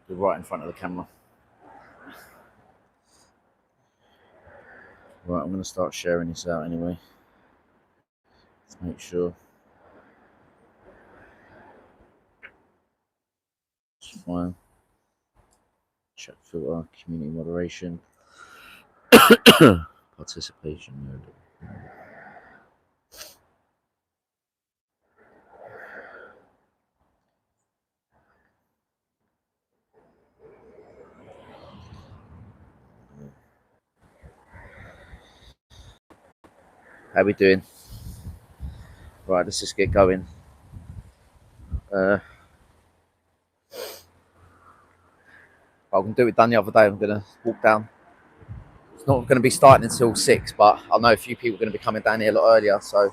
Be right in front of the camera. Right, I'm going to start sharing this out anyway. Let's make sure. It's fine. Check filter, community moderation, participation mode. How we doing? Right, let's just get going. I can do it done the other day. I'm going to walk down. It's not going to be starting until 6, but I know a few people are going to be coming down here a lot earlier, so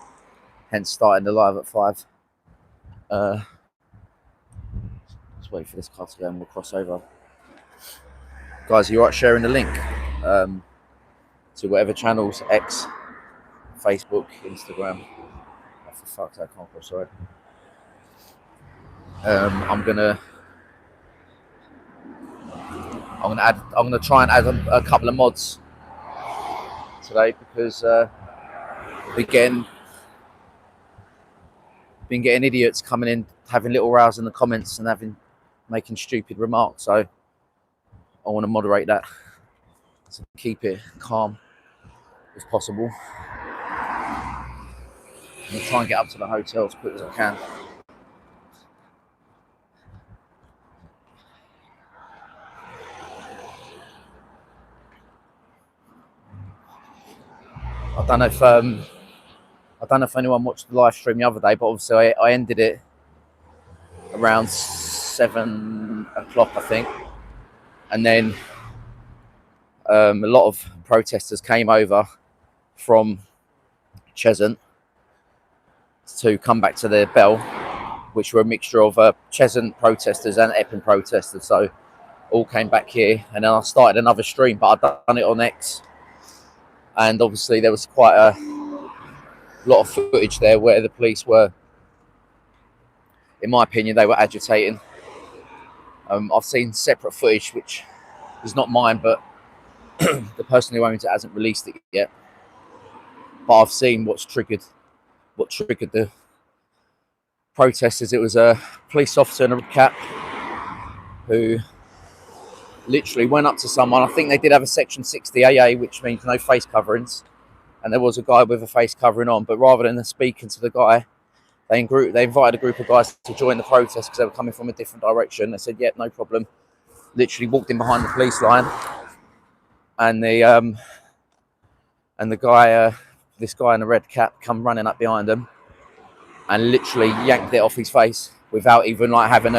hence starting the live at 5. Let's wait for this car to go and we'll cross over. Guys, are you right sharing the link to whatever channels, X, Facebook, Instagram? Oh, for fuck's sake, I can't cross, sorry. I'm gonna try and add a couple of mods today because been getting idiots coming in, having little rows in the comments and making stupid remarks. So I want to moderate that to keep it calm if possible. I'm gonna try and get up to the hotel as quick as I can. I don't know if anyone watched the live stream the other day, but obviously I ended it around 7 o'clock, I think, and then a lot of protesters came over from Cheshunt to come back to their bell, which were a mixture of Cheshunt protesters and Epping protesters. So all came back here, and then I started another stream, but I'd done it on X, and obviously there was quite a lot of footage there where the police were, in my opinion, they were agitating. I've seen separate footage, which is not mine, but the person who owns it hasn't released it yet. But I've seen what triggered the protesters. It was a police officer in a red cap who literally went up to someone. I think they did have a section 60 AA, which means no face coverings, and there was a guy with a face covering on, but rather than speaking to the guy, they invited a group of guys to join the protest because they were coming from a different direction. They said, "Yep, no problem." Literally walked in behind the police line, and the guy, this guy in the red cap, come running up behind them and literally yanked it off his face without even like having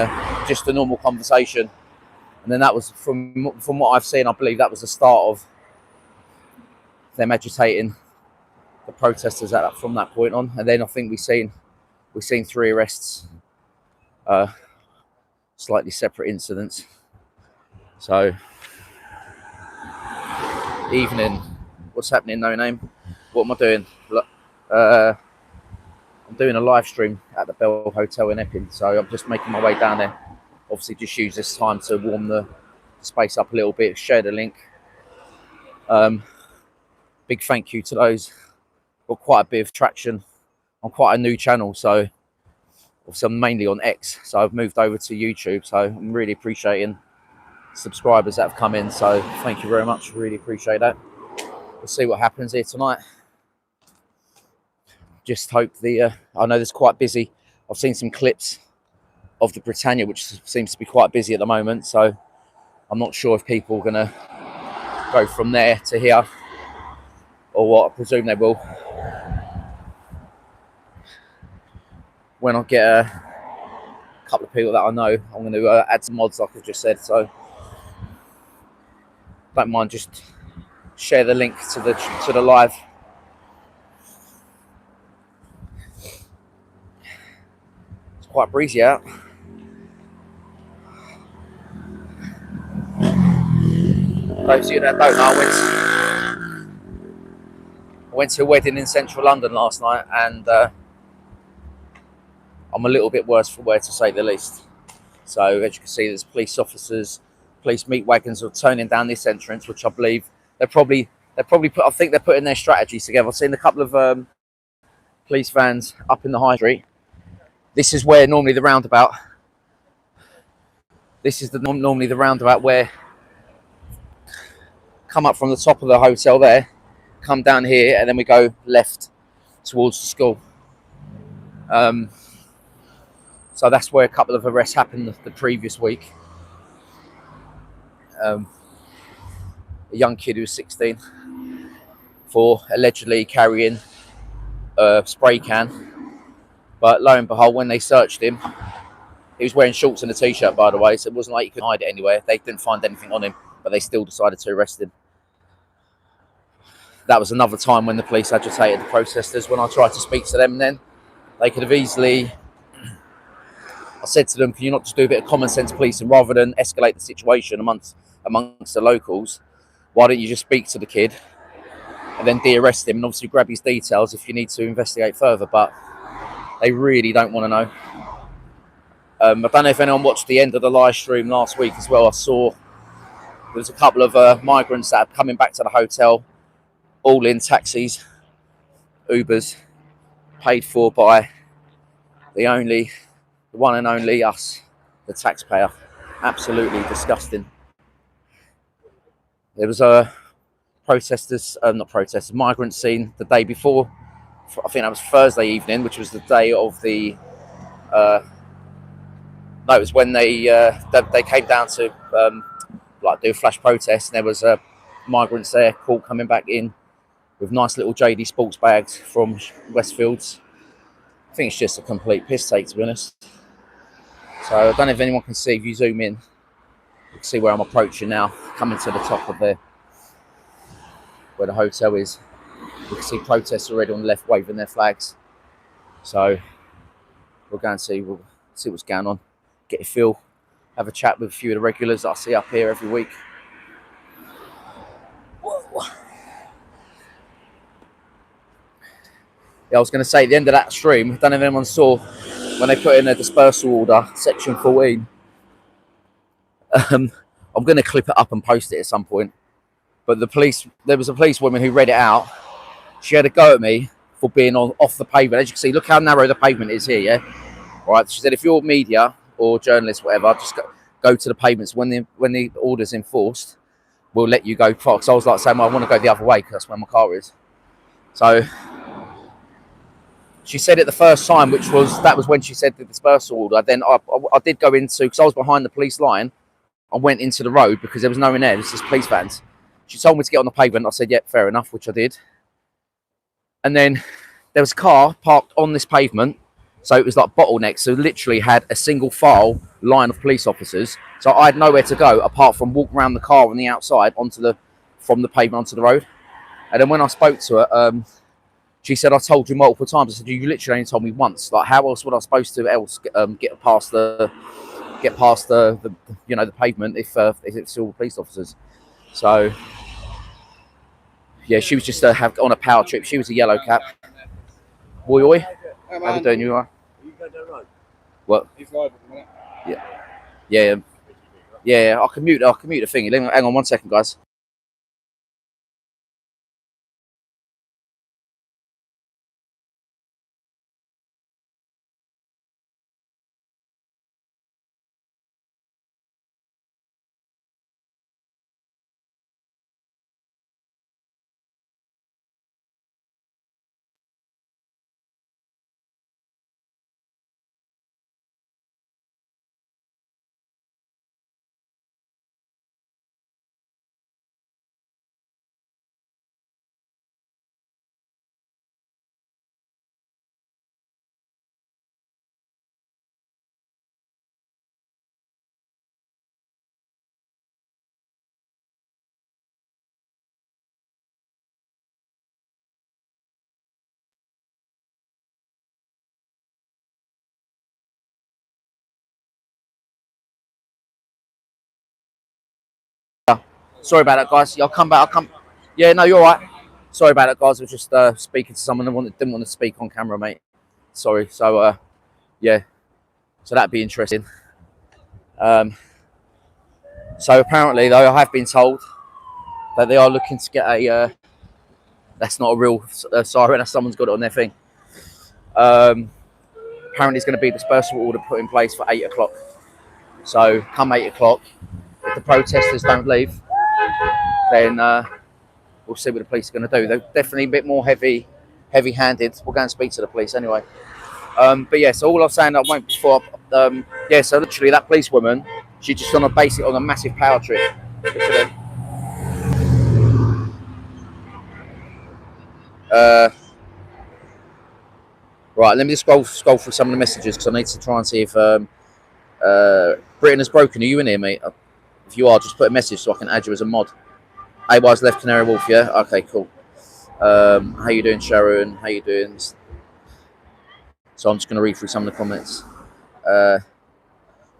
just a normal conversation. And then that was from what I've seen, I believe that was the start of them agitating the protesters from that point on. And then I think we've seen 3 arrests, slightly separate incidents. So evening, what's happening? No Name. What am I doing? I'm doing a live stream at the Bell Hotel in Epping, so I'm just making my way down there. Obviously, just use this time to warm the space up a little bit, share the link. Big thank you to those. Got quite a bit of traction on quite a new channel, so obviously I'm mainly on X, so I've moved over to YouTube, so I'm really appreciating subscribers that have come in, so thank you very much, really appreciate that. We'll see what happens here tonight. Just hope I know it's quite busy. I've seen some clips of the Britannia, which seems to be quite busy at the moment, so I'm not sure if people are going to go from there to here or what. I presume they will. When I get a couple of people that I know, I'm going to add some mods like I just said, so don't mind, just share the link to the live. It's quite breezy out. Those of you that don't know, I went to a wedding in central London last night, and I'm a little bit worse for wear, to say the least. So as you can see, there's police officers, police meat wagons are turning down this entrance, which I believe they're probably put. I think they're putting their strategies together. I've seen a couple of police vans up in the high street. This is where normally the roundabout. This is normally the roundabout where come up from the top of the hotel there, come down here, and then we go left towards the school. So that's where a couple of arrests happened the previous week. A young kid who was 16 for allegedly carrying a spray can. But lo and behold, when they searched him, he was wearing shorts and a t-shirt, by the way, so it wasn't like he could hide it anywhere. They didn't find anything on him, but they still decided to arrest him. That was another time when the police agitated the protesters. When I tried to speak to them then, they could have easily... I said to them, can you not just do a bit of common sense policing rather than escalate the situation amongst the locals? Why don't you just speak to the kid and then de-arrest him and obviously grab his details if you need to investigate further? But they really don't want to know. I don't know if anyone watched the end of the live stream last week as well. I saw there was a couple of migrants that are coming back to the hotel, all in taxis, Ubers, paid for by the one and only us, the taxpayer. Absolutely disgusting. There was a migrants seen the day before. I think that was Thursday evening, which was the day of the. No, it was when they came down to do a flash protest, and there was migrants there caught coming back in with nice little JD Sports bags from Westfields. I think it's just a complete piss take, to be honest. So I don't know if anyone can see. If you zoom in, you can see where I'm approaching now, coming to the top of where the hotel is. You can see protests already on the left waving their flags. So we'll go and see. We'll see what's going on. Get a feel. Have a chat with a few of the regulars that I see up here every week. Whoa. Yeah, I was going to say at the end of that stream, I don't know if anyone saw when they put in a dispersal order, section 14. I'm going to clip it up and post it at some point. But there was a police woman who read it out. She had a go at me for being off the pavement. As you can see, look how narrow the pavement is here, yeah? All right, she said, if you're media or journalist, whatever, just go to the pavements. When the order's enforced, we'll let you go past. So I was like saying, well, I want to go the other way because that's where my car is. So she said it the first time, that was when she said the dispersal order. Then I did go into, because I was behind the police line, I went into the road because there was no one there. It was just police vans. She told me to get on the pavement. I said, yep, fair enough, which I did. And then there was a car parked on this pavement. So it was like bottleneck. So literally had a single file line of police officers. So I had nowhere to go apart from walk around the car on the outside from the pavement onto the road. And then when I spoke to her, she said, I told you multiple times. I said, you literally only told me once. Like, how else would I supposed to get past the pavement if it's all police officers? So yeah, she was just on a power trip. She was a yellow cap. Oi. How you doing? You are? You go down the road. What? He's live at the minute. Yeah. I'll commute the thingy. Hang on 1 second, guys. Sorry about that, guys. I'll come back. Yeah, no, you're all right. Sorry about that, guys. I was just speaking to someone that didn't want to speak on camera, mate. Sorry. So, yeah. So that'd be interesting. Um, so apparently, though, I have been told that they are looking to get a. That's not a real siren. That's someone's got it on their thing. Apparently, it's going to be a dispersal order put in place for 8 o'clock. So come 8 o'clock, if the protesters don't leave, then we'll see what the police are going to do. They're definitely a bit more heavy-handed. We'll go and speak to the police anyway. But yeah, so all I'm saying, I won't before. Yeah, so literally that policewoman, she's just on a massive power trip. Look at them. Right, let me just scroll through some of the messages because I need to try and see if Britain has broken. Are you in here, mate? If you are, just put a message so I can add you as a mod. AY's left Canary Wharf, yeah? Okay, cool. How you doing, Sharon? How you doing? So I'm just going to read through some of the comments. I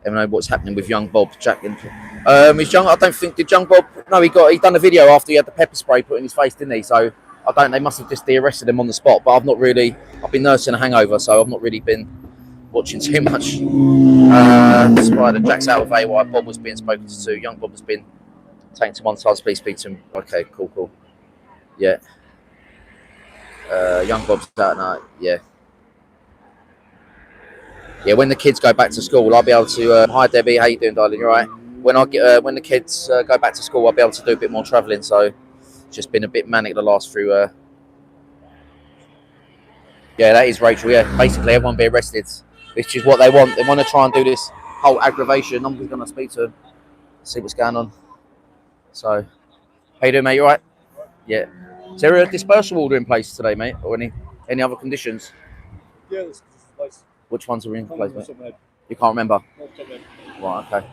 don't know what's happening with young Bob Jack. Is young? I don't think did young Bob. No, he done a video after he had the pepper spray put in his face, didn't he? So I don't. They must have just de-arrested him on the spot. But I've not really. I've been nursing a hangover, so I've not really been watching too much. Spider Jack's out of AY. Bob was being spoken to. Young Bob has been taken to one side. Please speak to him. Okay, cool. Yeah. Young Bob's out now. Yeah. Yeah, when the kids go back to school, I'll be able to. Hi, Debbie. How you doing, darling? You all right? When the kids go back to school, I'll be able to do a bit more travelling. So, it's just been a bit manic the last few. Yeah, that is Rachel. Yeah, basically everyone be arrested, which is what they want. They want to try and do this whole aggravation. I'm just going to speak to them, see what's going on. So, how you doing, mate? You all right? Yeah. Is there a dispersal order in place today, mate, or any other conditions? Yeah, this is place. Which ones are in place, mate? You can't remember? Right, okay.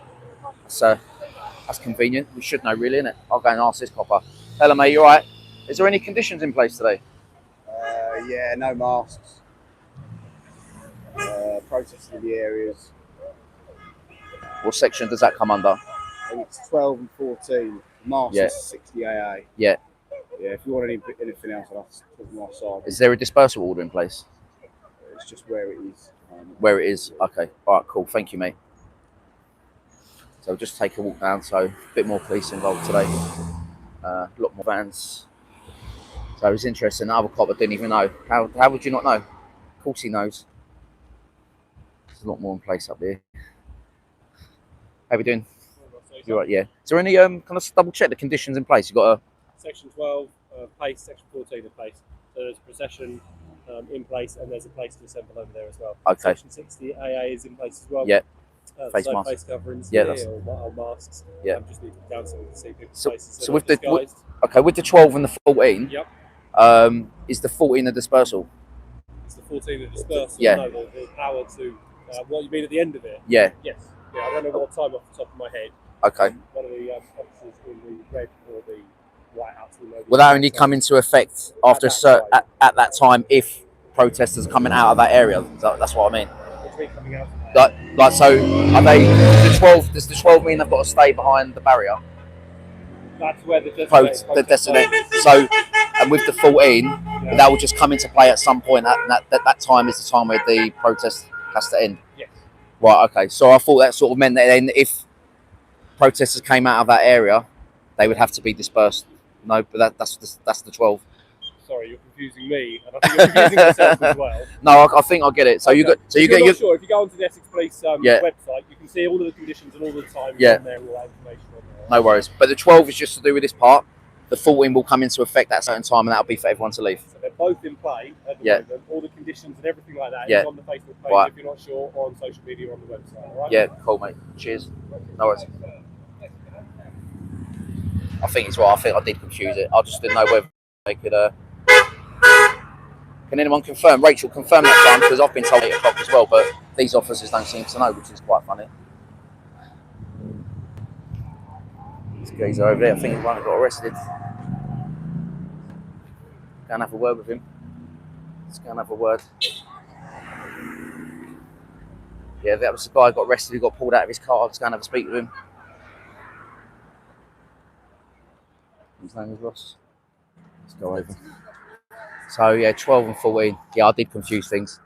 That's convenient. We should know, really, innit? I'll go and ask this copper. Hello, mate, you all right? Is there any conditions in place today? Yeah, no masks. Protesting in the areas. What section does that come under? I think it's 12 and 14. Masks is 60 AA. Yeah. Yeah, if you want anything else, I'll have to put my side. Is there a dispersal order in place? It's just where it is. Where it is? Okay. All right, cool. Thank you, mate. So we'll just take a walk down. So a bit more police involved today. A lot more vans. So it was interesting. The other cop I didn't even know. How would you not know? Of course he knows. There's a lot more in place up here. How are we doing? You're right, yeah. Is there any, can I just double check the conditions in place? You've got a... Section 12, place, Section 14 in place. So there's a procession in place and there's a place to assemble over there as well. Okay. Section 60 AA is in place as well. Yeah. Face coverings or masks. Yeah. Just need to down so we can see people's faces. So with the 12 and the 14, yep. Is the 14 the dispersal? It's the 14 the dispersal. Yeah. No, the power to, what you mean at the end of it? Yeah. Yes. Yeah, I don't know what time off the top of my head. Okay. One of the officers in the red or the white actually know. Will that only come into effect after at that time if protesters are coming out of that area? That's what I mean. Coming out. Like so, are they the 12? Does the 12 mean they've got to stay behind the barrier? That's where the designated. So, and with the 14, that will just come into play at some point. That time is the time where the protest has to end. Yes. Right. Okay. So I thought that sort of meant that then if protesters came out of that area, they would have to be dispersed. No, but that's the 12. Sorry, you're confusing me, and I think you're confusing yourself as well. No, I think I get it. So okay. You're not sure. If you go onto the Essex Police website, you can see all of the conditions and all the times on there, all that information on there. No worries. But the 12 is just to do with this part. The 14 will come into effect at a certain time, and that'll be for everyone to leave. So they're both in play at the moment. All the conditions and everything like that is on the Facebook page. Right. If you're not sure, on social media or on the website. All right? Yeah, cool, mate. Cheers. No worries. I think it's right. I think I did confuse it. I just didn't know whether they could. Can anyone confirm? Rachel, confirm that time because I've been told 8 o'clock as well, but these officers don't seem to know, which is quite funny. This geezer over there, I think he might have got arrested. Go and have a word with him. Let's go and have a word. Yeah, that was the guy who got arrested, who got pulled out of his car. Let's go and have a speak with him. His name is Ross. Let's go over. So yeah, 12 and 14. Yeah, I did confuse things.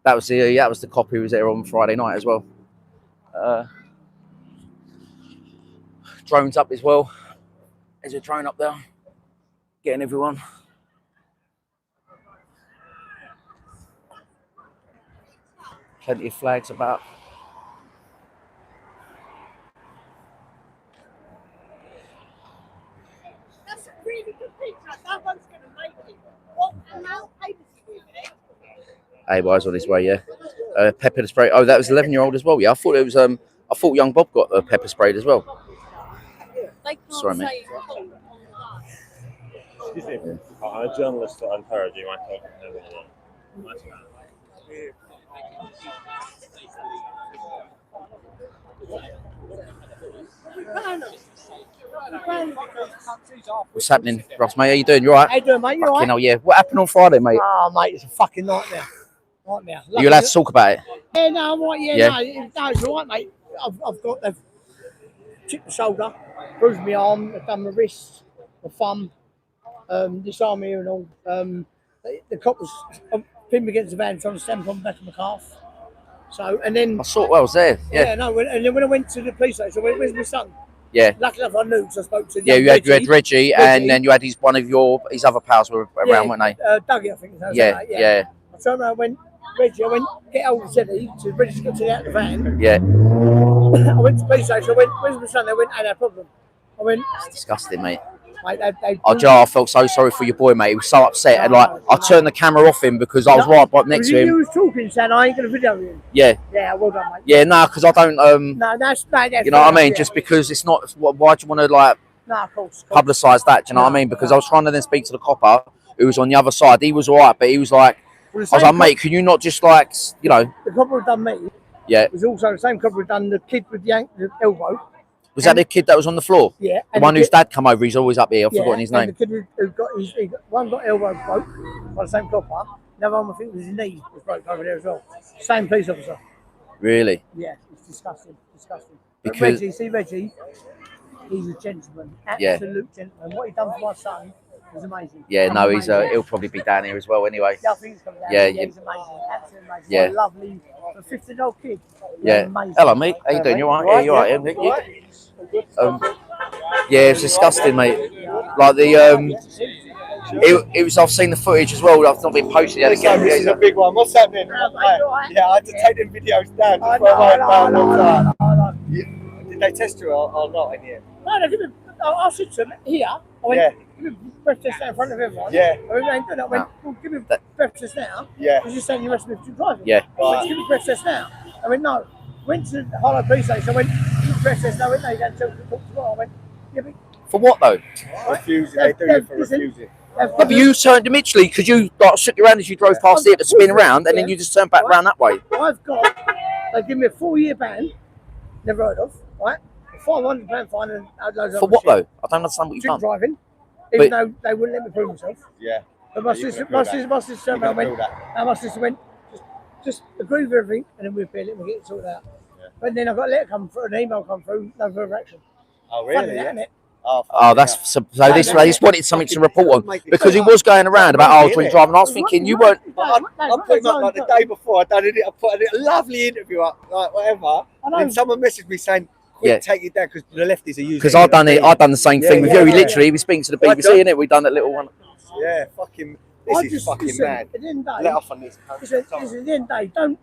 That was the cop who was there on Friday night as well. drones up as well. There's a drone up there, getting everyone. Plenty of flags about. That's a really good picture. No one's going to make it. What amount of papers are you doing? AY's on his way, yeah. Pepper spray. Oh, that was 11-year-old as well. Yeah, I thought it was. I thought young Bob got pepper sprayed as well. They can't Sorry, mate. say cool on the bus. Excuse me. I'm a journalist that encourage you. I can't What's happening, Ross, mate? How you doing? You alright? How you doing, mate? You Fucking alright? hell, yeah. What happened on Friday, mate? Oh, mate, it's a fucking nightmare. Nightmare. Are you allowed to talk about it? Yeah, no, I'm right. Yeah, Yeah. no, it's all right, mate. They've chipped my shoulder, bruised my arm, they've done my wrist, my thumb, this arm here and all. The cop was pinned me against the van trying to stamp on the back of my calf. So, and then... I saw it. Well, I was there. Yeah. No, and then when I went to the police station, I went, where's my son? Yeah. Luckily enough, I knew because I spoke to Yeah, you had Reggie, and then you had his other pals were around, weren't they? Dougie, I think. His name was, Yeah, yeah, I turned around, Reggie, I went, get hold of Teddy to Reggie got to get out of the van. yeah. I went to the police station, I went, where's my son? They went, ain't no problem. I went, It's disgusting, mate. mate, Joe, I felt so sorry for your boy, mate. He was so upset, and like I turned the camera off him because I was right next to You him. was talking, saying, I ain't going to video you. Yeah, Yeah, well done, mate. yeah, no, because I don't. No, that's You know what I mean? Just because it's not. Why do you want to like No, of course. publicise that? Do you know what I mean? Because I was trying to then speak to the copper who was on the other side. He was alright, but he was like, I was like, mate, can you not just like, you know? The copper who done me Yeah. was also the same copper who done the kid with the elbow. Was that the kid that was on the floor? Yeah. The one whose dad come over. He's always up here. I've forgotten his and name. the kid who got one got elbow broke by the same copper. The other one, I think, was his knee was broke over there as well. Same police officer. Really? Yeah, it's disgusting. Disgusting. But Because- Reggie, he's a gentleman. Yeah. Absolute gentleman. What he done for my son was amazing. Yeah, no, he's Amazing. he'll probably be down here as well anyway. Yeah, I think he's coming down. Yeah, He's amazing. Absolutely amazing. Yeah. What a lovely, a 15-year-old kid. Yeah. Amazing. Hello, mate. How you doing? You alright? Yeah, you alright? Nick? Yeah, it's disgusting, mate. Like it was. I've seen the footage as well. I've not been posted yet again. This is a big one. What's happening? Yeah, I had to take them videos down before I went. Did they test you or not in the end? No, no, give me. I said to him here. I went, give me a breath test now in front of everyone. Yeah. I went, ain't doing that. I went, well, give me a breath test now. Yeah. Because you're saying you arrested me for driving. Yeah. I went, give me a breath test now. I went, no. Went to the Harlow police station. I went, give me a breath test now. I went, no, you don't tell me to talk tomorrow. I went, yeah, but. For what though? Refusing. They do it for refusing. Yeah, but you turned literally because you like shook your hand as you drove past it to spin around, and then you just turned back round that way. I've got. They give me a 4-year ban. Never heard of. Right. A £500 fine and loads of For other what shit. though? I don't understand what you've Drink done. driving. Even But- though they wouldn't let me prove myself. Yeah. But my You sister can appeal that. turned You around can and appeal went, that. and my sister went, just agree with everything, and then we'll appeal it and we'll get it sorted out. Yeah. But then I got a letter come through, an email come through, no further action. Oh, Funny really? that, Yeah. isn't it? Oh, that's so. They just wanted something to report on because he was going around about I was drink driving. I was thinking you weren't. I'm putting up like the day before I done it. I put a lovely interview up, like whatever. And someone messaged me saying, "Quick, take it down because the lefties are using." Because I've done the same thing with you. He literally was speaking to the BBC, innit? We've done that little one. Yeah, fucking. This is fucking mad. At the end of the Let day, off on this. listen, at the end of the day, don't.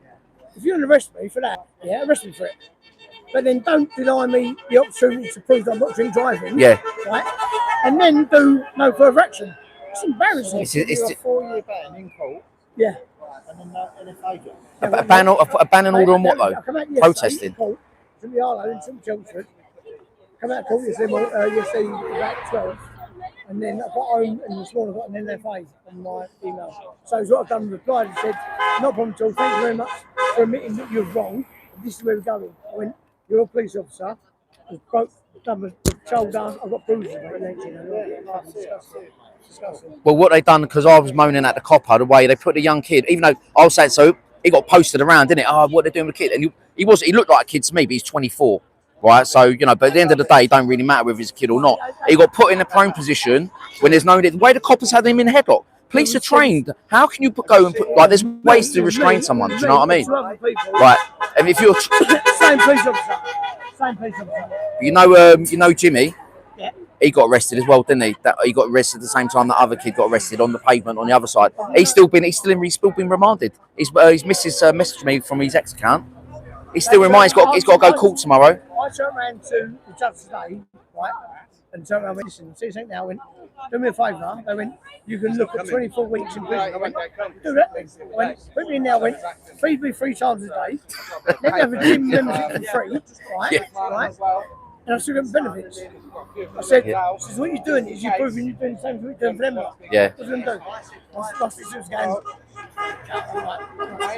If you're going to arrest me for that, yeah, arrest me for it. But then don't deny me the opportunity to prove I'm not drink driving. Yeah. Right? And then do no further action. It's embarrassing. It's a 4-year ban in court. Yeah. And then if A ban order on what though? Protesting. To the Arlo in St Chelmsford. Come out of court yesterday about 12. And then I got home and this morning I got an NFA on my email. So what I've done, replied and said, no problem at all, thank you very much for admitting that you're wrong. This is where we're going. I went, you're a police officer. I broke, done my shoulder. I've got bruises. Disgusting. Well, what they done because I was moaning at the copper the way they put the young kid. Even though I was saying so, he got posted around, didn't it? Oh, what they're doing with the kid, and he looked like a kid to me, but he's 24, right? So you know, but at the end of the day, it don't really matter whether he's a kid or not. He got put in a prone position when there's no the way the coppers had him in a headlock. Police are trained. How can you go and put like? There's ways to restrain someone. Do you know what I mean? Right. And if you're same police officer. Same police officer. You know Jimmy. Yeah. He got arrested as well, didn't he? He got arrested at the same time that other kid got arrested on the pavement on the other side. He's still been remanded. His missus messaged me from his ex account. He's still remanded. He's got to go to court tomorrow. I turned around to the judge today, right, and turned around and went, listen, see something now. I went, do me a favour. They went, you can look at 24 weeks in prison. I went, do that then. I went, put me in there. I went, feed me 3 times a day. Let me have a gym membership for free, right? Yeah. Right? And I still get benefits. I said, what you're doing is you're proving you're doing the same as what you're doing for them. Yeah. What's going to do? What's going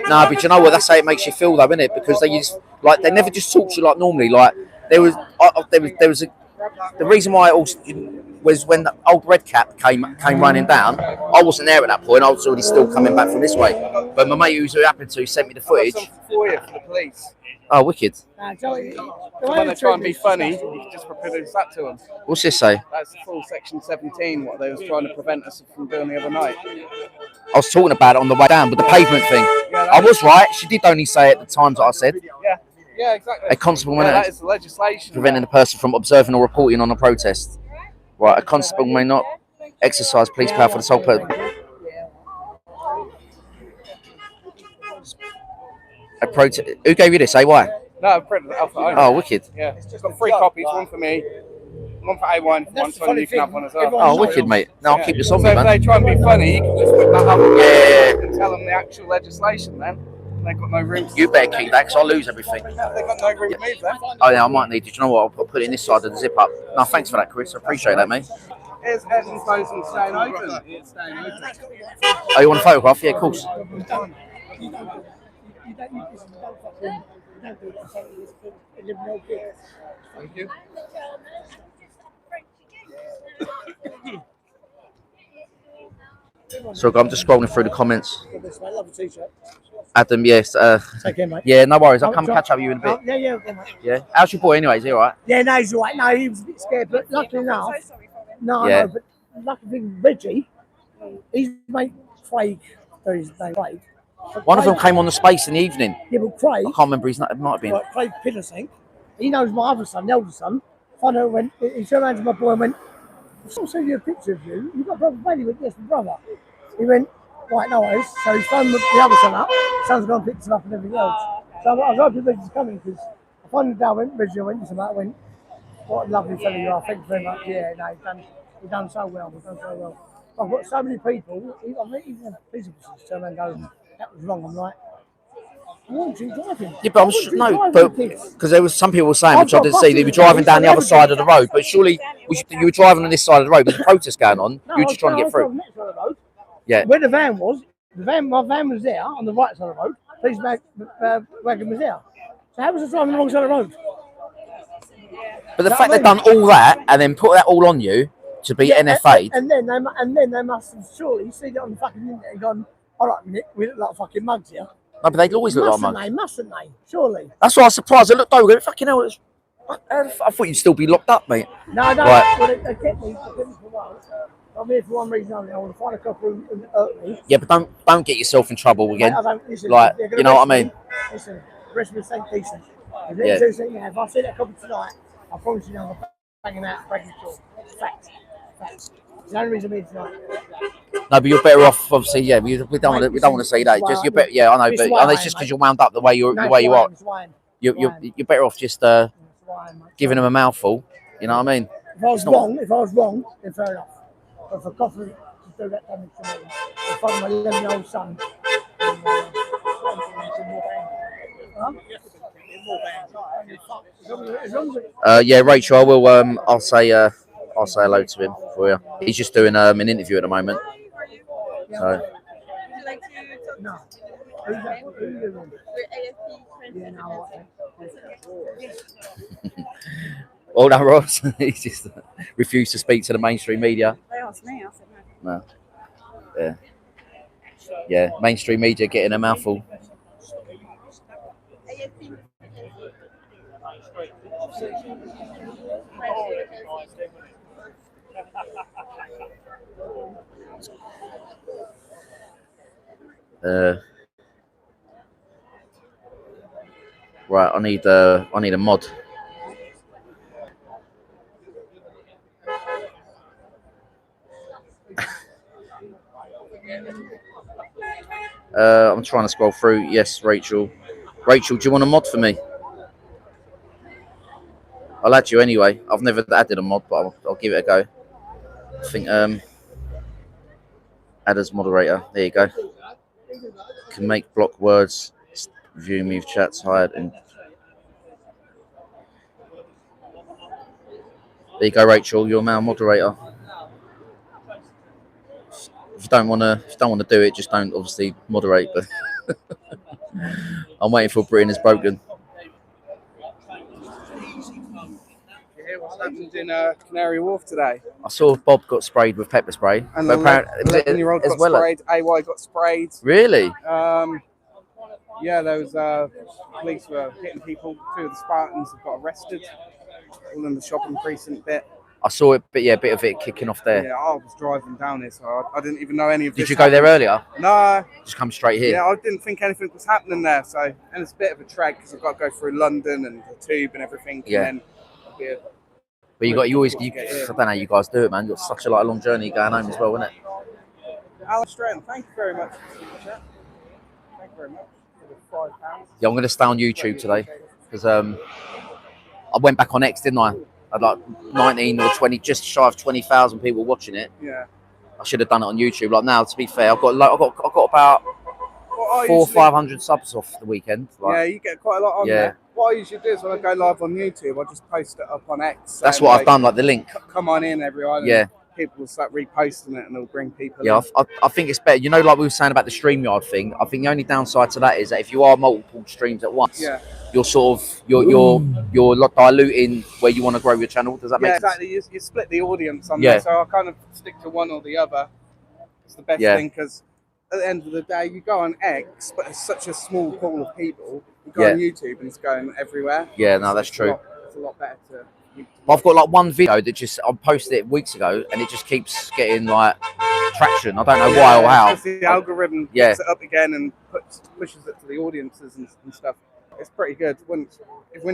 No, but you know what? That's how it makes you feel, though, isn't it? Because they never just talk to you like normally. Like there was the reason why it also was when the old red cap came running down. I wasn't there at that point. I was already still coming back from this way. But my mate who happened to sent me the footage. For you, for the police. Oh, wicked! When they try and be funny, you can just produce that to them. What's this say? That's full section 17. What they was trying to prevent us from doing the other night. I was talking about it on the way down, but the pavement thing. Yeah, I was right. She did only say at the times that I said. Yeah, exactly. A constable that is the legislation. preventing a person from observing or reporting on a protest. Right, a constable may not exercise police power for the sole purpose. A protest. Who gave you this? AY? No, I've printed it off. Oh, wicked. Yeah, it's got 3 copies. One for me, one for A1, one for you can have one as well. Oh, wicked, mate. No, I'll keep this on So me, if man. they try and be funny, you can just put that up Yeah. and tell them the actual legislation then. They've got no room to You better keep that, because I'll lose everything. They've got no room to move then. Oh, yeah, I might need it. You know what? I'll put it in this side of the zip up. No, thanks for that, Chris. I appreciate that, mate. Here's heads and closed and staying open. It's staying open. Oh, you want a photograph? Yeah, of course. Thank you. So I'm just scrolling through the comments. I love a t-shirt. Adam, yes. Take care, mate. Yeah, no worries. I'll come catch up with you in a bit. Yeah, okay, mate. Yeah. How's your boy, anyways? He all right? Yeah, no, he's all right. No, he was a bit scared, but luckily enough, Yeah. no, but lucky thing, Reggie, his mate Craig, his name Craig. One of them came on the space in the evening. Yeah, but Craig, I can't remember his name. It might have been. like Craig Pittersink, he knows my other son, the older son. Found out when he turned around to my boy and went, "I saw send you a picture of you. You got brother baby?" He went, "Yes, my brother." He went, "Right, no worries." So he's phoned the other son up. Son's gone and picked him up and everything else. So I was hoping Reggie's coming because I finally down went Reggie. I went to him. I went, "What a lovely fellow you are. Thank you very much." Yeah, no, he's done so well. He's done so well. I've got so many people. I mean, even the police officers turn around and go, "That was wrong." I'm like, "I want you driving." Yeah, but I was no, but because there was some people were saying, which I didn't see, that you were driving down the other side of the road. But surely you were driving on this side of the road with the protest going on. You were just trying to get through. Yeah. Where the van was, my van was there on the right side of the road. Police wagon was there. So how was I driving on the wrong side of the road? But the fact they've done all that and then put that all on you to be NFA'd. And then they must have surely seen it on the fucking internet and gone, "All right, Nick, we look like fucking mugs here." No, but they'd always look like mugs. Mustn't they? Surely. That's why I was surprised. I looked over. Fucking hell! I thought you'd still be locked up, mate. No. Right. Well, they kept me for one. I'm here for one reason only. I want to find a couple who hurt me. Yeah, but don't get yourself in trouble again. I don't listen. Like, you know what I mean? Listen, the rest of us ain't decent. If Yeah. if I see that couple tonight, I promise you, I'm gonna bang him out, break his jaw. Fact. It's the only reason I'm here tonight. No, but you're better off. Obviously, yeah. We don't want to say that. Just you're better. Yeah, I know. But it's just because you're wound up the way you are. You're better off just giving them a mouthful. You know what I mean? If I was wrong, then fair enough. But for Coffee to do that damage to me, in front of my 11-year-old son. Yeah, Rachel, I will. I'll say hello to him for you. He's just doing an interview at the moment. So. Would you like to talk? No. Well, no, Ross. He's just refused to speak to the mainstream media. They asked me, I said no. No. Yeah. Yeah. Mainstream media getting a mouthful. Right, I need a mod. I'm trying to scroll through. Yes, Rachel. Rachel, do you want a mod for me? I'll add you anyway. I've never added a mod, but I'll give it a go. I think add as moderator. There you go. Can make block words, view, move chats, hide, and there you go, Rachel. You're now moderator. If you don't wanna do it, just don't obviously moderate. But I'm waiting for Britain is broken. What's happened in Canary Wharf today? I saw Bob got sprayed with pepper spray. And but the apparently, 11-year-old got sprayed. AY got sprayed. Really? Yeah, there was police were hitting people. 2 of the Spartans have got arrested. All in the shopping precinct bit. I saw it, but yeah, a bit of it kicking off there. Yeah, I was driving down here, so I didn't even know any of this. Did you go there earlier? No. Just come straight here? Yeah, I didn't think anything was happening there. So, and it's a bit of a trek because I've got to go through London and the tube and everything. Yeah. And then but I don't know how you guys do it, man. You've got such a long journey going home as well, isn't it? Alan Stratton, thank you very much. Thank you very much for the £5. Yeah, I'm going to stay on YouTube today because I went back on X, didn't I? I had like 19 or 20, just shy of 20,000 people watching it. Yeah. I should have done it on YouTube. Like now, to be fair, I've got about 400 or 500 subs off the weekend. Like, yeah, you get quite a lot on there. What I usually do is when I go live on YouTube, I just post it up on X. That's what I've done, like the link. Come on in, everyone. Yeah. People will start reposting it and it'll bring people in. I think it's better. You know, like we were saying about the StreamYard thing, I think the only downside to that is that if you are multiple streams at once, you're sort of, you're like diluting where you want to grow your channel. Does that make sense? Yeah, exactly. You split the audience on there. So I kind of stick to one or the other. It's the best thing because at the end of the day, you go on X, but it's such a small pool of people. You go on YouTube and it's going everywhere. Yeah, no, that's true. It's a lot better to. I've got like one video that I posted it weeks ago, and it just keeps getting like traction. I don't know why or how. The algorithm picks it up again and pushes it to the audiences and stuff. It's pretty good when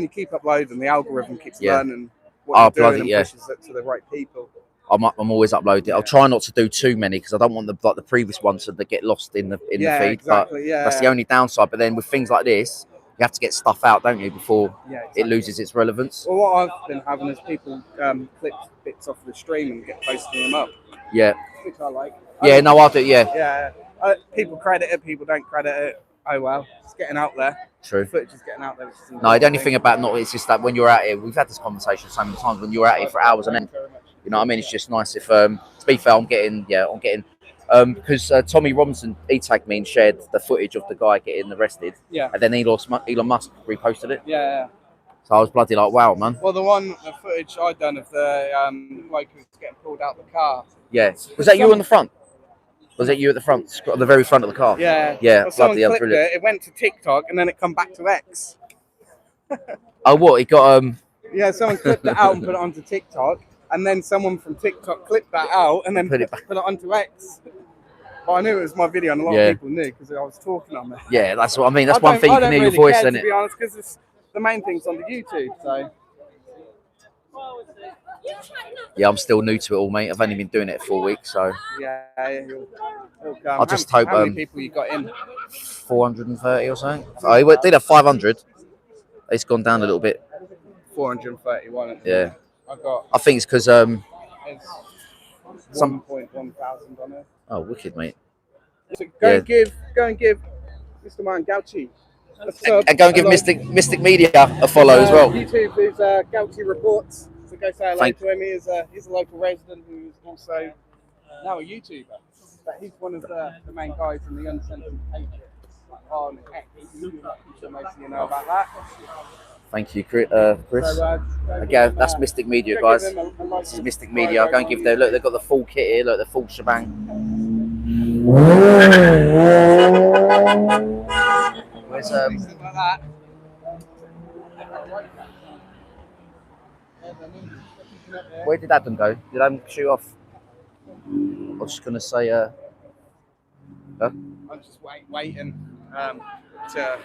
you keep uploading. The algorithm keeps learning what you're doing and pushes it to the right people. I'm always uploading. I'll try not to do too many because I don't want the previous ones to get lost in the feed. Exactly, but that's the only downside. But then with things like this, you have to get stuff out, don't you, before it loses its relevance. Well, what I've been having is people clip bits off the stream and get posting them up. Yeah. Which I like. Yeah, no, I'll do. Yeah. Yeah. People credit it. People don't credit it. Oh well, it's getting out there. True. The footage is getting out there. No, the only thing about it's just that when you're out here, we've had this conversation so many times. When you're out here for hours and end, you know what I mean? It's just nice if, to be fair, I'm getting, because Tommy Robinson, he tagged me and shared the footage of the guy getting arrested. Yeah. And then Elon Musk reposted it. Yeah. So I was bloody like, wow, man. Well, the footage I done of the bloke who was getting pulled out of the car. Yeah. Was that you on the front? Was that you at the front, the very front of the car? Yeah. Yeah. Well, someone clipped it. It went to TikTok and then it come back to X. Oh, what? It got Yeah, someone clipped it out and put it onto TikTok, and then someone from TikTok clipped that out and then put it onto X. But I knew it was my video, and a lot of people knew because I was talking on there. Yeah, that's what I mean. That's one thing you can hear your voice, isn't it? To be honest, because the main thing's on the YouTube. So. Yeah, I'm still new to it all, mate. I've only been doing it 4 weeks, so. Yeah, he'll come. I just hope. How many people you got in? 430 or something. I did have 500. It's gone down a little bit. 431. Yeah. I think it's because it's 1.1 thousand on it. Oh, wicked, mate. So go and give Mr. Man Gauci a sub. And go and give Mystic Media a follow as well. YouTube is Gauci Reports. So go say hello to him. He's a local resident who's also now a YouTuber. But he's one of the main guys in the Uncensored Patriots on X. So most of you know about that. Thank you, Chris. Again, that's Mystic Media, guys. This is Mystic Media. Go and give them. Look, they've got the full kit here. Look, the full shebang. Where's Where did Adam go? Did Adam shoot off? I was just gonna say. Huh? I'm just waiting to.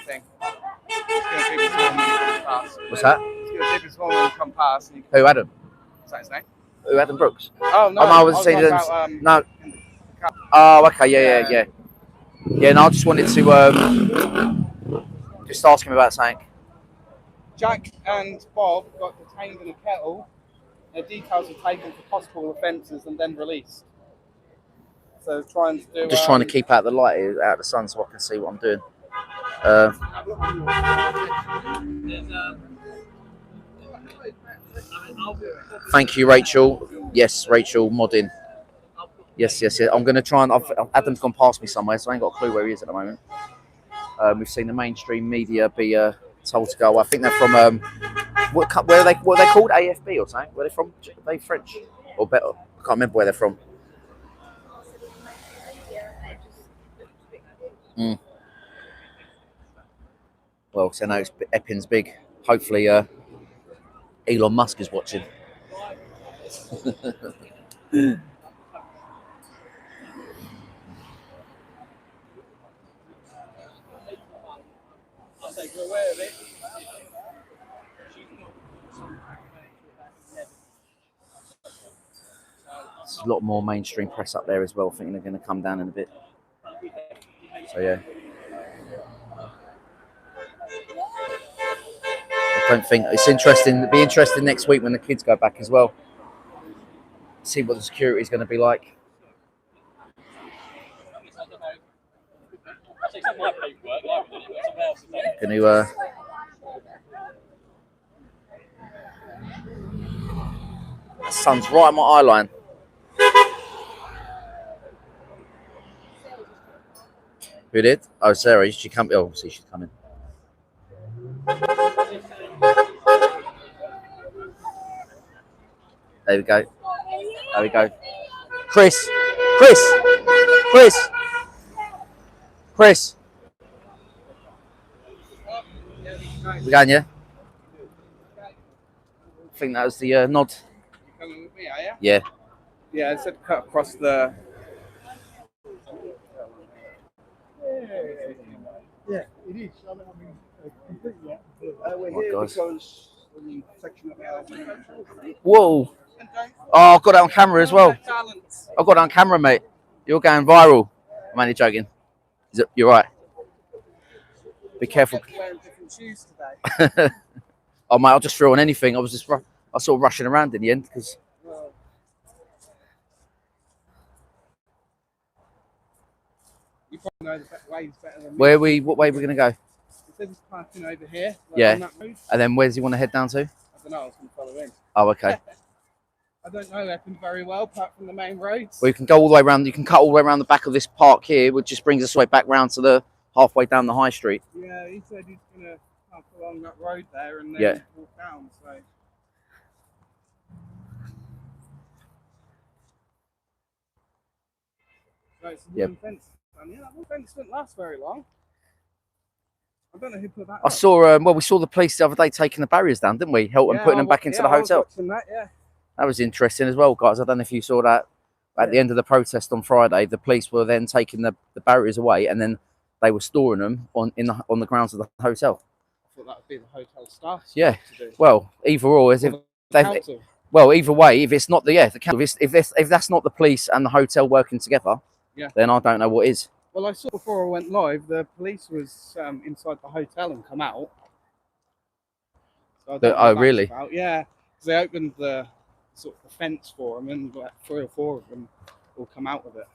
Thing. What's that? He's going to dip his horn and come past. Who, Adam? Is that his name? Who, Adam Brooks? Oh no, Oh, no, I was saying on about no. in the cup. Oh, okay, yeah. Yeah, no, I just wanted to just ask him about something. Jack and Bob got detained in a kettle. Their details were taken for possible offences and then released. So trying to do. I'm just trying to keep out the light, out of the sun, so I can see what I'm doing. Thank you, Rachel. Yes, Rachel, modding. Yes. I'm going to try and... Adam's gone past me somewhere, so I ain't got a clue where he is at the moment. We've seen the mainstream media be told to go. I think they're from... What are they called? AFB or something? Where are they from? Are they French? Or better? I can't remember where they're from. Well, so now Epping's big. Hopefully Elon Musk is watching. There's a lot more mainstream press up there as well. I think they're going to come down in a bit. So yeah. I don't think it's interesting. It'll be interesting next week when the kids go back as well. See what the security is going to be like. Going to the sun's right on my eye line. Who did? Oh, Sarah. She come. Oh, see, she's coming. There we go. There we go. Chris. We going, yeah? I think that was the nod. You coming with me, are you? Yeah. Yeah, it said cut across the. Yeah, it is. I mean, completely. We're here because the section of the. Whoa. Oh, I've got it on camera as well. I've got it on camera, mate. You're going viral. I'm only joking. You're right. Be careful. Wearing different shoes today. Oh, mate, I'll just throw on anything. I was sort of rushing around in the end because. You probably know the ways better than me. What way are we going to go? It says it's parking over here. Yeah. On that road. And then where does he want to head down to? I don't know. I was going to follow in. Oh, okay. I don't know Epping very well, apart from the main roads. Well, you can go all the way around. You can cut all the way around the back of this park here, which just brings us right back round to the halfway down the high street. Yeah, he said he's going to park along that road there and then walk down. So. So it's a wooden fence. And yeah, that wooden fence didn't last very long. I don't know who put that I up. saw, we saw the police the other day taking the barriers down, didn't we? Helping putting them back into the hotel. I was watching that, yeah. That was interesting as well, guys. I don't know if you saw that. At the end of the protest on Friday, the police were then taking the barriers away, and then they were storing them on the grounds of the hotel. I thought that would be the hotel staff. Yeah. Well, either or, as if they've. Well, either way, if it's not the council, if that's not the police and the hotel working together, then I don't know what is. Well, I saw before I went live, the police was inside the hotel and come out. So Oh, really? Yeah, because they opened the sort of the fence for them, and like 3 or 4 of them will come out of it.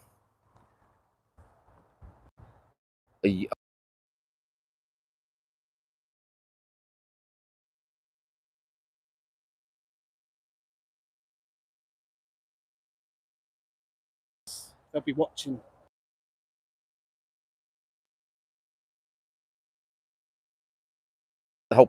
They'll be watching. The whole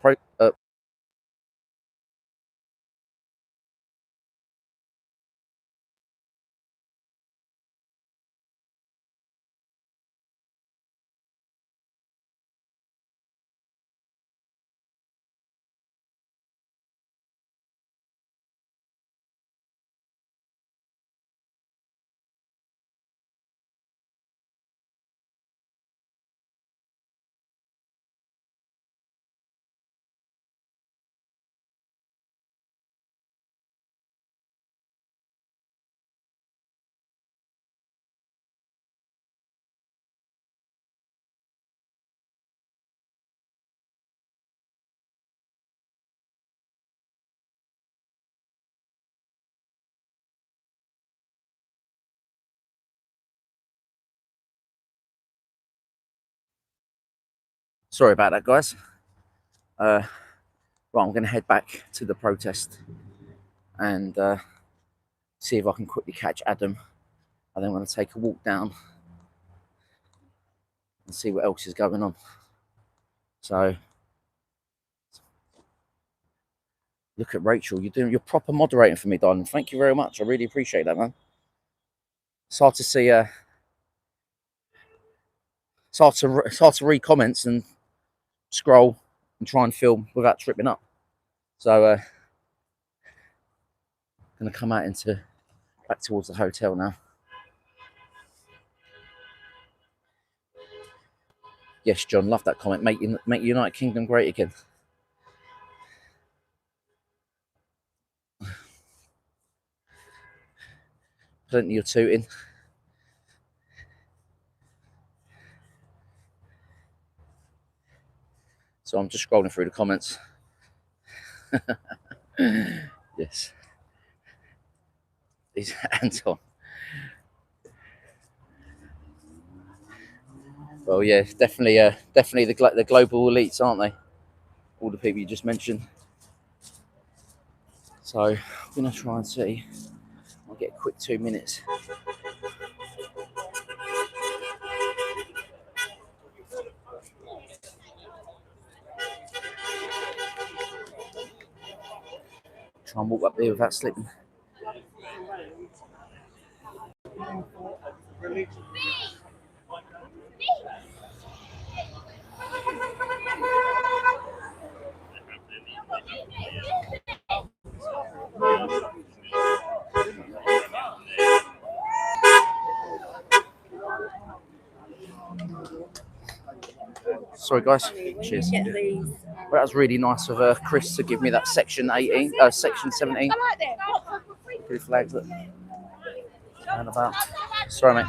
Sorry about that, guys. Right, I'm going to head back to the protest and see if I can quickly catch Adam. And then I'm going to take a walk down and see what else is going on. So, look at Rachel. You're proper moderating for me, darling. Thank you very much. I really appreciate that, man. It's hard to see. It's hard to read comments and scroll and try and film without tripping up. So, I'm going to come out back towards the hotel now. Yes, John, love that comment. Make United Kingdom great again. Plenty of tooting. So I'm just scrolling through the comments. Yes. He's Anton. Well, yeah, definitely the global elites, aren't they? All the people you just mentioned. So I'm gonna try and see. I'll get a quick 2 minutes. Try and walk up there without slipping. Sorry, guys. Cheers. Well, that was really nice of Chris to give me that section 18, section 17. Pretty flags that. And about. Sorry, mate.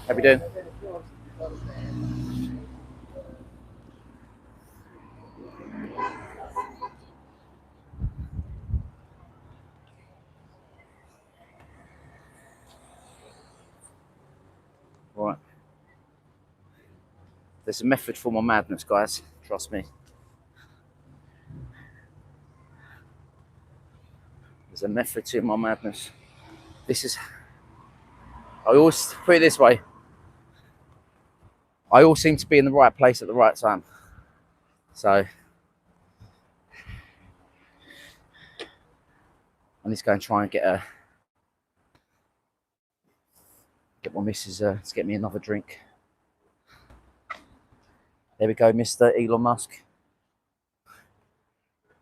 How you doing? Right. There's a method for my madness, guys. Trust me. There's a method to my madness. I always put it this way. I always seem to be in the right place at the right time. So I need to go and try and get my missus to get me another drink. There we go, Mr. Elon Musk.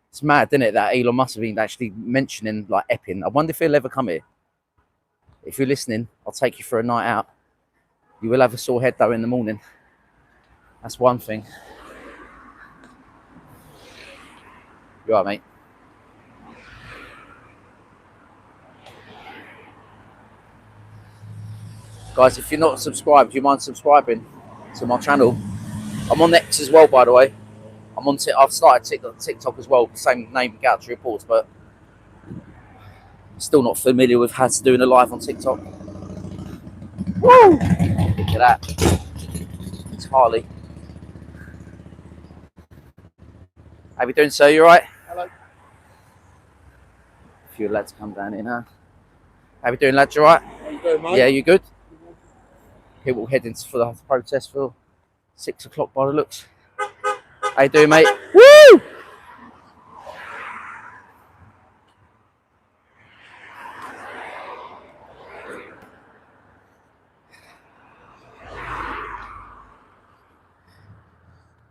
It's mad, isn't it, that Elon Musk has been actually mentioning like Epping. I wonder if he'll ever come here. If you're listening, I'll take you for a night out. You will have a sore head though in the morning. That's one thing. You alright, mate? Guys, if you're not subscribed, do you mind subscribing to my channel? I'm on X as well, by the way. I've started TikTok as well, same name, Gauci Reports, but still not familiar with how to do a live on TikTok. Woo! Look at that. It's Harley. How you doing, sir? You alright? Hello. A few lads come down here now. How you doing, lads? You alright? How you doing, mate? Yeah, you good? People heading for the protest for 6 o'clock by the looks. How you doing, mate? Woo!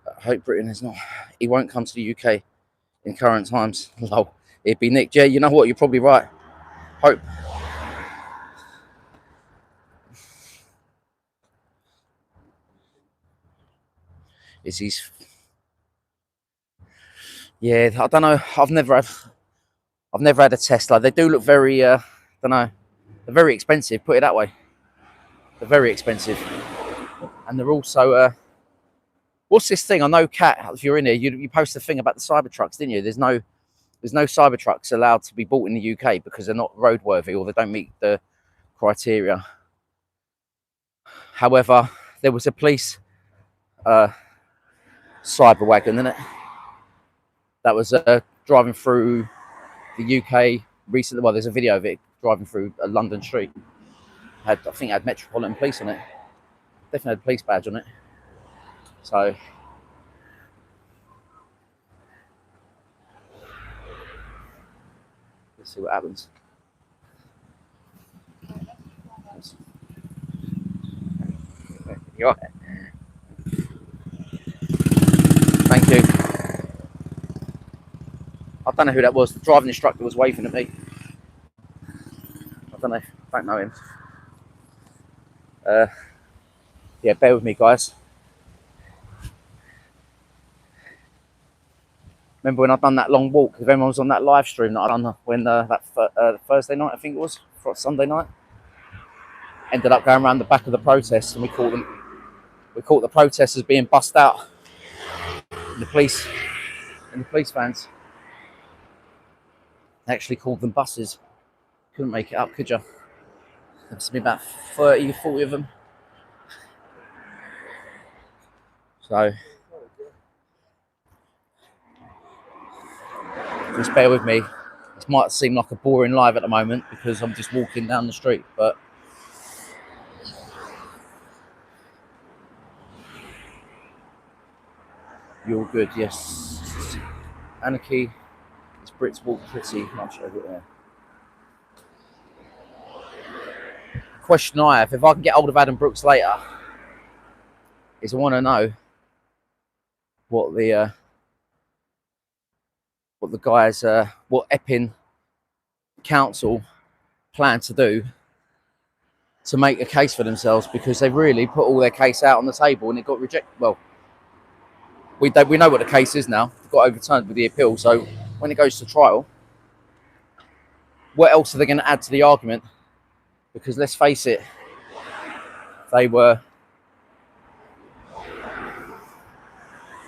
I hope Britain is not. He won't come to the UK in current times. Lol. It'd be Nick. Yeah, you know what? You're probably right. Hope. Is he's. Yeah, I don't know. I've never had a Tesla. They do look very. Don't know. They're very expensive. Put it that way. They're very expensive, and they're also. What's this thing? I know, Kat. If you're in here, you posted a thing about the Cybertrucks, didn't you? There's there's no Cybertrucks allowed to be bought in the UK because they're not roadworthy or they don't meet the criteria. However, there was a police cyber wagon in it that was driving through the UK recently. Well, there's a video of it driving through a London street. I think it had Metropolitan Police on it. Definitely had a police badge on it. So let's see what happens. You all right? Thank you. I don't know who that was. The driving instructor was waving at me. I don't know. I don't know him. Yeah, bear with me, guys. Remember when I done that long walk? If everyone was on that live stream that I done when that Thursday night, I think it was, Sunday night. Ended up going around the back of the protest, and we caught the protesters being bussed out. And the police vans. They actually called them buses. Couldn't make it up, could you? There's been about 30, 40 of them. So just bear with me. It might seem like a boring live at the moment because I'm just walking down the street, but you're all good, yes. Anarchy, it's Brits walk pretty much over there. Question I have, if I can get hold of Adam Brooks later, is I want to know what the guys, what Epping Council plan to do to make a case for themselves, because they really put all their case out on the table and it got rejected. Well, we know what the case is now. It got overturned with the appeal. So when it goes to trial, what else are they going to add to the argument? Because let's face it, they were,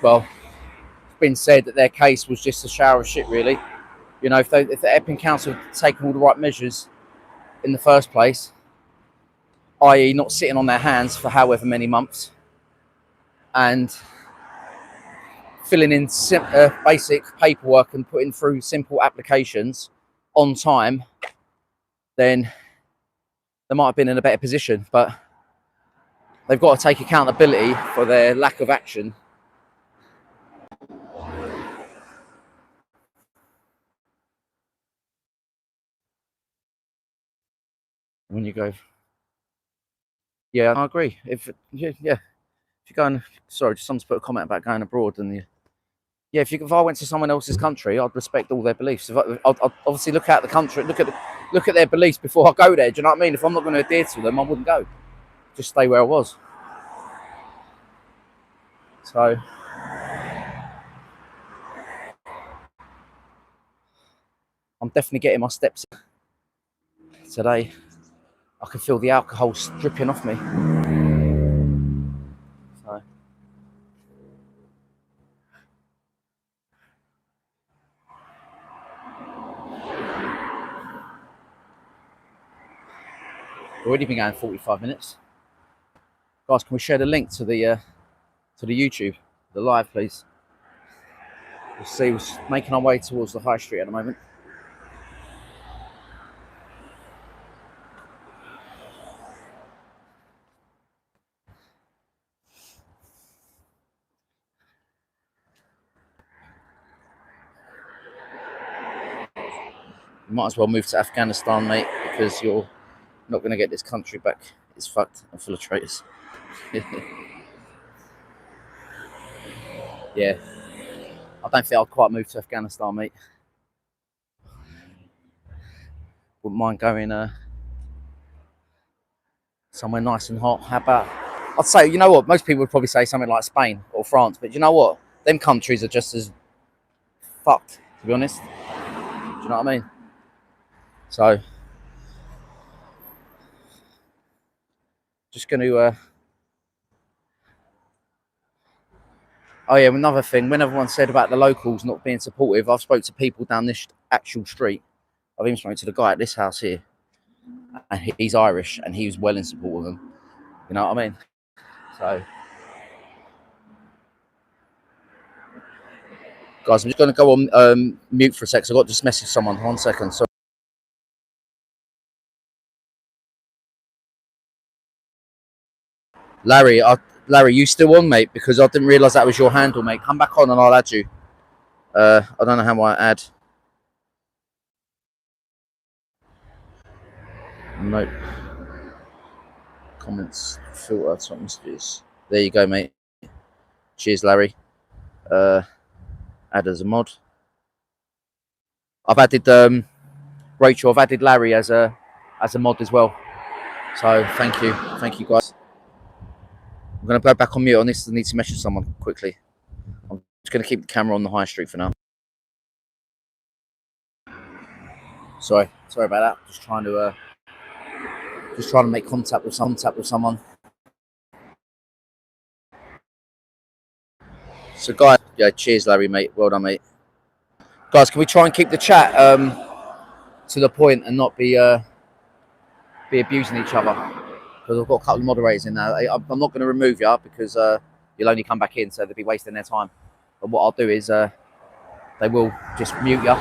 well, it's been said that their case was just a shower of shit, really. You know, if the Epping Council had taken all the right measures in the first place, i.e. not sitting on their hands for however many months and filling in basic paperwork and putting through simple applications on time, then they might have been in a better position. But they've got to take accountability for their lack of action. When you go, yeah, I agree. If you're going, sorry, someone's put a comment about going abroad, and if I went to someone else's country, I'd respect all their beliefs. I'd obviously look at the country, look at their beliefs before I go there. Do you know what I mean? If I'm not going to adhere to them, I wouldn't go. Just stay where I was. So I'm definitely getting my steps today. I can feel the alcohol dripping off me. So we've already been going 45 minutes. Guys, can we share the link to the YouTube, the live, please? We'll see. We're making our way towards the high street at the moment. You might as well move to Afghanistan, mate, because you're not going to get this country back. It's fucked and full of traitors. Yeah. I don't think I'd quite move to Afghanistan, mate. Wouldn't mind going somewhere nice and hot. How about, I'd say, you know what, most people would probably say something like Spain or France, but you know what? Them countries are just as fucked, to be honest. Do you know what I mean? So, just going to Oh yeah, another thing. When everyone said about the locals not being supportive, I've spoke to people down this actual street. I've even spoken to the guy at this house here, and he's Irish, and he was well in support of them. You know what I mean? So, guys, I'm just going to go on mute for a sec. So I got to just message someone. 1 second. So, Larry, you still on, mate? Because I didn't realise that was your handle, mate. Come back on, and I'll add you. I don't know how I add. Nope. Comments filter. Something's this. There you go, mate. Cheers, Larry. Add as a mod. I've added Rachel. I've added Larry as a mod as well. So thank you guys. I'm gonna go back on mute on this. I need to message someone quickly. I'm just gonna keep the camera on the high street for now. Sorry about that. Just trying to make contact with someone. So guys, yeah, cheers, Larry, mate. Well done, mate. Guys, can we try and keep the chat to the point and not be abusing each other? Because I've got a couple of moderators in there. I'm not going to remove you because you'll only come back in, so they'll be wasting their time. But what I'll do is they will just mute you.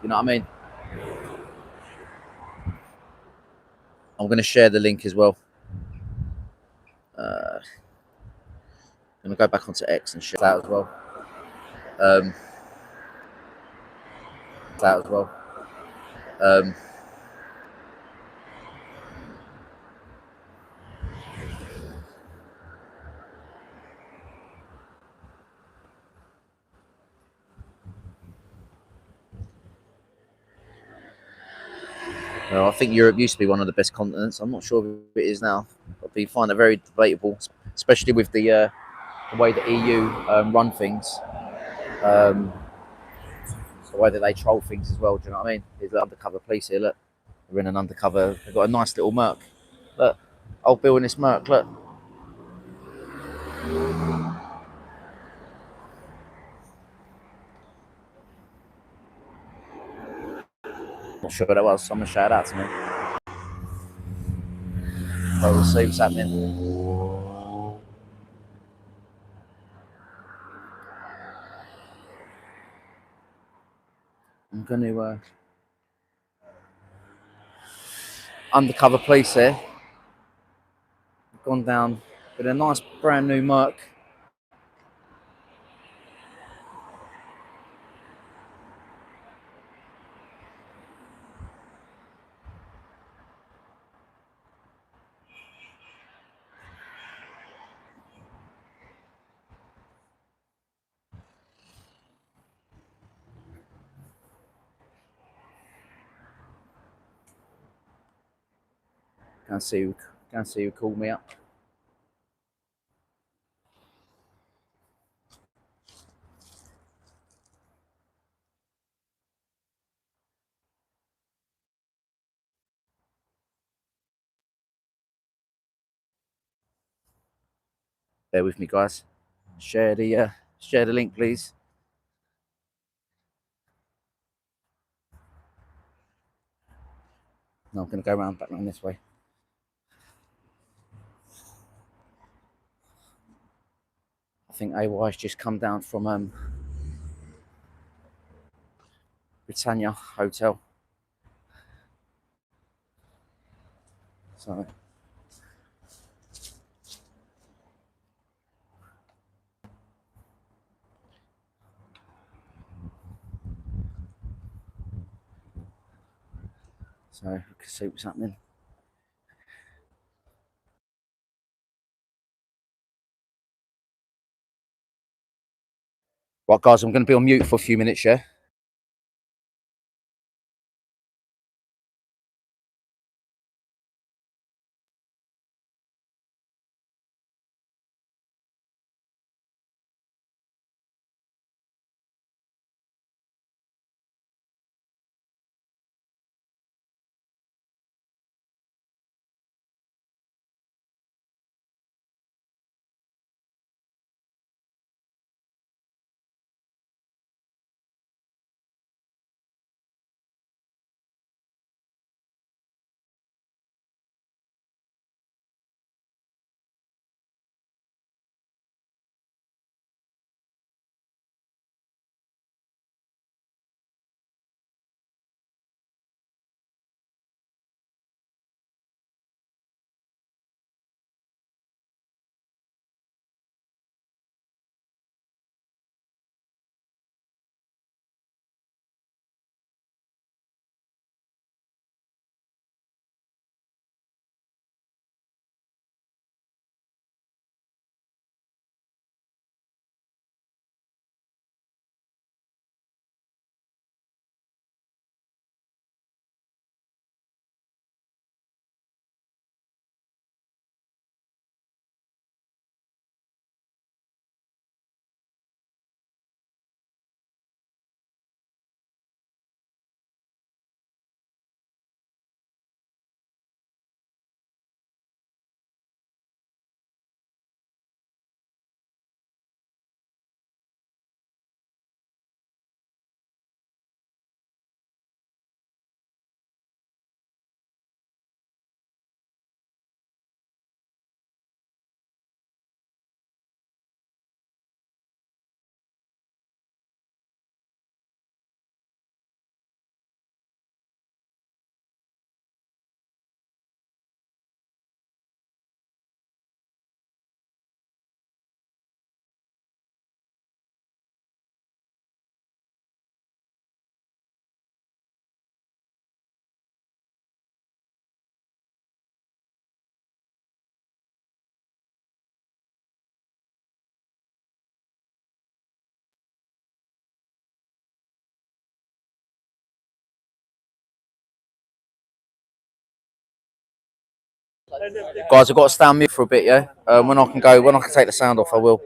You know what I mean? I'm going to share the link as well. I'm going to go back onto X and share that as well. I think Europe used to be one of the best continents. I'm not sure if it is now. But we find it very debatable, especially with the way the EU run things. The way that they troll things as well. Do you know what I mean? There's the undercover police here. Look, we're in an undercover. They've got a nice little Merc. Look, old Bill in this Merc. Look. Not sure what that was. Someone shouted out to me. But we'll see what's happening. I'm going to undercover police here. Gone down with a nice brand new Merc. Can't see who called me up. Bear with me, guys. Share the link, please. No, I'm going to go back around this way. I think AY's just come down from Britannia Hotel. So we can see what's happening. Right, guys, I'm going to be on mute for a few minutes, yeah? Guys, I've got to stay on mute for a bit, yeah? When I can take the sound off, I will.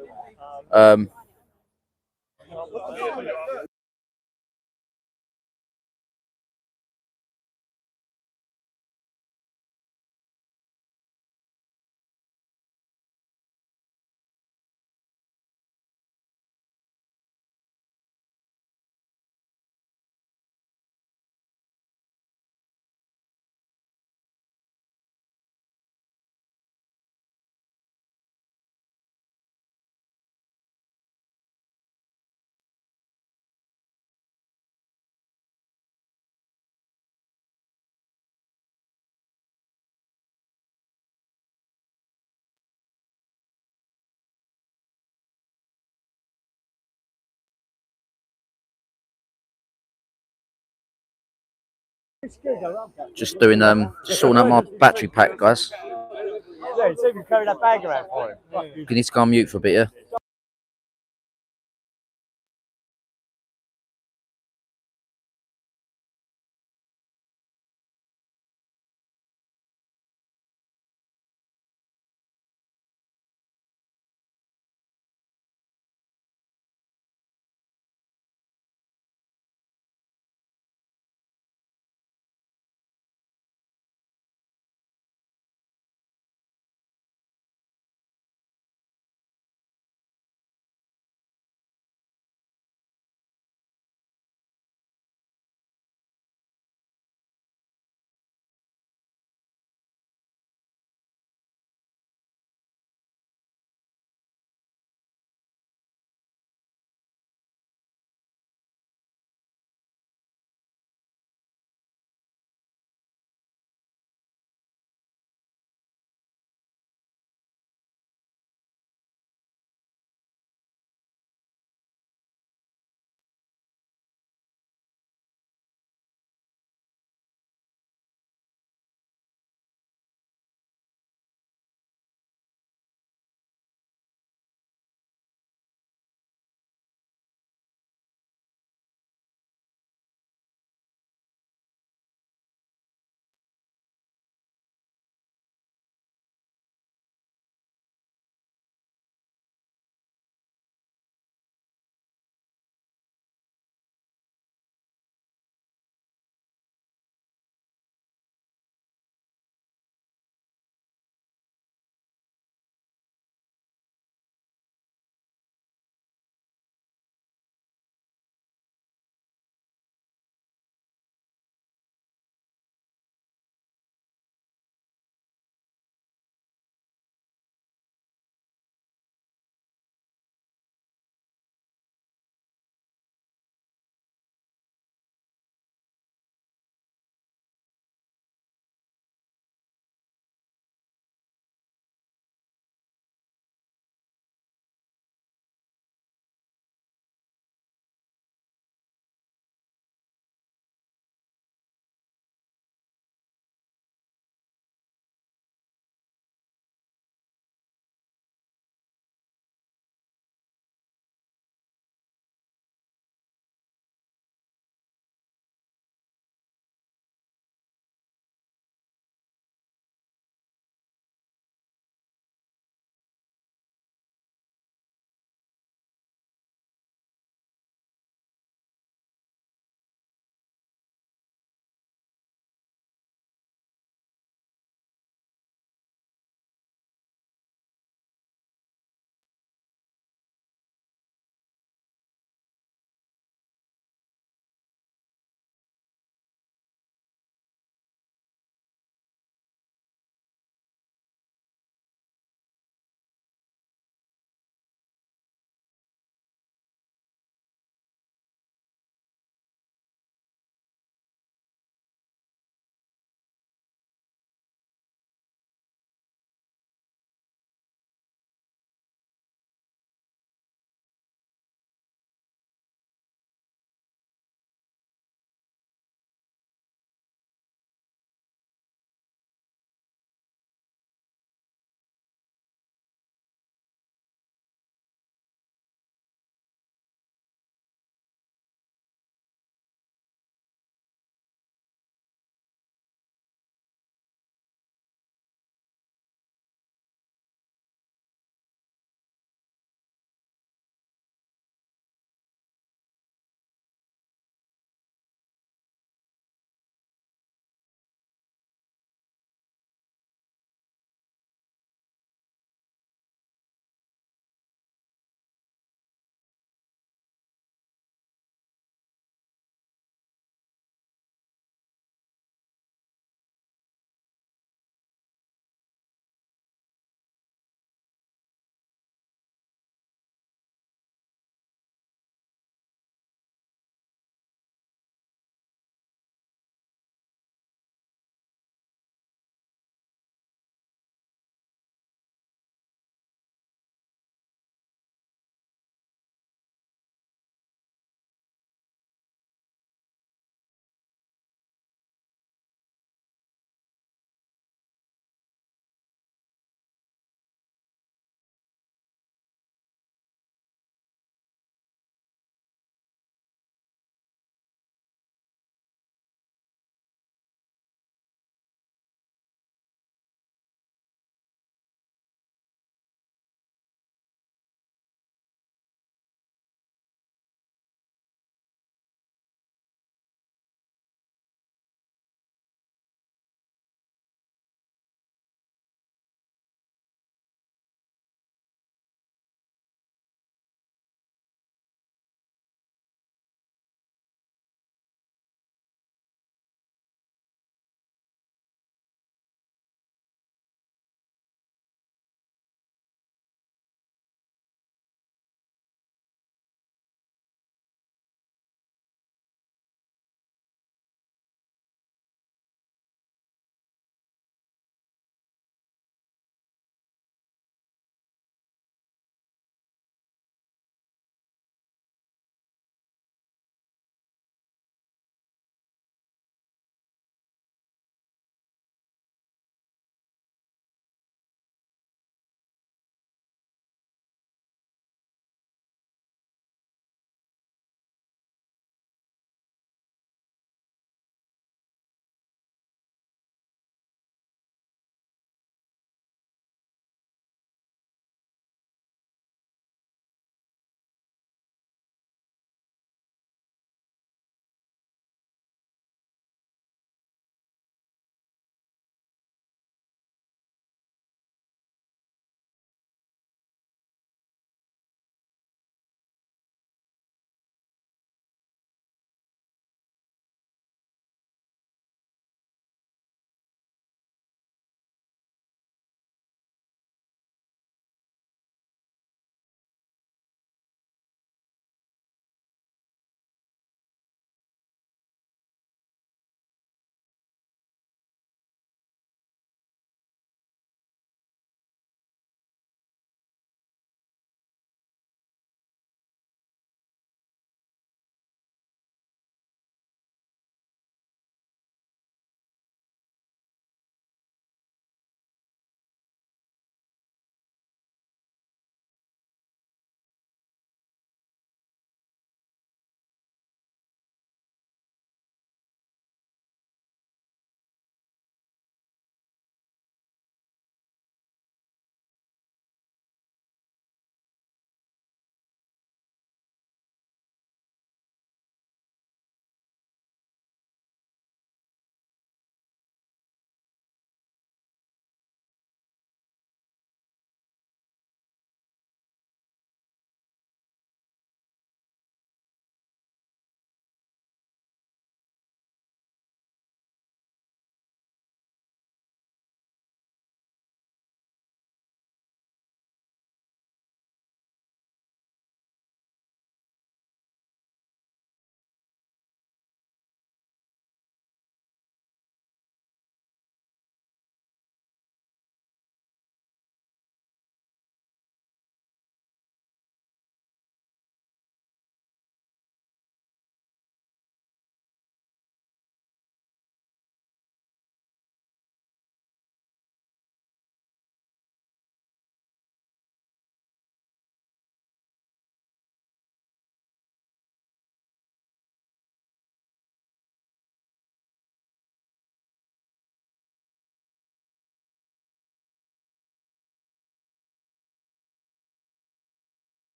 Just doing just sorting out my battery pack, guys. Yeah, see if you carry that bag around for him. You need to go on mute for a bit, yeah?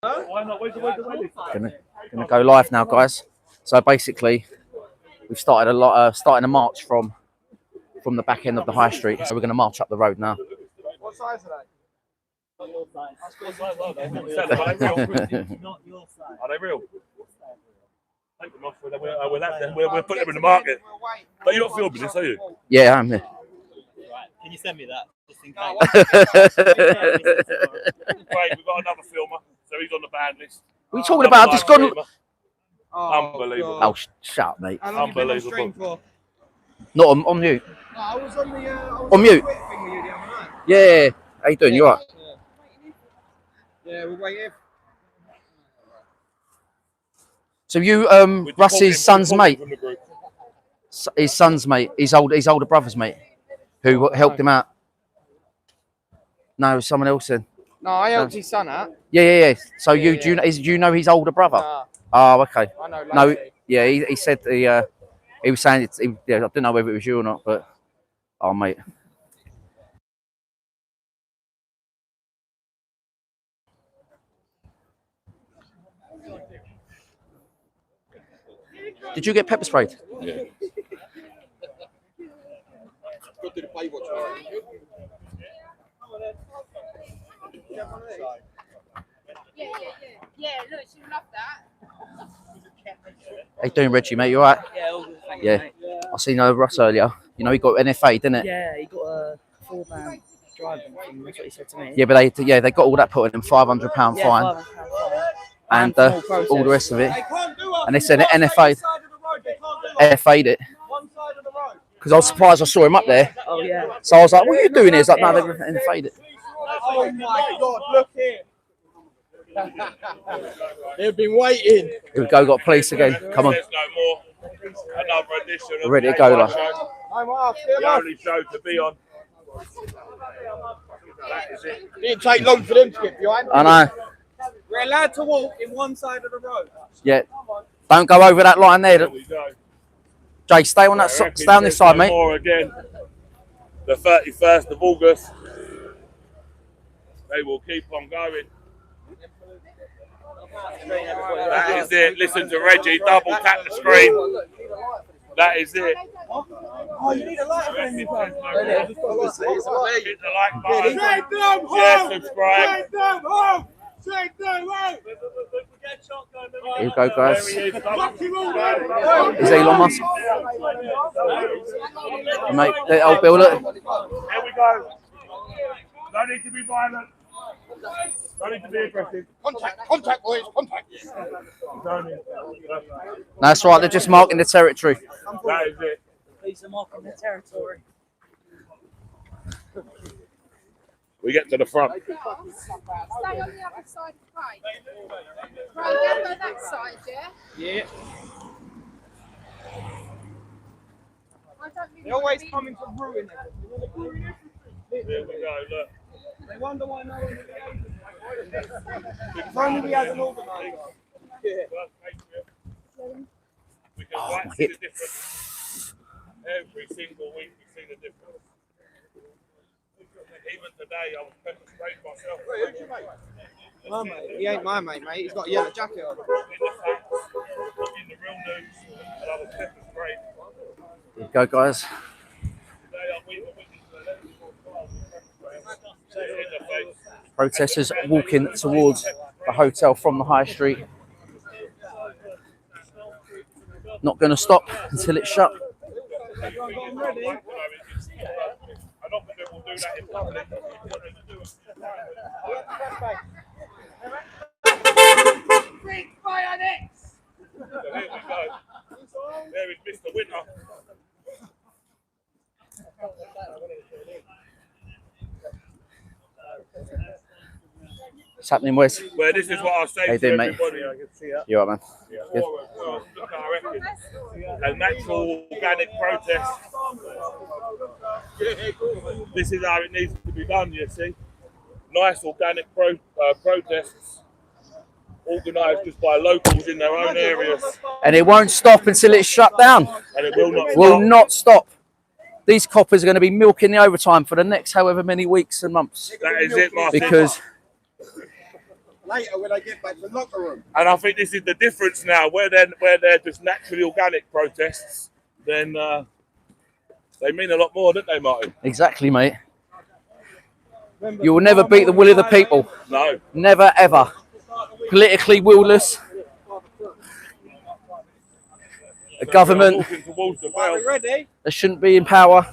Gonna go live now, guys. So basically, we've started starting a march from the back end of the high street. So we're gonna march up the road now. What size are they? Not your side. Are they real? Take them off. We'll put them in the market. But you're not filming this, are you? Yeah, I'm here. Right. Can you send me that? Just in Great, we've got another filmer, so he's on the ban list. What are you talking about? I've just gone. Unbelievable. Oh, shut up, mate. How long have you been on stream for? Not on mute. No, I was on the On mute. Thing with you the other night. Yeah. How you doing? You alright? Yeah, we're waiting. So you, Russ's son's mate. His son's mate. His older brother's mate, who helped him out. No, someone else then. No, I helped his son out. Yeah. So do you know his older brother? Nah, Oh, okay. I know. No, Lacey. yeah, he said he was saying I don't know whether it was you or not, but oh mate. Did you get pepper sprayed? Yeah. Yeah, look, she loved that. How you doing, Reggie, mate? You alright? Yeah, all good, thank Yeah. you, mate. I seen Russ earlier. You know he got NFA, didn't it? Yeah, he got a 4-band driving thing. That's what he said to me. Yeah, but they got all that put in £500 fine £500 fine. and full process. all the rest of it. And they said NFA'd it because I was surprised I saw him up there. Oh yeah. So I was like, "What are you doing here?" He's like, "No, they've NFA'd it." Oh my God! Look here. They've been waiting. Here we go. Got police again. Come on. There's no more. Another edition of We're ready to go, the like. show. I'm off. The only show to be on. That is it. Didn't take long for them to get behind. I know. We're allowed to walk in one side of the road. Yeah. Don't go over that line there. There we go. Jay, stay on that. Stay on this There's side, no mate. more again. The 31st of August. They will keep on going. That is it. Listen to Reggie. Double tap the screen. That is it. Oh, you need a light for me, bro. Hit the like button. Share, subscribe. Here we go, guys. There he is. Is Elon Musk? Mate, I'll build it. Here we go. No need to be violent. No need to be aggressive. Contact, boys, contact. That's right. They're just marking the territory. That is it. Police are marking the territory. We get to the front. Stay on the other side of the right. Right, down by that side, yeah? Yeah. I don't really They always want to be- come into ruin everything. Here we go. Look. They wonder why no one really If only we had an organizer. Yeah. We can quite see the difference. Every single week we see the difference. Even today I was pepper sprayed myself. Wait, who's your mate? My mate. He ain't my mate, mate. He's got a yellow jacket on. In the facts, in the real news, and I was pepper sprayed. Here we go, guys. Today we were witnessing the electrical trial with pepper spray. In the face. Protesters walking towards the hotel from the high street. Not going to stop until it's shut. I'm not going to do that in public. Big bayonets! So here we go. There is Mr. Winter. What's happening, Wes? Well, this is what I say How you to doing, mate? everybody. I can see that. You alright, man? Good. Look at our record. A natural organic protest. This is how it needs to be done, you see. Nice organic protests organised just by locals in their own areas. And it won't stop until it's shut down. And it will not stop. Will not stop. These coppers are going to be milking the overtime for the next however many weeks and months. That is it, Martin. Because later when I get back to the locker room. And I think this is the difference now, where they're just naturally organic protests, then they mean a lot more, don't they, Martin? Exactly, mate. You will never beat the will of the people. No. Never, ever. Politically willless. A government that shouldn't be in power.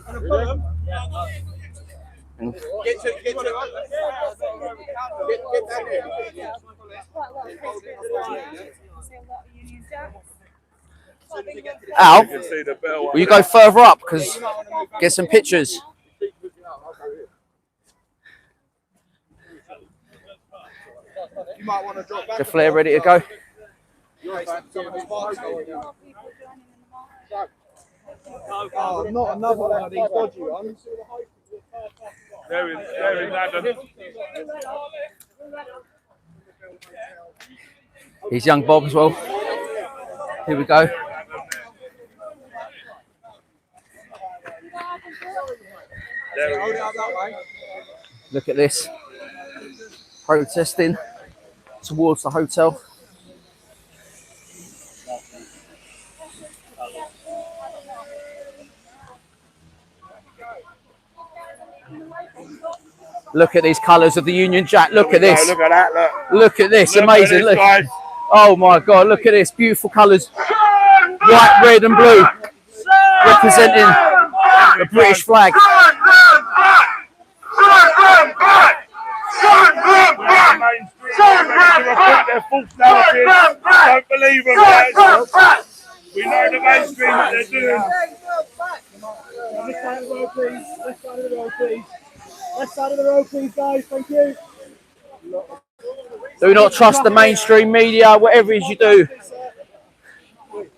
Al, will you go further up? Because get some pictures. You might want to drop back. The flare ready to go. Oh, not another one of these dodgy ones. There is Adam. Here's young Bob as well. Here we go. Look at this. Protesting towards the hotel. Look at these colours of the Union Jack. Look at this. Look at that. Look at this. Amazing. Look. Oh my God. Look at this. Beautiful colours. White, red and blue. Representing the British flag. Don't believe them, guys. We know the mainstream what they're doing. Left side of the road, please. Left side of the road, please. Left side of the road, please, guys. Thank you. Do not trust the mainstream media, whatever it is you do.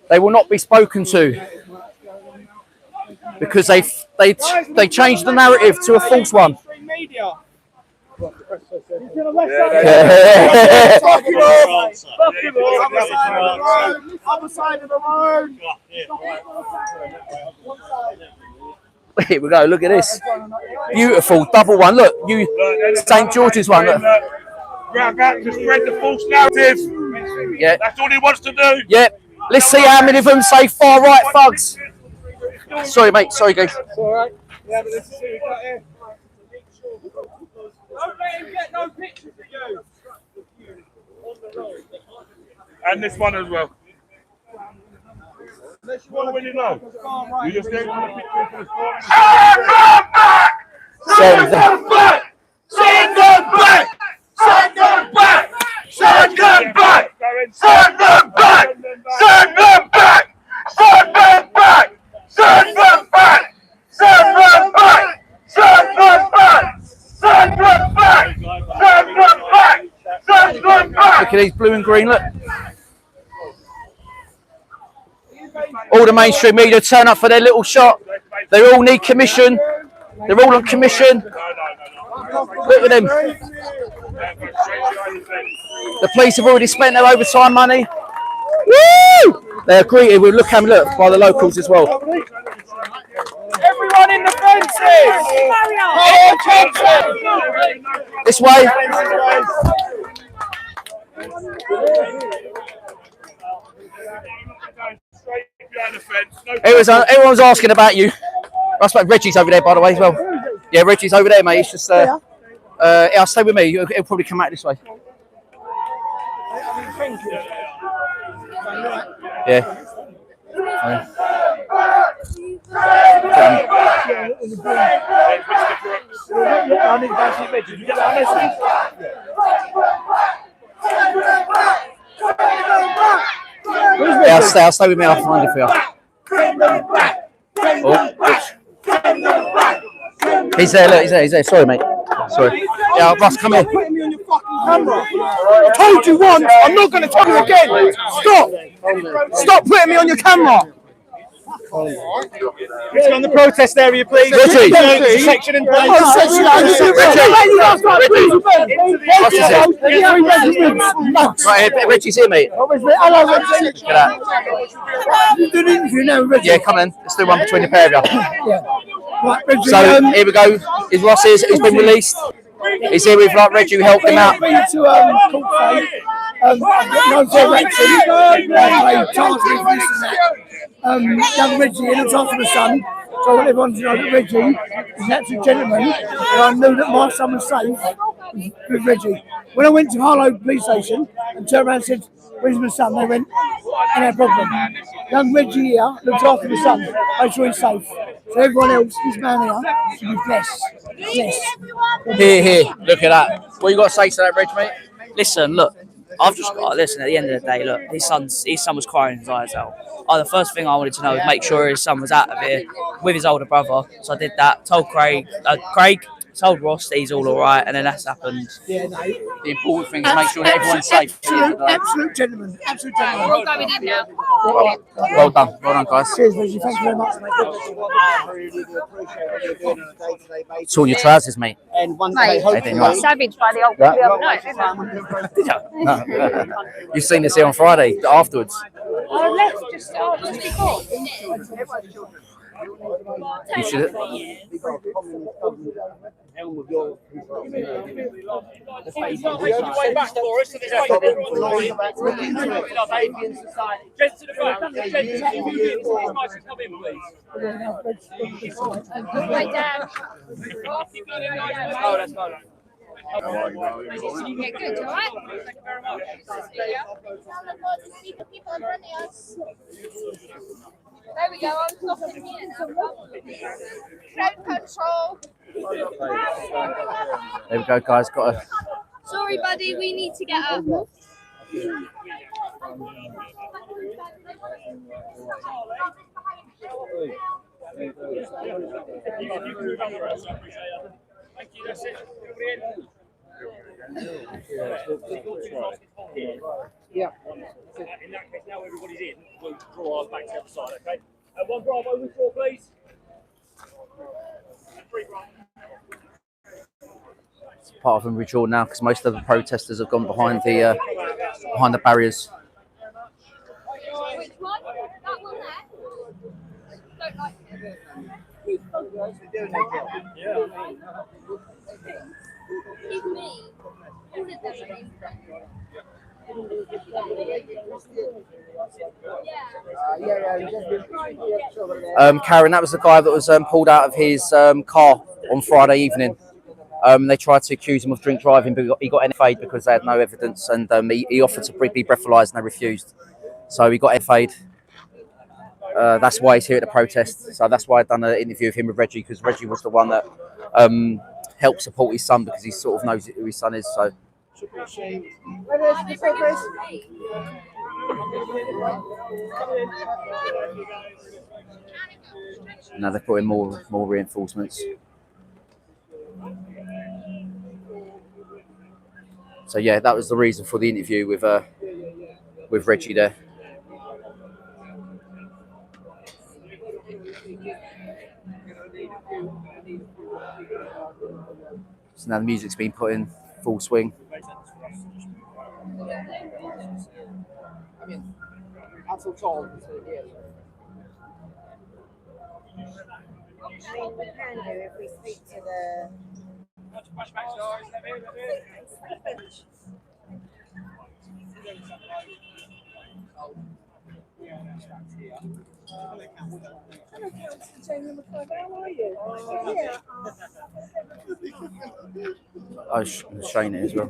They will not be spoken to because they changed the narrative to a false one. Other side of the road. Here we go. Look at this. Beautiful double one. Look, St. George's one. Look. We're about to spread the false narrative. Yeah. That's all he wants to do. Yep. Let's see how many of them say far right thugs. Sorry, mate. Sorry, guys. It's all right. Yeah, but let's see what we got here. Don't let him get no pictures of you. And this one as well. What will you know? You just gave me a picture for the sport. Send them back! Send them back! Send them back! Send them back! Send them back! Send them back! Send them back! Send them back! Send them back! Send them back! Send them back! Send them back! Send them back! Look at these blue and green. Look. All the mainstream media turn up for their little shot. They all need commission. They're all on commission. Look at them. The police have already spent their overtime money. Woo! They're greeted with look by the locals as well. Everyone in the fences! This way. Everyone's asking about you. I suppose Reggie's over there, by the way, as well. Yeah, Reggie's over there, mate. He's just yeah, stay with me. He'll probably come out this way. Yeah. I'll stay with me. I'll find it for you. Oh, he's there, look, he's there. Sorry, mate. Sorry. Yeah, Russ, come here. Putting me on your fucking camera. I told you once, I'm not going to tell you again. Stop. Stop putting me on your camera. Get on the protest area, please. Reggie. Section in place. Right here, Reggie's here, mate. Hello, Reggie. Look at that. You do an interview now, Reggie. Yeah, come in. Let's do one between the pair of you. Yeah. Right, Reggie. So here we go. His Ross he's been released. Is he with like Reggie who helped him out? I've been to Court Fate. I've got no direction. They charged me for this and that. Young Reggie, he looks after my son. So I want everyone to know that Reggie is an absolute gentleman. And I knew that my son was safe with Reggie. When I went to Harlow police station and turned around and said, "Where's my son?" They went, "No problem. Young Reggie here looks after my son. Make sure he's safe." So everyone else, this man here, should be blessed. Here. Look at that. What you got to say to that, Reg, mate? Listen, look, I've just got to listen. At the end of the day, look, his son was crying his eyes out. The first thing I wanted to know was make sure his son was out of here with his older brother. So I did that. Told Craig, told Ross that he's all right, and then that's happened. Yeah, no. The important thing is make sure that everyone's safe. Absolute gentleman. Absolute gentleman. We're all going in now. Well done, guys. Cheers, Reggie. Thank you very much, mate. I really do appreciate what you're doing on a day-to-day basis. It's all your trousers, mate. And one Mate, day, hopefully, right. savage by the old Yeah. the other night, didn't I? No. You've seen this here on Friday afterwards. I left just before. You should. Right down. Oh, that's fine. Yeah, good, all right? Thank you very much. There we go, I'm stopping here now. Crowd control. There we go, guys. Got a. Sorry, buddy, we need to get up. Yeah. In that case, now everybody's in, we'll draw ours back to the other side, okay? One Bravo, withdraw, please. It's part of them withdraw now because most of the protesters have gone behind the barriers. Which one? That one there? Don't like it. Give me. Is it definitely? Karen, that was the guy that was pulled out of his car on Friday evening. They tried to accuse him of drink driving, but he got NFA'd because they had no evidence, and he offered to be breathalyzed and they refused. So he got NFA'd. That's why he's here at the protest. So that's why I've done an interview with him with Reggie, because Reggie was the one that helped support his son because he sort of knows who his son is. So. Now they're putting more reinforcements. So yeah, that was the reason for the interview with Reggie there. So now the music's been put in full swing. Until Tom. I mean, we can do if we speak to the. I was showing it as well.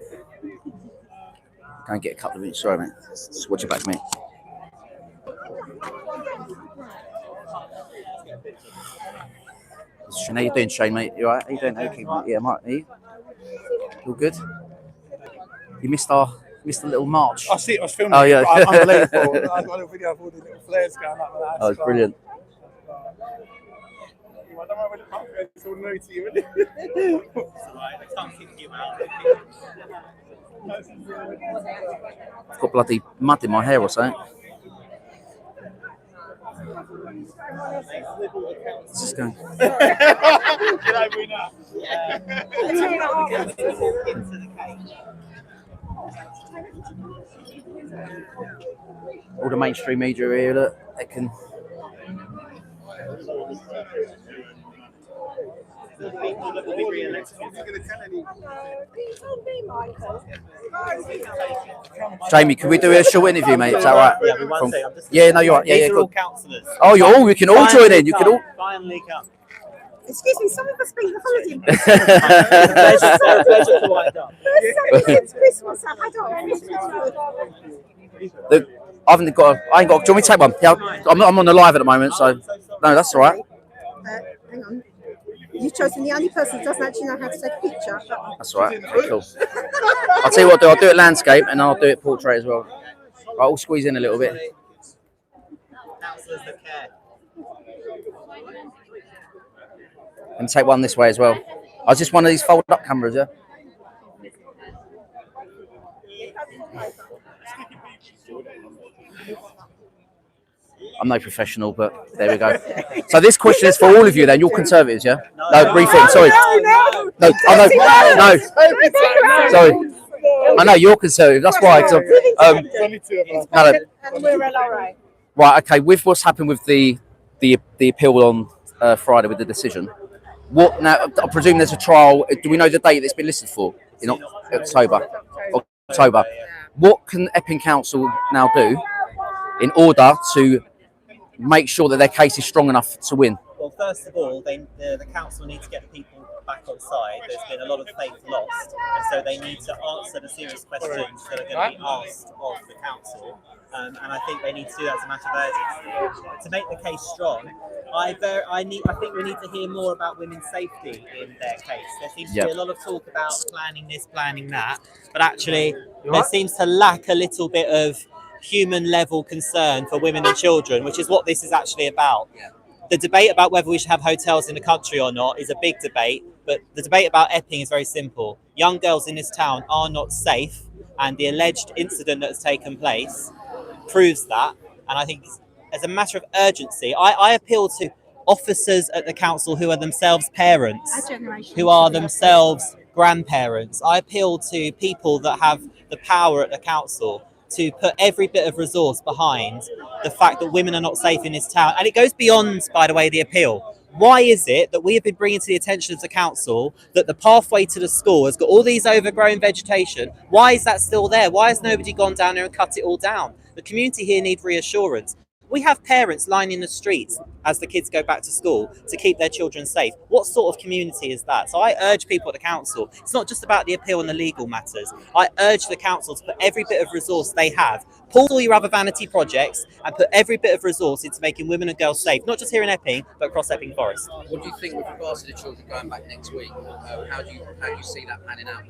Go and get a couple of minutes. Sorry, mate. Just watch it back, mate. Shane, how you doing, Shane, mate? You alright? How you doing? Okay, mate. Yeah, mate. Are you? All good? You missed a little march. I see it. I was filming. Oh yeah, unbelievable. I got a little video of all the little flares going up. Like that. Oh, it's brilliant. I don't know when it comes. It's all new to you, isn't it? It's alright. Next time, kicking you out. I've got bloody mud in my hair or something. This is going. All the mainstream media here, look, they can. for the people that will be re-elected. Jamie, can we do a short interview, mate? Is that right? Yeah, we won't say. Yeah, no, you're right. Yeah, These yeah, are all good. councillors. Oh, you're all. You can all join in. You can all. Finally come. Excuse me, some of us been holiday. Pleasure to wind up. It's Christmas. I don't Look, I ain't got. Do you want me to take one? Yeah, I'm on the live at the moment, so no, that's all right. hang on. You've chosen the only person who doesn't actually know how to take a picture. That's all right. Okay, cool. I'll tell you what I'll do. I'll do it landscape and I'll do it portrait as well. Right, I'll squeeze in a little bit. Councillors that care. And take one this way as well. I was just one of these fold-up cameras, yeah. I'm no professional, but there we go. So this question is for all of you then. You're Conservatives, yeah? No, briefing, sorry. No, no. Sorry. I know you're Conservative, that's why. No, And we're LRA. right, okay, with what's happened with the appeal on Friday with the decision, what now? I presume there's a trial. Do we know the date that's been listed for? In October. October. What can Epping Council now do in order to make sure that their case is strong enough to win? Well, first of all, the council need to get the people back on side. There's been a lot of faith lost, and so they need to answer the serious questions that are going to be asked of the council. And I think they need to do that as a matter of urgency. To make the case strong, I think we need to hear more about women's safety in their case. There seems to be a lot of talk about planning this, planning that, but actually there seems to lack a little bit of human level concern for women and children, which is what this is actually about. The debate about whether we should have hotels in the country or not is a big debate, but the debate about Epping is very simple. Young girls in this town are not safe, and the alleged incident that has taken place proves that. And I think as a matter of urgency, I appeal to officers at the council who are themselves parents, who are themselves grandparents. I appeal to people that have the power at the council to put every bit of resource behind the fact that women are not safe in this town. And it goes beyond, by the way, the appeal. Why is it that we have been bringing to the attention of the council that the pathway to the school has got all these overgrown vegetation? Why is that still there? Why has nobody gone down there and cut it all down? The community here need reassurance. We have parents lining the streets as the kids go back to school to keep their children safe. What sort of community is that? So I urge people at the council, it's not just about the appeal and the legal matters. I urge the council to put every bit of resource they have, pull all your other vanity projects and put every bit of resource into making women and girls safe, not just here in Epping, but across Epping Forest. What do you think with regards to the children going back next week? How do you see that panning out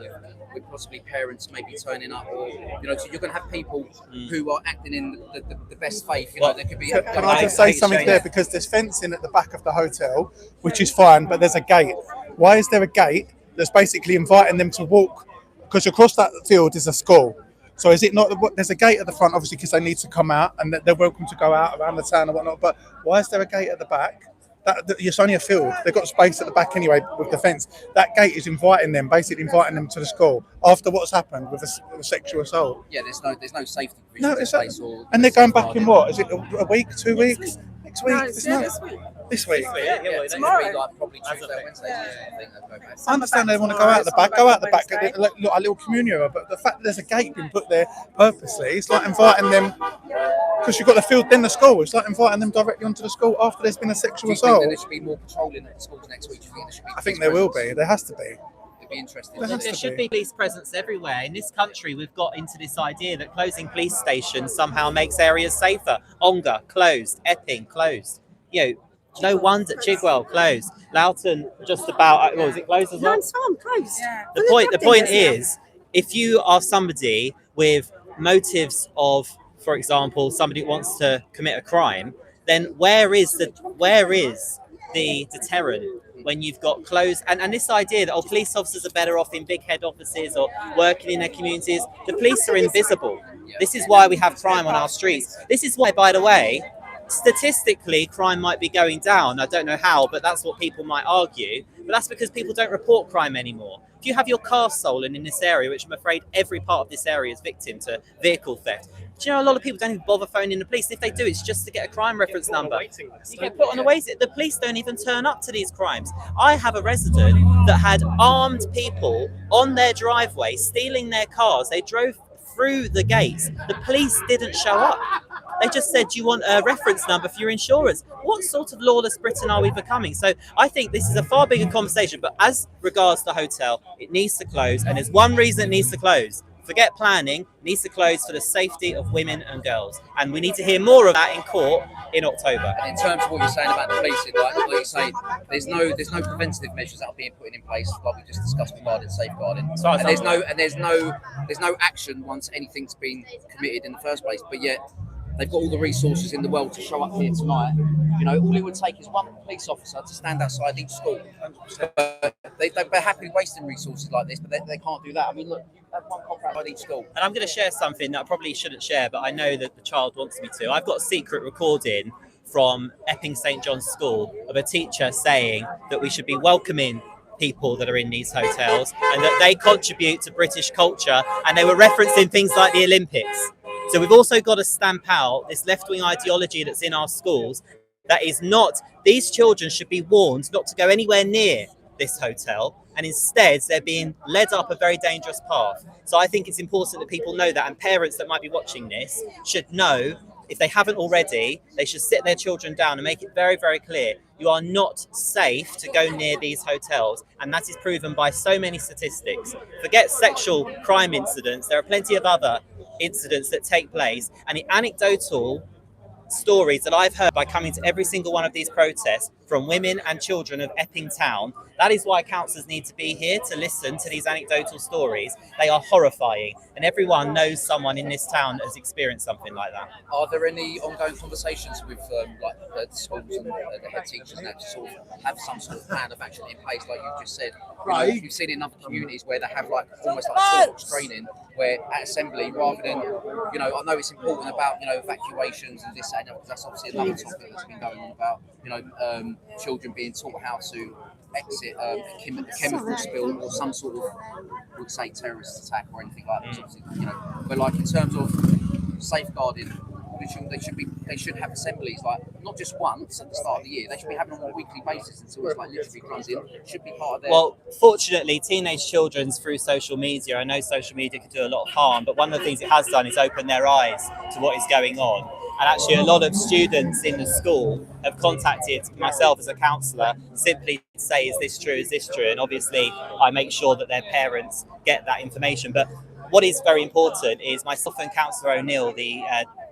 with possibly parents maybe turning up, or so you're going to have people who are acting in the best faith. There could be. Can I just say something there? Because there's fencing at the back of the hotel, which is fine, but there's a gate. Why is there a gate that's basically inviting them to walk? Because across that field is a school. So is it not? There's a gate at the front, obviously, because they need to come out and they're welcome to go out around the town and whatnot. But why is there a gate at the back? It's only a field. They've got space at the back anyway with the fence. That gate is basically inviting them to the school after what's happened with a sexual assault. Yeah, there's no safety provision in place. And they're going back in what? Is it a week, 2 weeks? Next week? This week. Tomorrow. Probably Tuesday, Wednesday. I understand they want to go out the back. Go out the back. Look, a little community area, but the fact that there's a gate being put there purposely, it's like inviting them. Because you've got the field, then the school. It's like inviting them directly onto the school after there's been a sexual assault. There should be more patrolling at the schools next week. I think there will be. There has to be. It'd be interesting. There should be police presence everywhere. In this country, we've got into this idea that closing police stations somehow makes areas safer. Ongar closed, Epping closed. No wonder Chigwell closed. Loughton just about. Was it closed as well? No, it's closed. Yeah. The point is, if you are somebody with motives of, for example, somebody who wants to commit a crime, then where is the deterrent when you've got closed and this idea that police officers are better off in big head offices or working in their communities? The police are invisible. This is why we have crime on our streets. This is why, by the way, statistically, crime might be going down. I don't know how, but that's what people might argue. But that's because people don't report crime anymore. If you have your car stolen in this area, which I'm afraid every part of this area is victim to vehicle theft, do you know a lot of people don't even bother phoning the police? If they do, it's just to get a crime reference number. You get put on a waiting list. The police don't even turn up to these crimes. I have a resident that had armed people on their driveway stealing their cars. They drove through the gates. The police didn't show up. They just said, do you want a reference number for your insurance? What sort of lawless Britain are we becoming? So I think this is a far bigger conversation. But as regards the hotel, it needs to close. And there's one reason it needs to close. Forget planning, it needs to close for the safety of women and girls. And we need to hear more of that in court in October. And in terms of what you're saying about the policing, like you say, there's no preventative measures that are being put in place, like we just discussed regarding safeguarding. And there's no action once anything's been committed in the first place. But yet they've got all the resources in the world to show up here tonight. You know, all it would take is one police officer to stand outside each school. They're happily wasting resources like this, but they can't do that. I mean, look, you have one cop outside each school. And I'm going to share something that I probably shouldn't share, but I know that the child wants me to. I've got a secret recording from Epping St. John's School of a teacher saying that we should be welcoming people that are in these hotels and that they contribute to British culture, and they were referencing things like the Olympics. So we've also got to stamp out this left-wing ideology that's in our schools. That is not, these children should be warned not to go anywhere near this hotel, and instead they're being led up a very dangerous path. So I think it's important that people know that, and parents that might be watching this should know, if they haven't already, they should sit their children down and make it very, very clear. You are not safe to go near these hotels, and that is proven by so many statistics. Forget sexual crime incidents, there are plenty of other incidents that take place, and the anecdotal stories that I've heard by coming to every single one of these protests from women and children of Epping Town. That is why councillors need to be here to listen to these anecdotal stories. They are horrifying, and everyone knows someone in this town that has experienced something like that. Are there any ongoing conversations with like the schools and the head teachers now to sort of have some sort of plan of action in place, like you've just said? Right. You've seen in other communities where they have like almost like sports training, where at assembly, rather than, you know, I know it's important about, you know, evacuations and this and that, because that's obviously another topic that's been going on about, you know, children being taught how to exit a chemical spill or some sort of, would say, terrorist attack or anything like that. Obviously, you know, but like in terms of safeguarding, they should have assemblies, like not just once at the start of the year. They should be having them on a weekly basis until it's like literally comes in. It should be part of their. Well, fortunately, teenage children through social media. I know social media can do a lot of harm, but one of the things it has done is open their eyes to what is going on. And actually, a lot of students in the school have contacted myself as a counsellor simply to say, is this true? Is this true? And obviously, I make sure that their parents get that information. But what is very important is myself and Councillor O'Neill, the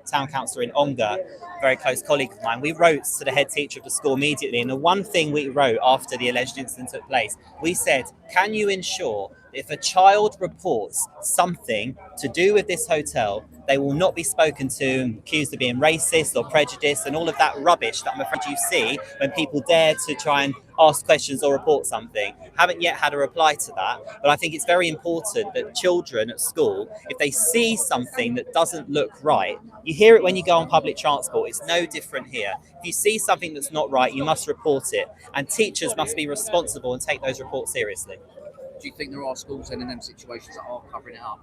town councillor in Ongar, a very close colleague of mine, we wrote to the head teacher of the school immediately. And the one thing we wrote after the alleged incident took place, we said, can you ensure that if a child reports something to do with this hotel, they will not be spoken to and accused of being racist or prejudiced and all of that rubbish that I'm afraid you see when people dare to try and ask questions or report something. Haven't yet had a reply to that, but I think it's very important that children at school, if they see something that doesn't look right, you hear it when you go on public transport, it's no different here. If you see something that's not right, you must report it, and teachers must be responsible and take those reports seriously. Do you think there are schools then in them situations that are covering it up?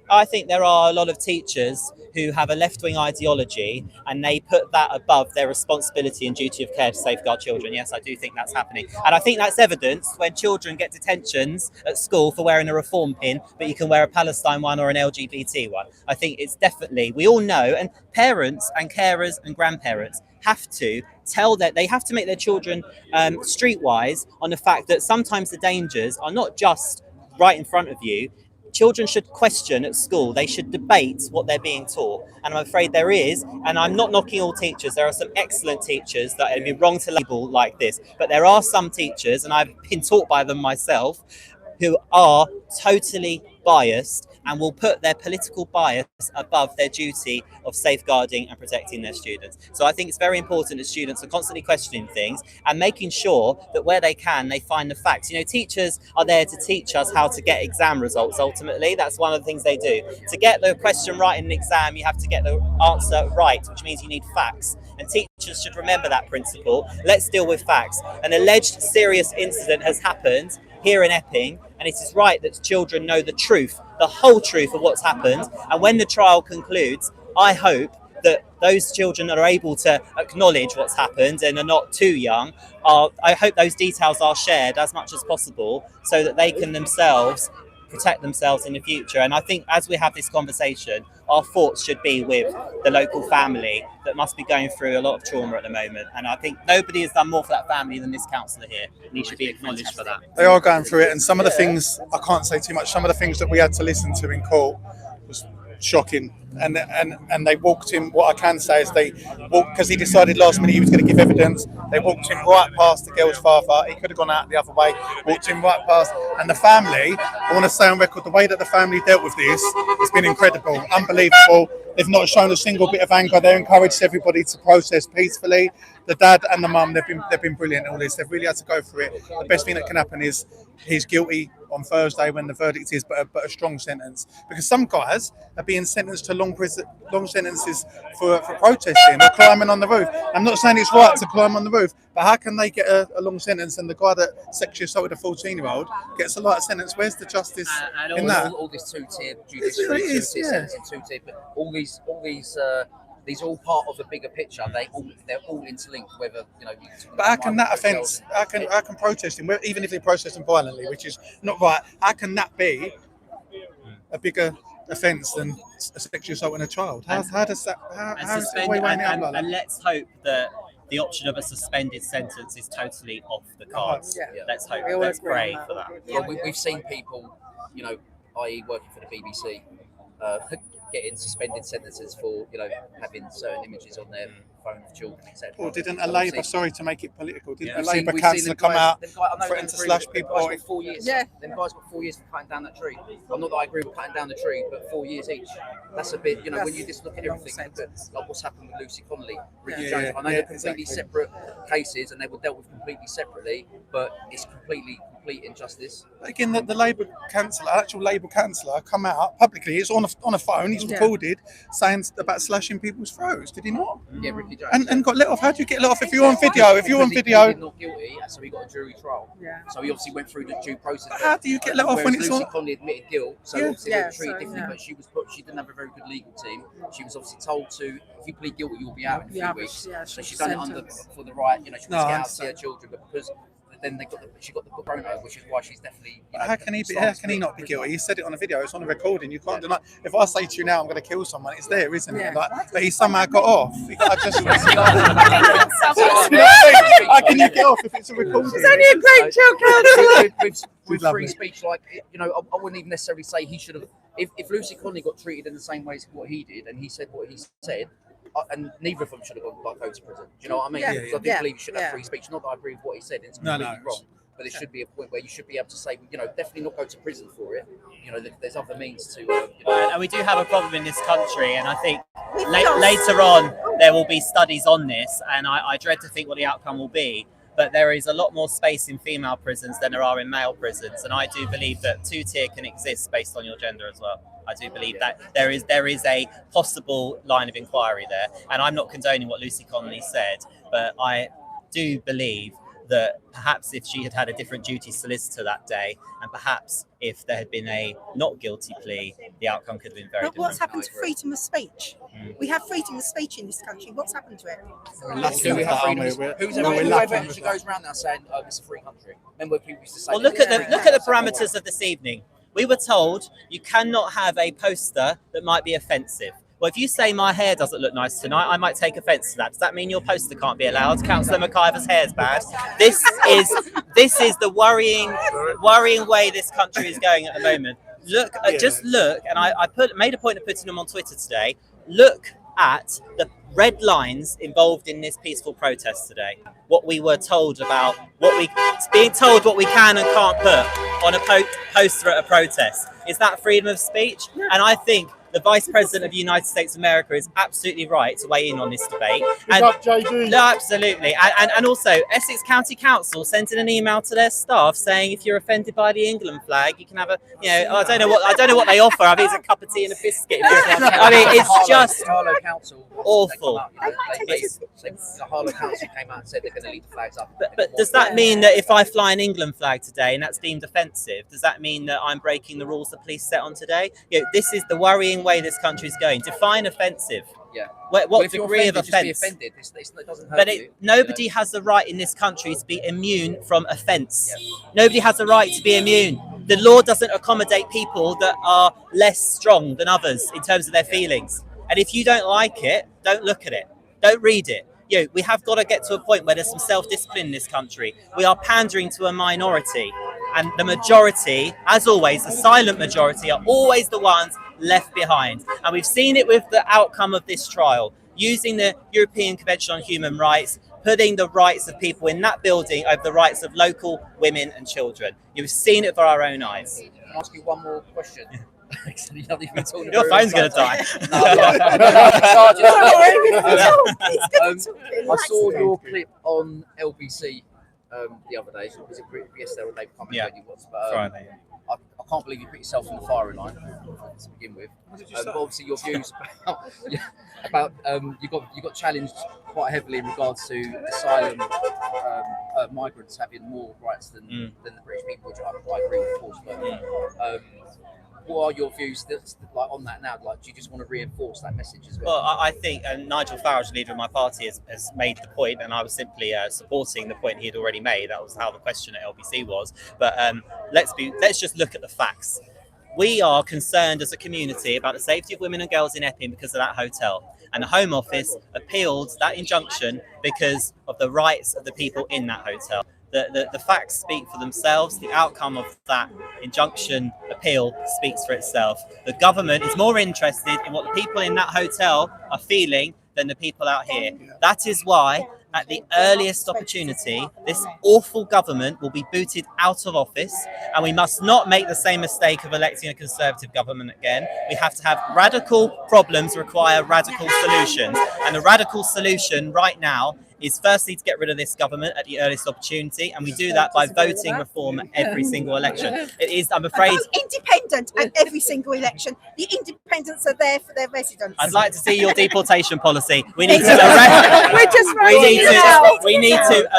I think there are a lot of teachers who have a left-wing ideology and they put that above their responsibility and duty of care to safeguard children. Yes, I do think that's happening. And I think that's evidenced when children get detentions at school for wearing a reform pin, but you can wear a Palestine one or an LGBT one. I think it's definitely, we all know, and parents and carers and grandparents have to tell that they have to make their children streetwise on the fact that sometimes the dangers are not just right in front of you. Children should question at school. They should debate what they're being taught. And I'm afraid there is, and I'm not knocking all teachers. There are some excellent teachers that it'd be wrong to label like this. But there are some teachers, and I've been taught by them myself, who are totally biased and will put their political bias above their duty of safeguarding and protecting their students. So I think it's very important that students are constantly questioning things and making sure that where they can, they find the facts. You know, teachers are there to teach us how to get exam results. Ultimately, that's one of the things they do. To get the question right in an exam, you have to get the answer right, which means you need facts. And teachers should remember that principle. Let's deal with facts. An alleged serious incident has happened here in Epping, and it is right that children know the truth, the whole truth of what's happened. And when the trial concludes, I hope that those children that are able to acknowledge what's happened and are not too young, I hope those details are shared as much as possible so that they can themselves protect themselves in the future. And I think as we have this conversation, our thoughts should be with the local family that must be going through a lot of trauma at the moment. And I think nobody has done more for that family than this councillor here, and he should be acknowledged for that. They are going through it, and some of the things, I can't say too much, some of the things that we had to listen to in court was shocking. And they walked him, what I can say is they walked, because he decided last minute he was going to give evidence, they walked him right past the girl's father. He could have gone out the other way, walked him right past. And the family, I want to say on record, the way that the family dealt with this has been incredible, unbelievable. They've not shown a single bit of anger. They encouraged everybody to process peacefully. The dad and the mum, they've been brilliant in all this. They've really had to go through it. The best thing that can happen is he's guilty on Thursday when the verdict is, but a strong sentence. Because some guys are being sentenced to long sentences for protesting or climbing on the roof. I'm not saying it's right to climb on the roof, but how can they get a long sentence and the guy that sexually assaulted a 14-year-old gets a light sentence? Where's the justice in that? All this two-tier judiciary, two-tier sentencing, two-tier, but all these are all part of a bigger picture. They're all interlinked. Whether you know. But how can that offence? How can protesting, even if they're protesting violently, which is not right, how can that be a bigger offence than a sexual assault on a child? How does that? How is it weighing it up like that? And let's hope that the option of a suspended sentence is totally off the cards. Yeah. Let's hope. Let's pray for that. Well, we've seen people, you know, i.e. working for the BBC, getting suspended sentences for, you know, having certain images on their phone of children, etc. Or didn't a Labour, sorry to make it political, didn't a Labour councillor come out threatening to slash people? Them guys got 4 years. Yeah. Them guys got 4 years for cutting down that tree. I'm not that I agree with cutting down the tree, but 4 years each. That's a bit, you know, when you just look at everything, like what's happened with Lucy Connolly, Ricky Jones. I know they're completely separate cases and they were dealt with completely separately, but it's complete injustice. But again, the Labour councillor, actual Labour councillor, come out publicly. It's on a phone. He's recorded saying about slashing people's throats. Did he not? Yeah, Ricky Jones. And got let off. How do you get let off if you're on video? If you're on video, he's not guilty, so he got a jury trial. Yeah. So he obviously went through the due process. But how do you get let off when it's Lucy on? Connolly admitted guilt, so obviously they were treated differently. But she didn't have a very good legal team. She was obviously told to, if you plead guilty, you'll be out in a few weeks. So she's done it for the right, you know, she wants to get out to see her children, but because then she got the corona, which is why she's definitely. You know, how can he not be guilty? He said it on a video. It's on a recording. You can't deny. If I say to you now, I'm going to kill someone, it's there, isn't it? Like, but he somehow got off. How can you get off if it's a recording? She's only a great child counsellor. With free speech, like, you know, I wouldn't even necessarily say he should have. If Lucy Connolly got treated in the same way as what he did, and he said what he said. And neither of them should have gone to prison. Do you know what I mean? I do believe you should have free speech. Not that I agree with what he said; it's completely wrong. But there should be a point where you should be able to say, you know, definitely not go to prison for it. You know, there's other means to. You know. And we do have a problem in this country, and I think later on there will be studies on this, and I dread to think what the outcome will be. But there is a lot more space in female prisons than there are in male prisons, and I do believe that two-tier can exist based on your gender as well. I do believe that there is a possible line of inquiry there, and I'm not condoning what Lucy Connolly said, but I do believe that perhaps if she had had a different duty solicitor that day, and perhaps if there had been a not guilty plea, the outcome could have been very different. But what's happened to freedom of speech? We have freedom of speech in this country. What's happened to it? Whoever actually goes around now saying, "Oh, it's a free country." Remember people used to say. Well, look at the parameters of this evening. We were told you cannot have a poster that might be offensive. Well, if you say my hair doesn't look nice tonight, I might take offence to that. Does that mean your poster can't be allowed? Councillor McIver's hair's bad. This is the worrying way this country is going at the moment. Look, just look, and I made a point of putting them on Twitter today. Look at the red lines involved in this peaceful protest today. What we were told about being told what we can and can't put on a poster at a protest. Is that freedom of speech? And I think the Vice President of the United States of America is absolutely right to weigh in on this debate. And no, absolutely. And also, Essex County Council sent in an email to their staff saying if you're offended by the England flag, you can have a, I don't know what they offer. I think it's a cup of tea and a biscuit. I mean, it's just awful. The Harlow Council came out and said they're going to leave the flags up. But does that mean that if I fly an England flag today and that's deemed offensive, does that mean that I'm breaking the rules the police set on today? This is the worrying way this country is going. Define offensive. Yeah. What degree of offence? Just be offended. It doesn't hurt But you. Nobody has the right in this country to be immune from offence. Yeah. Nobody has the right to be immune. The law doesn't accommodate people that are less strong than others in terms of their feelings. And if you don't like it, don't look at it. Don't read it. We have got to get to a point where there's some self-discipline in this country. We are pandering to a minority. And the majority, as always, the silent majority, are always the ones left behind. And we've seen it with the outcome of this trial, using the European Convention on Human Rights, putting the rights of people in that building over the rights of local women and children. You've seen it with our own eyes. Can I ask you one more question? Your phone's going to die. I saw your clip on LBC the other day. Was it yesterday or late? I can't remember when it was. But, Friday. I can't believe you put yourself in the firing line to begin with. But obviously, your views about you got challenged quite heavily in regards to asylum migrants having more rights than the British people, which I agree with, of course. But what are your views on that now? Do you just want to reinforce that message as well? Well, I think Nigel Farage, leader of my party, has made the point, and I was simply supporting the point he had already made. That was how the question at LBC was. But let's just look at the facts. We are concerned as a community about the safety of women and girls in Epping because of that hotel. And the Home Office appealed that injunction because of the rights of the people in that hotel. The facts speak for themselves. The outcome of that injunction appeal speaks for itself. The government is more interested in what the people in that hotel are feeling than the people out here. That is why, at the earliest opportunity, this awful government will be booted out of office, and we must not make the same mistake of electing a Conservative government again. We have to have radical problems require radical solutions, and the radical solution right now is firstly to get rid of this government at the earliest opportunity, and we do that by voting reform at every single election. It is, I'm afraid, independent at every single election. The independents are there for their residents. I'd like to see your deportation policy. We need to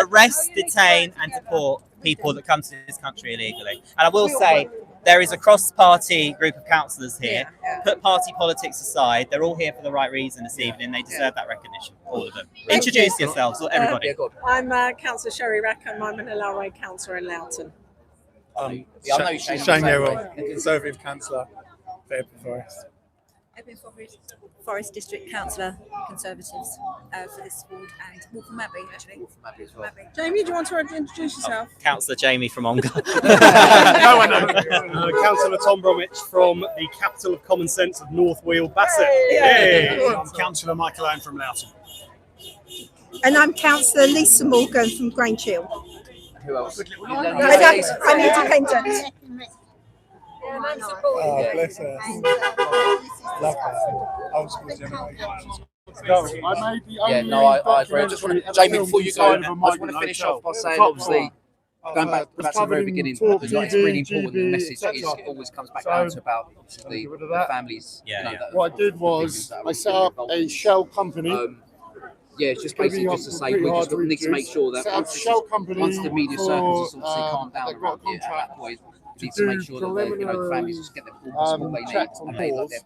arrest, detain, and deport people that come to this country illegally. And I will say, there is a cross-party group of councillors here. Put party politics aside. They're all here for the right reason this evening. They deserve that recognition, all of them. Introduce yourselves, everybody. I'm Councillor Sherry Rackham. I'm an LRA councillor in Loughton. Shane Newell, Conservative councillor for Epping Forest. Epping Forest District Councillor, Conservatives for this ward, and Waltham Abbey, actually. Waltham Abbey as well. Jamie, do you want to introduce yourself? Councillor Jamie from Ongar. No, I know. Councillor Tom Bromwich from the capital of common sense of North Weald, Bassett. Hey. I'm Councillor Michael Owen from Loughton. And I'm Councillor Lisa Morgan from Grange Hill. Who else? I'm independent. Oh, bless her. Love her. Old school generation. I agree. I just want to, Jamie, before you go, I just want to finish off by saying, obviously, going back to the very beginning, it's really important. The message always comes back down to about the families. What I did was I set up a shell company. Just basically just to say we just need to make sure that once the media circles has obviously calmed down around here at that point, we need to make sure that the families just get the support they need.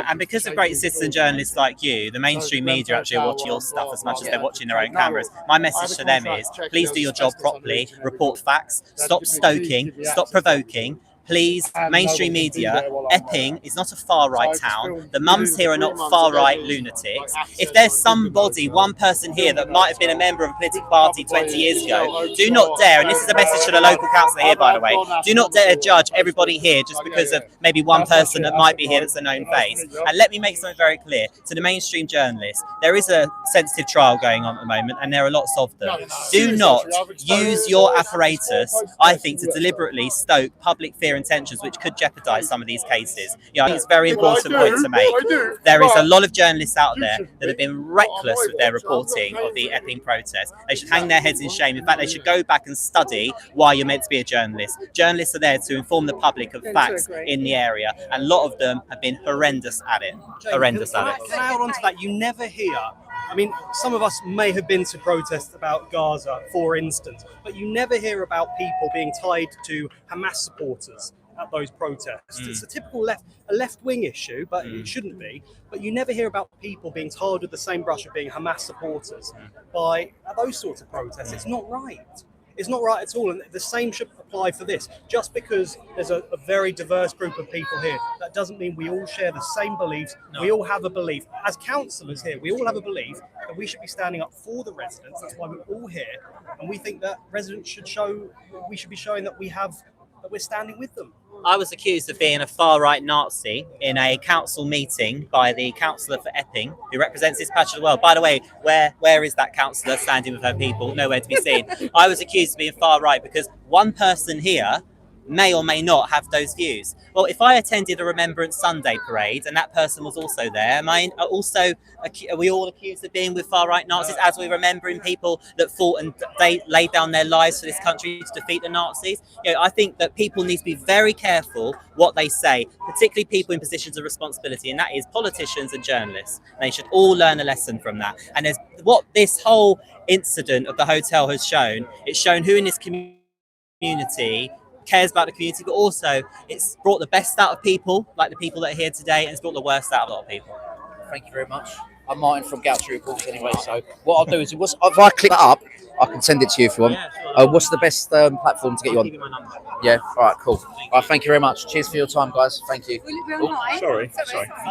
And because of great citizen journalists like you, the mainstream media actually are watching your stuff as much as they're watching their own cameras. My message to them is, please do your job properly, report facts, stop stoking, stop provoking, please, mainstream media, Epping is not a far-right town. The mums here are not far-right lunatics. If there's somebody, one person here that might have been a member of a political party 20 years ago, do not dare, and this is a message to the local councillor here, by the way, do not dare judge everybody here just because of maybe one person that might be here that's a known face. And let me make something very clear to the mainstream journalists. There is a sensitive trial going on at the moment, and there are lots of them. Do not use your apparatus, I think, to deliberately stoke public fear and tensions, which could jeopardise some of these cases. I think it's a very important point to make. There is a lot of journalists out there that have been reckless with their reporting of the Epping protest. They should hang their heads in shame. In fact, they should go back and study why you're meant to be a journalist. Journalists are there to inform the public of facts in the area, and a lot of them have been horrendous at it. Horrendous at it. Can I add on to that? You never hear, I mean, some of us may have been to protests about Gaza, for instance, but you never hear about people being tied to Hamas supporters at those protests. It's a typical left-wing issue, but it shouldn't be. But you never hear about people being tarred with the same brush of being Hamas supporters by those sorts of protests. It's not right. It's not right at all, and the same should apply for this. Just because there's a very diverse group of people here, that doesn't mean we all share the same beliefs. No. We all have a belief. As councillors here, we all have a belief that we should be standing up for the residents. That's why we're all here, and we think that residents should we should be showing that we're standing with them. I was accused of being a far-right Nazi in a council meeting by the councillor for Epping, who represents this patch of the world. By the way, where is that councillor standing with her people? Nowhere to be seen. I was accused of being far-right because one person here may or may not have those views. Well, if I attended a Remembrance Sunday parade and that person was also there, are we all accused of being with far-right Nazis as we're remembering people that fought and they laid down their lives for this country to defeat the Nazis? I think that people need to be very careful what they say, particularly people in positions of responsibility, and that is politicians and journalists. They should all learn a lesson from that. And there's what this whole incident of the hotel has shown. It's shown who in this community cares about the community, but also it's brought the best out of people, like the people that are here today, and it's brought the worst out of a lot of people. Thank you very much. I'm Martin from Gauci Reports anyway, so what I'll do is, if I click that up, I can send it to you if you want. Yeah, sure. What's the best platform to get you on? Give you my number. Yeah, all right, cool. All right, thank you very much. Cheers for your time, guys. Thank you. Sorry.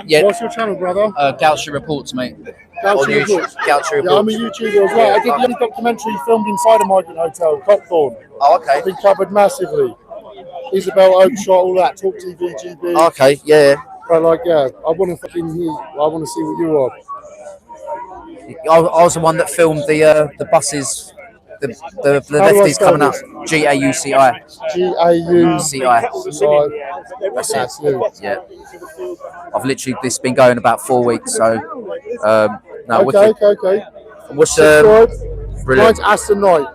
Yeah. What's your channel, brother? Gauci Reports, mate. Gauci Reports. Gauci Reports. Yeah, I'm a YouTuber as well. I did the only documentary filmed inside a Migrant hotel, Cockthorne. Oh, okay. It's been covered massively. Isabel Oakeshott, all that, Talk TV, GB. Okay, yeah. But I want to fucking hear. I want to see what you are. I was the one that filmed the buses, the lefties coming up. Gauci. Gauci. That's it. Yeah. I've literally this been going about 4 weeks, so Okay. What's brilliant. Mine's Aston Knight.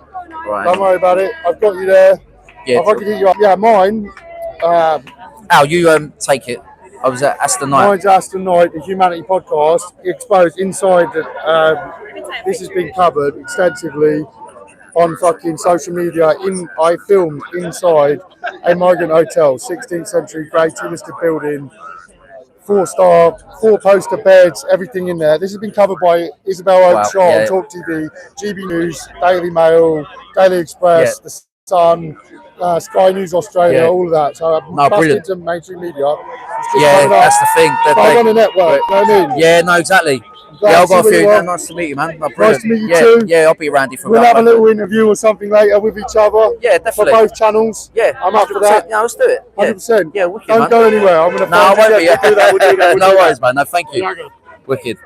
Right. Don't worry about it. I've got you there. Yeah. If I could hit you up. Yeah, mine. Al, you take it. I was at Aston Knight. Mine's Aston Knight, the Humanity Podcast, exposed inside that. This has been covered extensively on fucking social media. I filmed inside a migrant hotel, 16th century, grade 2 listed building, 4-star, 4-poster beds, everything in there. This has been covered by Isabel Oakeshott on Talk TV, GB News, Daily Mail, Daily Express, The Sun, Sky News Australia, all of that. So I'm busted to mainstream media. That's the thing. I'm on a network, you know what I mean? Yeah, no, exactly. Yeah, I've got a few. Nice to meet you, man. No, nice to meet you too. Yeah, I'll be around you for We'll have a little interview or something later with each other. Yeah, definitely. For both channels. Yeah, I'm up for that. Yeah, let's do it. 100%. Yeah, wicked, Don't go anywhere. I'm going to I won't be. We'll do that. No worries, man. No, thank you. Wicked.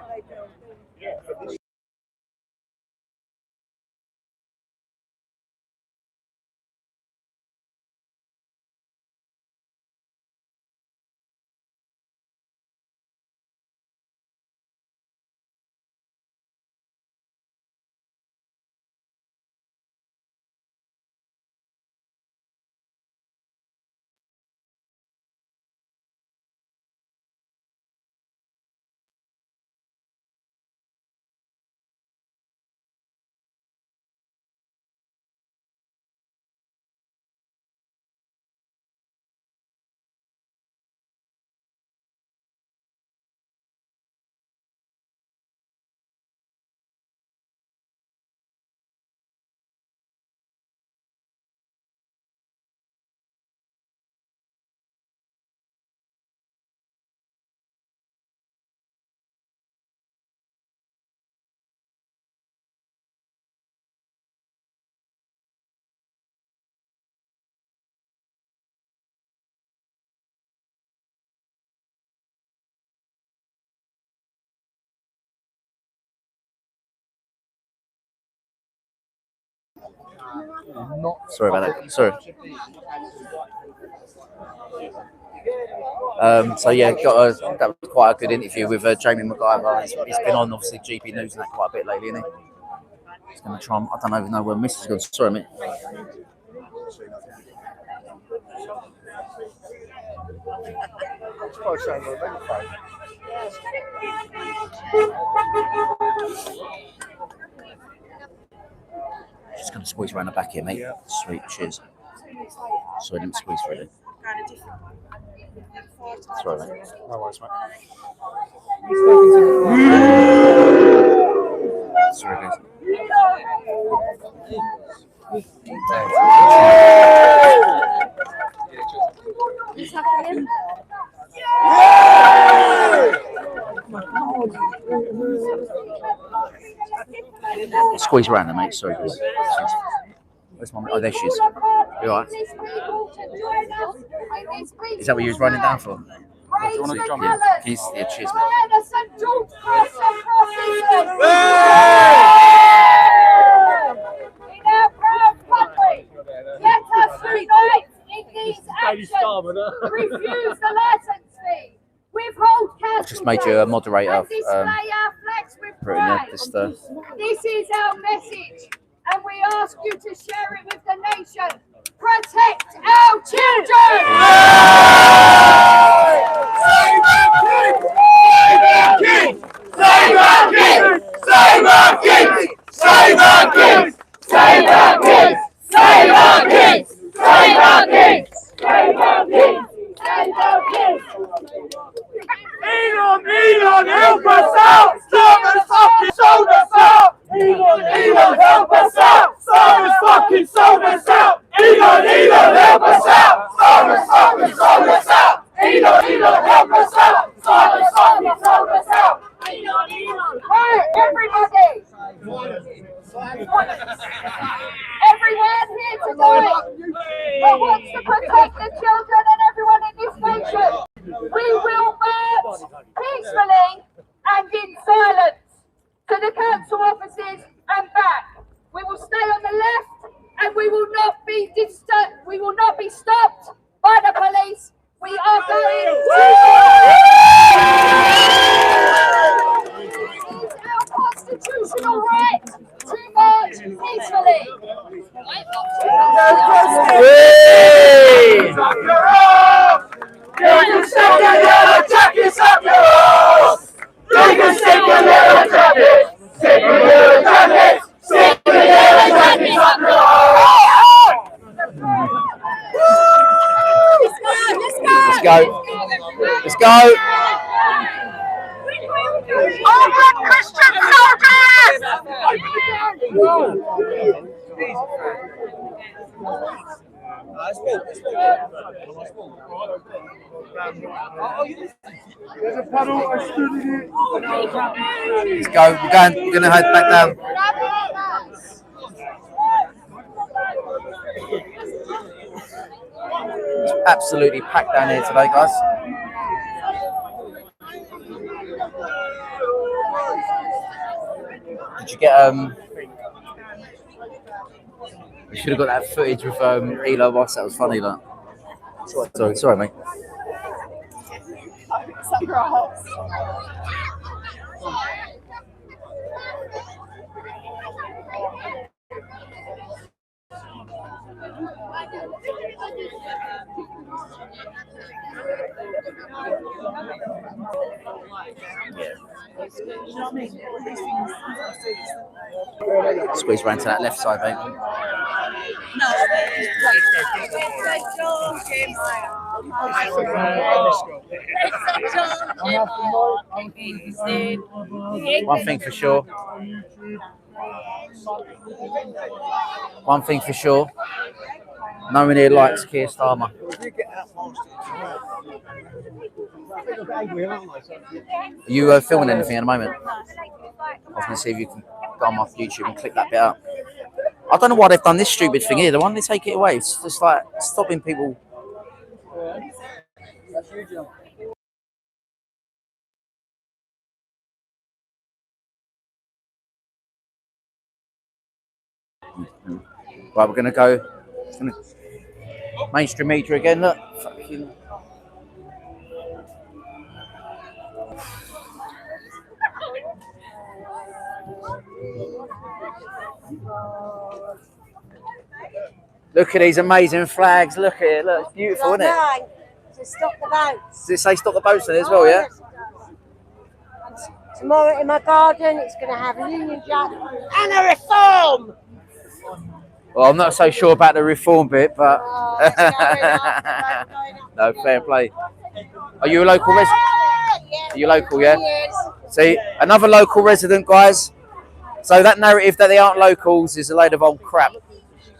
Sorry about that. Sorry. So yeah, that was quite a good interview with Jamie McIver. He's been on obviously GP News and that quite a bit lately, isn't he? He's going to try. I don't even know where Miss is going. Sorry, mate. Just going to squeeze around the back here, mate. Yeah. Sweet, cheers. Sorry, I didn't squeeze through there. Sorry, mate. No worries, mate. Sorry, guys. Squeeze around there, mate. Sorry, guys. Where's my... Oh, there she is. You alright? Is that what you was running down for? Do you want to jump in? Yeah, cheers, mate. Let us unite in these actions. Refuse the license fee. Withhold cash. I've just made you a moderator. And display our flags with pride. This is our message, and we ask you to share it with the nation. Protect our children. Save our kids! Save our kids! Save our kids! Save our kids! Save our kids! Save our kids! Save our kids! Save our kids! Save our kids! Elon, help us out! Someone fucking sold us out! Elon, help us out! Someone fucking sold us out! Elon, help us out! Someone fucking sold us out! Elon, help us out! Someone fucking sold us out! Elon. Hey, everybody! Everyone here today that wants to protect the children and everyone in this nation, we will march peacefully and in silence to the council offices and back. We will stay on the left, and we will not be stopped by the police. We are going to our constitutional right to march peacefully. You can stick your yellow jackets up your arse! You can stick your yellow jackets! Stick your yellow jackets! Stick your yellow jackets up your arse! Let's go. Let's go. Over Christian soldiers! There's a puddle, I stood in it. Let's go. We're going to head back down. It's absolutely packed down here today, guys. Did you get we should have got that footage with Elo Ross. That was funny, like. Sorry, mate. Squeeze round to that left side, mate. One thing for sure. No one here likes Keir Starmer. Are you filming anything at the moment? I was going to see if you can go on my YouTube and click that bit out. I don't know why they've done this stupid thing here. The one they take it away. It's just like stopping people. Right, we're gonna go. Mainstream media again. Look, fucking. Look at these amazing flags. Look at it. Look, it's beautiful, isn't it? To stop the boats. Does it say stop the boats in it as well? Yeah. Tomorrow in my garden, it's going to have a Union Jack and a reform. Well, I'm not so sure about the reform bit, but no, fair play. Are you a local resident? Are you local? Yeah. See, another local resident, guys. So that narrative that they aren't locals is a load of old crap.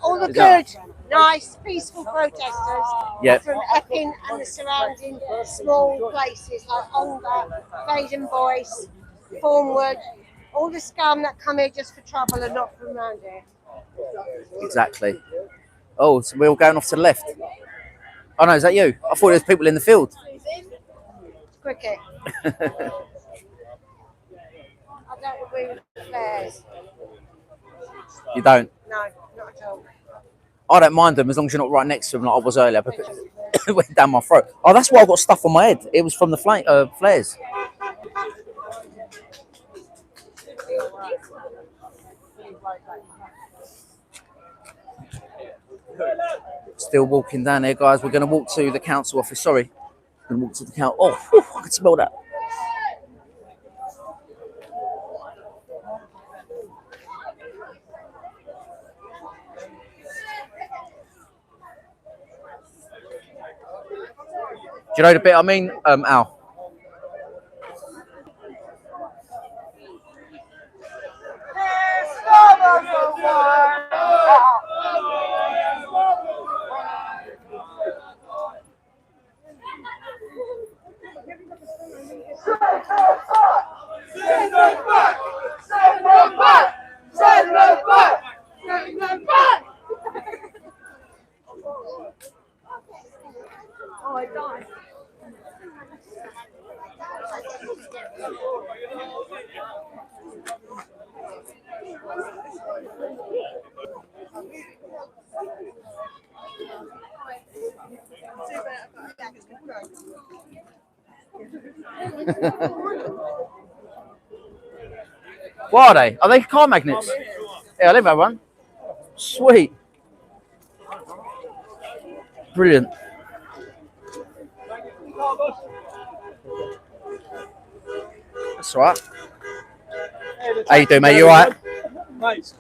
All the good, nice, peaceful protesters Yep. from Epping and the surrounding small places like Ongar, Baden Boyce, Thornwood, all the scum that come here just for trouble and not from around here. Exactly. Oh, so we're all going off to the left. Oh no, is that you? I thought there was people in the field. Cricket. I don't agree with the flares. You don't? No, not at all. I don't mind them as long as you're not right next to them like I was earlier. Because it went down my throat. Oh, that's why I got stuff on my head. It was from the flares. Still walking down there, guys. We're going to walk to the council office. Sorry. We're going to walk to the council. Oh, whew, I can smell that. Do you know the bit I mean, Al? Send them back! Send them back! Send them back! Send them back! Oh, I died. What are they? Are they car magnets? Yeah, I live have one. Sweet. Brilliant. That's all right. How you doing, mate? You all right? Mate.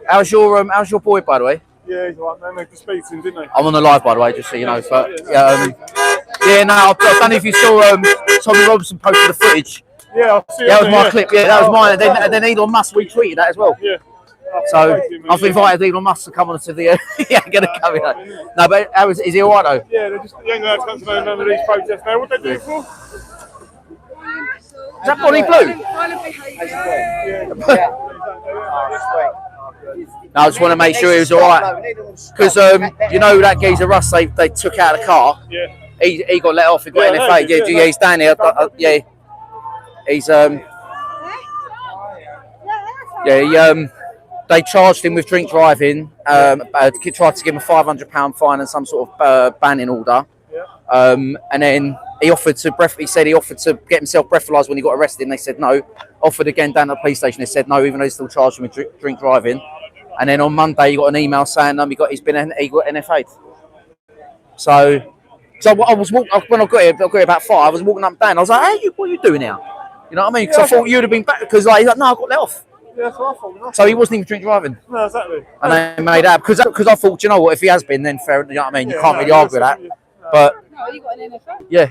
How's your boy, by the way? Yeah, he's all right, man. They just beat him, didn't they? I'm on the live, by the way, just so you know. But yeah, no, I don't know if you saw Tommy Robinson posted the footage. Yeah, I see. That was my clip. Yeah, that was mine. And then Elon Musk retweeted that as well. Yeah. So I've invited Elon Musk to come on to the. Yeah, gonna come in. No, but how is he all right though? Yeah, they're just the young lads come to know none of these protests now. What they do it for? Is that Bonnie Blue? No, I just want to make sure he was all right because you know that geezer Russ they took out of the car. Yeah. He got let off. He got NFA. Yeah, he's down here. Yeah. He's they charged him with drink driving. Tried to give him a £500 fine and some sort of banning order. And then he offered to He said he offered to get himself breathalyzed when he got arrested, and they said no. Offered again down at the police station. They said no, even though they still charged him with drink driving. And then on Monday, he got an email saying he got NFA'd. So I was walking when I got here about 5. I was walking up and down. I was like, "Hey, what are you doing now?" You know what I mean? Because I thought you'd have been back. Because he's like, "No, I got let off." Yeah, that's what I thought. So he wasn't even drink driving. No, exactly. And they made out because I thought, you know what? If he has been, then fair. You know what I mean? You can't really argue with that. But No, you got an NFL. yeah.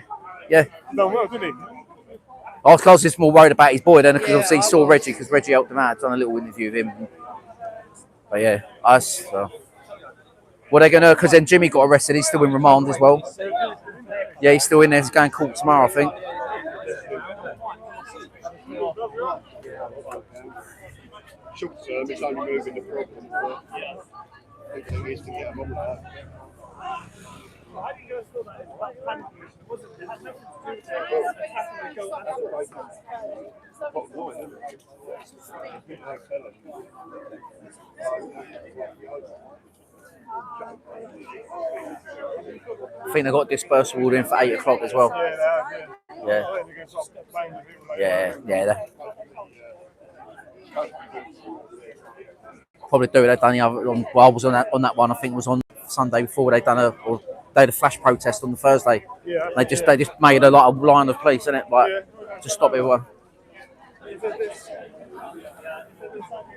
Done well, didn't he? I was just more worried about his boy then because obviously he saw Reggie because Reggie helped him out. I'd done a little interview with him. But yeah, us. What they're gonna? Because then Jimmy got arrested. He's still in remand as well. Yeah, he's still in there. He's going to court tomorrow, I think. Short term, it's only moving the problem. The thing is to get them on that. I think they got dispersal order in for 8 o'clock as well. Yeah. Yeah. Probably do it. They've done the other. Well, I was on that one. I think it was on Sunday before. They had a flash protest on the Thursday. Yeah. They just made a lot of line of police, innit? Like to stop everyone.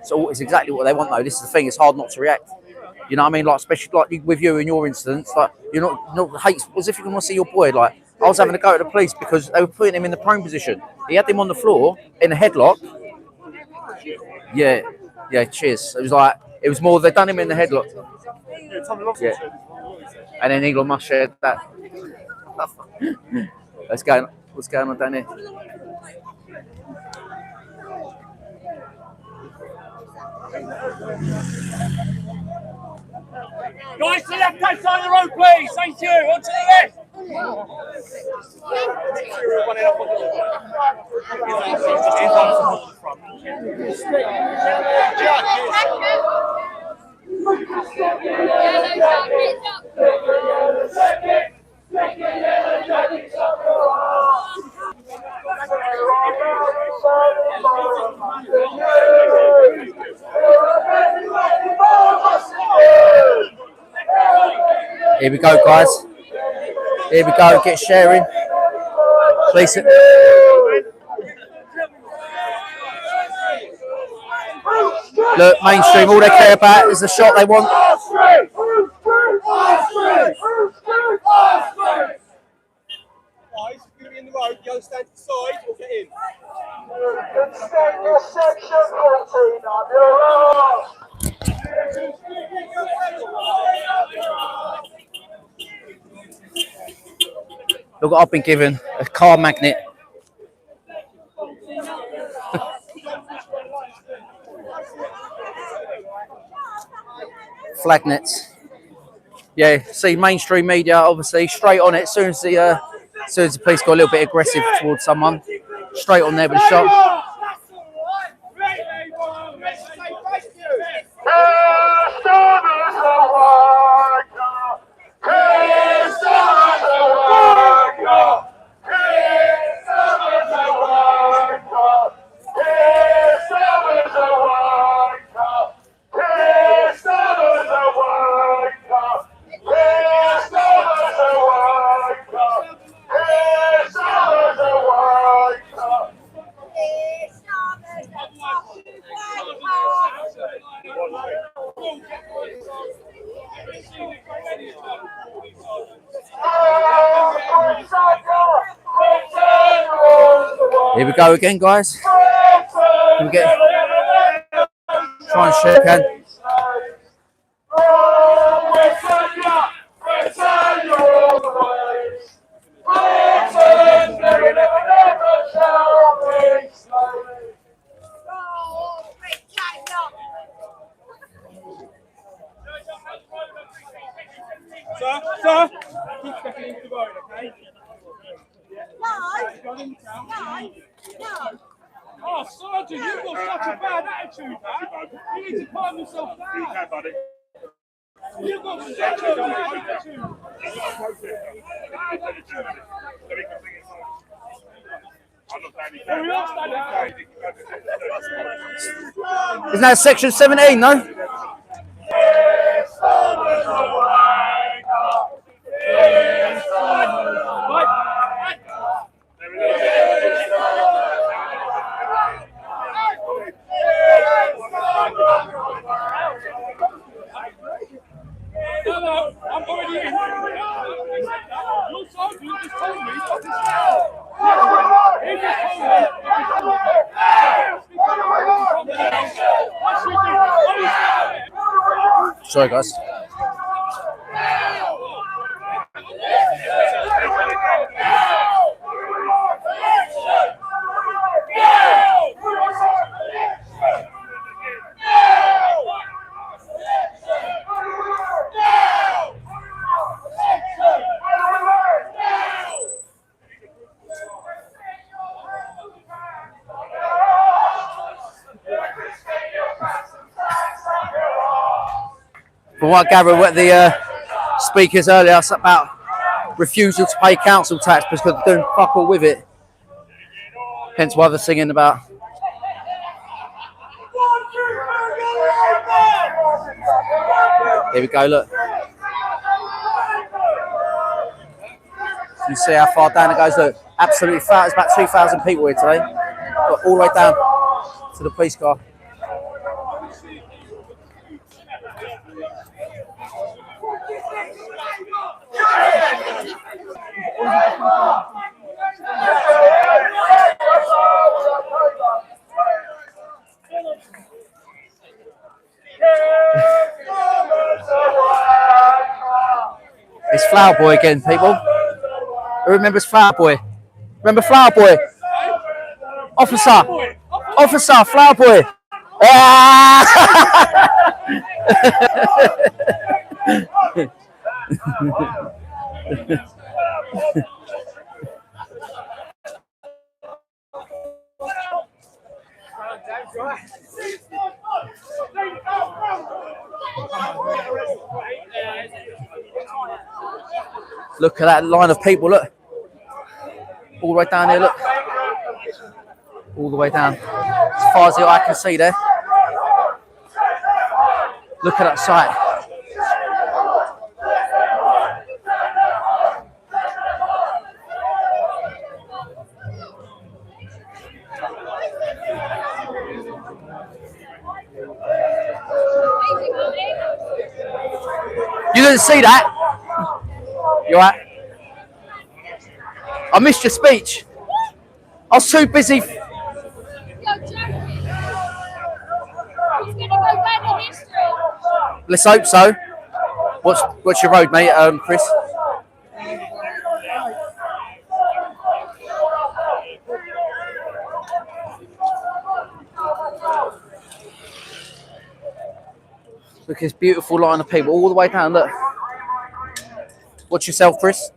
So it's exactly what they want, though. This is the thing. It's hard not to react. You know what I mean? Like, especially like with you in your instance, like you're not hate as if you want to see your boy. Like I was having to go to the police because they were putting him in the prone position. He had him on the floor in a headlock. Yeah. Cheers. It was more. They done him in the headlock. Yeah. And then Elon Musk shared that. What's going on down here? Guys, to the left-hand side of the road, please. Thank you. On to the left. Here we go, guys. Here we go. Get sharing. Place it. Look, mainstream. All they care about is the shot they want. Guys, you're going to be in the road. You understand to the side or get in. Look, I've been given a car magnet. Flag nets. Yeah, see, mainstream media obviously straight on it. As soon as the police got a little bit aggressive towards someone, straight on there with a shot. Here we go again, guys. Can we try and shake hand? Sir, keep stepping into the road, okay? No. Oh, Sergeant, you've got such a bad attitude, man. You need to calm yourself down. Okay, buddy. You've got such a bad attitude. Bad attitude. Isn't that section 17, no? No, I'm already in. Your sergeant just told me what this is. He just told me. Sorry, guys. From what I gather, what the speakers earlier about refusal to pay council tax because they're doing fuck all with it. Hence why they're singing about. Here we go, look. You see how far down it goes, look. Absolutely fat. There's about 2,000 people here today. But all the way down to the police car. It's Flower Boy again, people. Who remembers Flower Boy? Remember Flower Boy? Officer! Officer, Flower Boy! Ah! Look at that line of people, look. All the way down here, look. All the way down. As far as the eye can see there. Look at that sight. You didn't see that? You alright? I missed your speech. I was too busy. Let's hope so. What's your road, mate, Chris? Look at this beautiful line of people all the way down. Look. Watch yourself, Chris.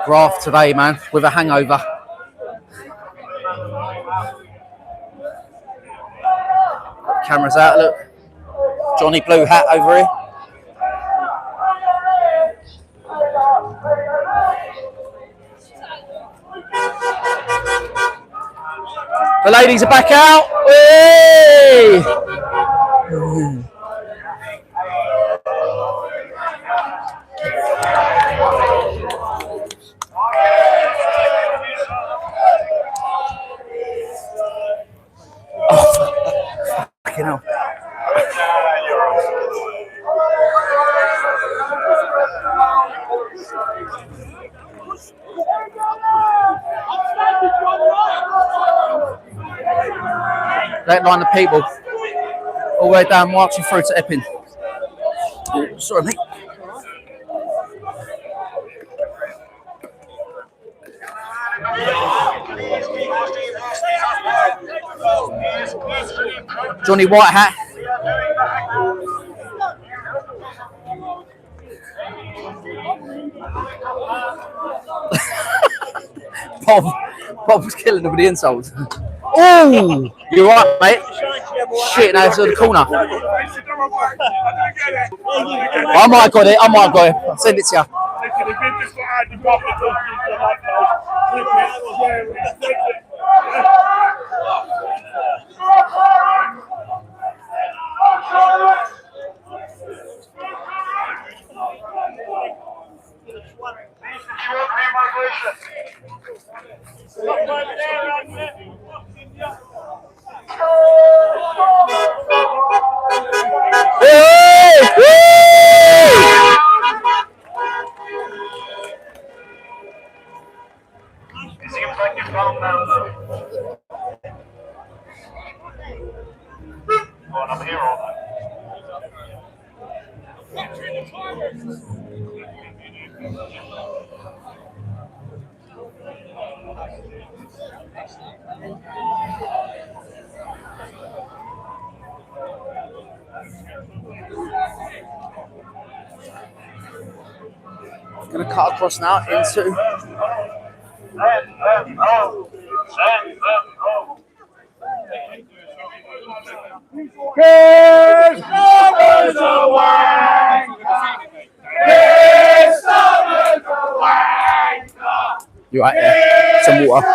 Graft today, man, with a hangover. Cameras out, look. Johnny Blue hat over here. The ladies are back out. Hey! Oh, fucking hell. That line of people all the way down marching through to Epping. Oh, sorry, mate. Johnny White hat. Bob was killing them with the insults. Oh, you're right, mate. Shit, now it's in the corner. I might have got it. I'll send it to you. I'm here all night. going to cut across now into you're right there. Some water.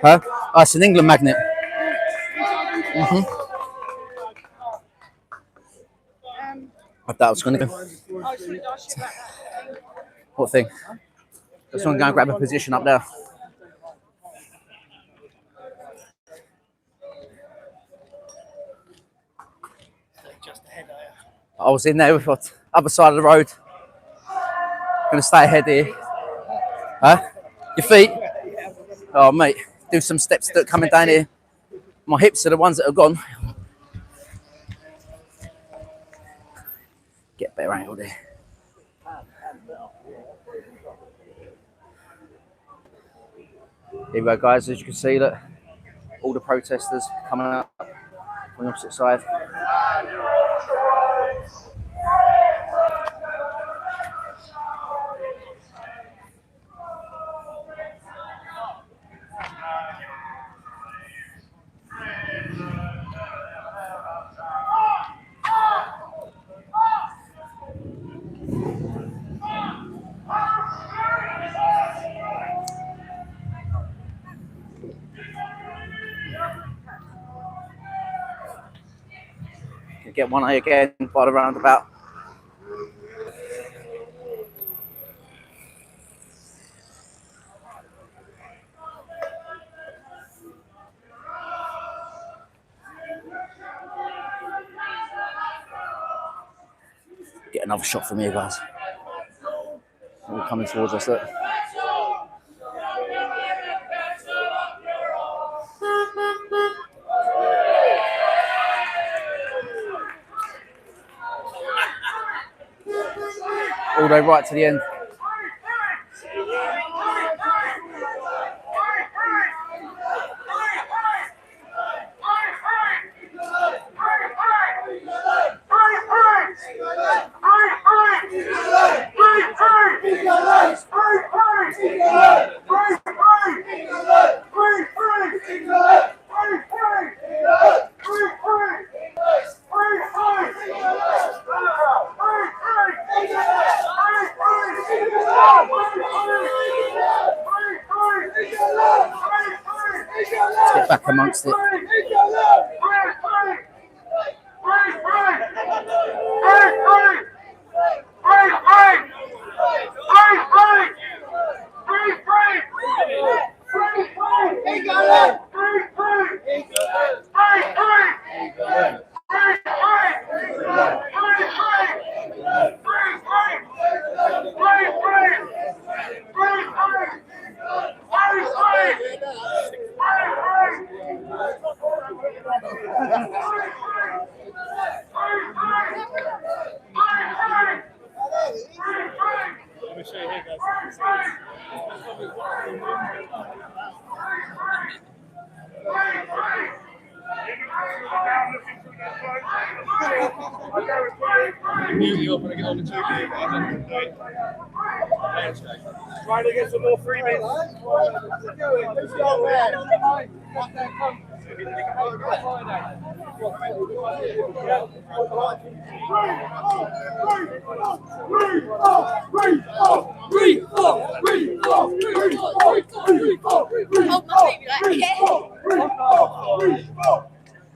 Huh? Oh, it's an England magnet. I thought I was going to go. What thing? Just want to go and grab a position up there. I was in there with the other side of the road. Going to stay ahead here. Huh? Your feet? Oh, mate. Do some steps that are coming down here. My hips are the ones that are gone. Get better angle there. Here we go, guys. As you can see, look, all the protesters coming up on the opposite side. Get one eye again by the roundabout. Get another shot from here, guys. All coming towards us. Look. All the way right to the end. Let's get back amongst it. Trying to get some more freebies.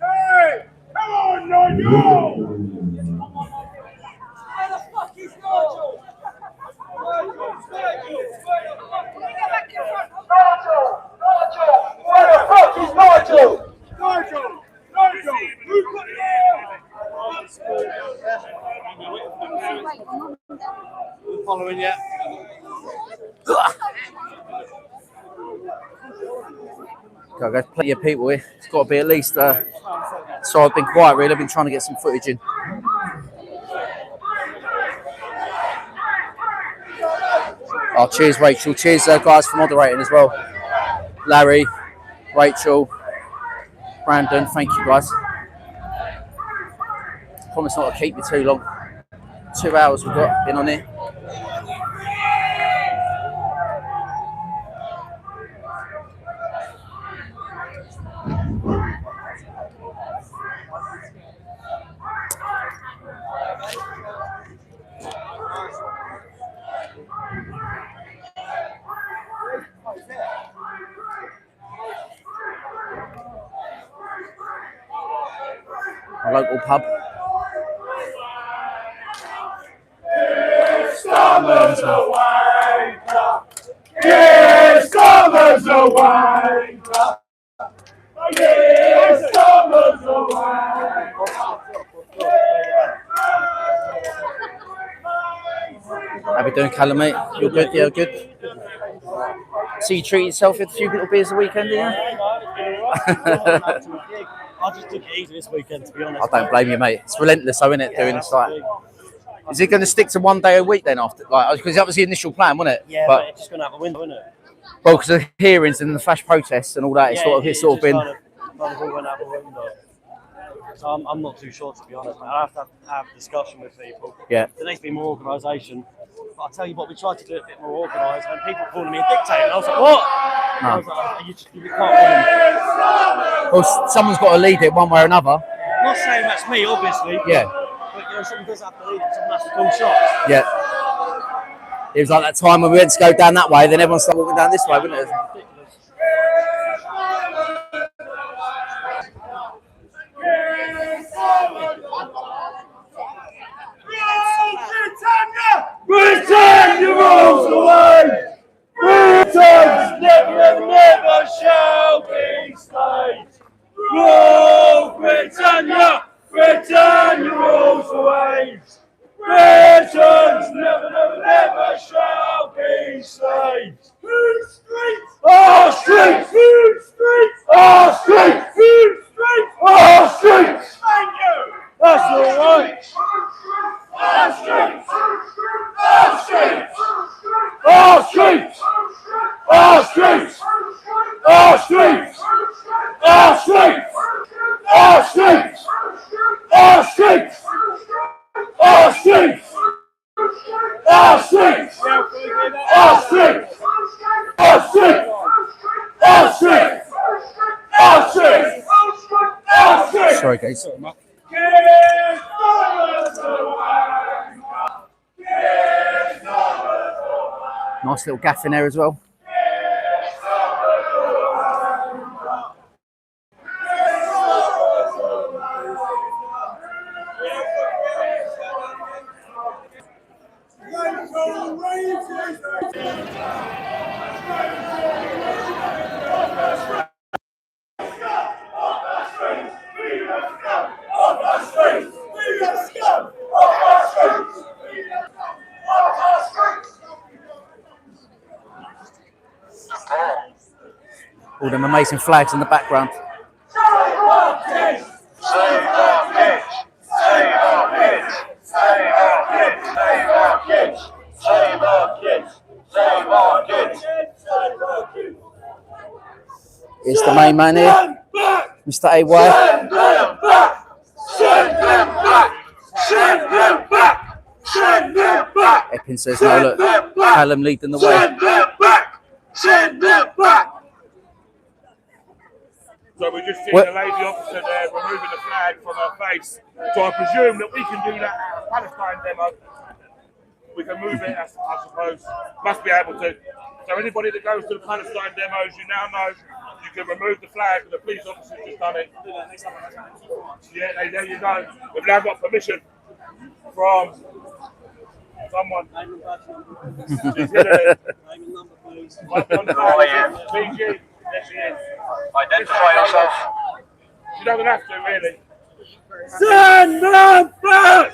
Hey, come on, Nigel! Where the fuck is Nigel? Where the fuck is Nigel? Nigel! Who put it in? Following yet? Okay, guys, plenty of people here. It's got to be at least. So I've been quiet, really. I've been trying to get some footage in. Oh, cheers, Rachel. Cheers, guys, for moderating as well. Larry, Rachel, Brandon, thank you, guys. Promise not to keep you too long. 2 hours we've got in on here. A local pub. Summer's a wanker. Yes, summer's a wanker. Yes, summer's a wanker. How we doing, Callum, mate? You're good? Yeah, good. So you treat yourself with a few little beers a weekend, do you? I just took it easy this weekend, to be honest. I don't blame you, mate. It's relentless, though, isn't it? Doing this like. Is it going to stick to 1 day a week then after? Like, because that was the initial plan, wasn't it? Yeah, but it's just going out the window, isn't it? Well, because of hearings and the flash protests and all that, it's sort of been. Kind of all went out the window. So I'm not too sure, to be honest. I have to have a discussion with people. Yeah. There needs to be more organisation. But I'll tell you what, we tried to do it a bit more organised, and people calling me a dictator. And I was like, what? No. I was like, you can't win. Well, someone's got to lead it one way or another. I'm not saying that's me, obviously. Yeah. But you know, someone does have to lead it. Someone has to call shots. Yeah. It was like that time when we went to go down that way, then everyone started walking down this way, wouldn't it? Return your rules away! Returns never shall be slaves! Rule Britannia! Return your rules away! Returns never shall be slaves! Food streets! Our streets! Food streets! Our streets! Food streets! Our streets! Thank you! That's all right! Our streets! Our streets! Our streets! Our streets! Our streets! Our streets! Our streets! Our streets! Our streets! Our streets! Our streets! Our streets! Our streets! Our streets! Our streets! Sorry, guys. Nice little gaff in there as well. All them amazing flags in the background. Here's the main man here, Mr. AY. Send them back! Send them back! Send them back! Send them back! Epping says no, look, Callum leading the way. Send them back! Send them back! So we just seen the lady officer there removing the flag from her face. So I presume that we can do that at a Palestine demo. We can move it, I suppose. Must be able to. So anybody that goes to the Palestine demos, you now know you can remove the flag, and the police officer's just done it. Yeah, there you go. We've now got permission from someone. She's hidden it. PG. There she is. Identify yourself. You don't have to, really. Send them back!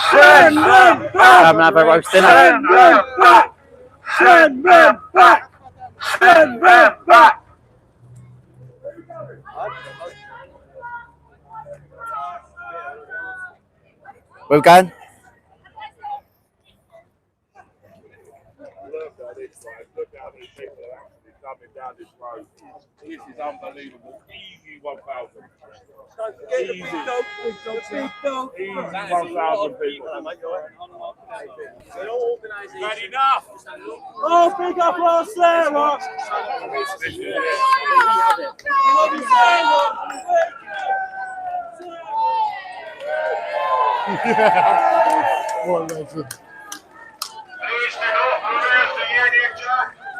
Send them back! Have a roast dinner. Send them back! Send them back! Send them back! Where we going? Look how many people are actually coming down this road. This is unbelievable. Easy 1,000. Don't forget the big dog. Big dog. Easy 1,000 people. Not enough. Oh, big up our Sarah. What a legend.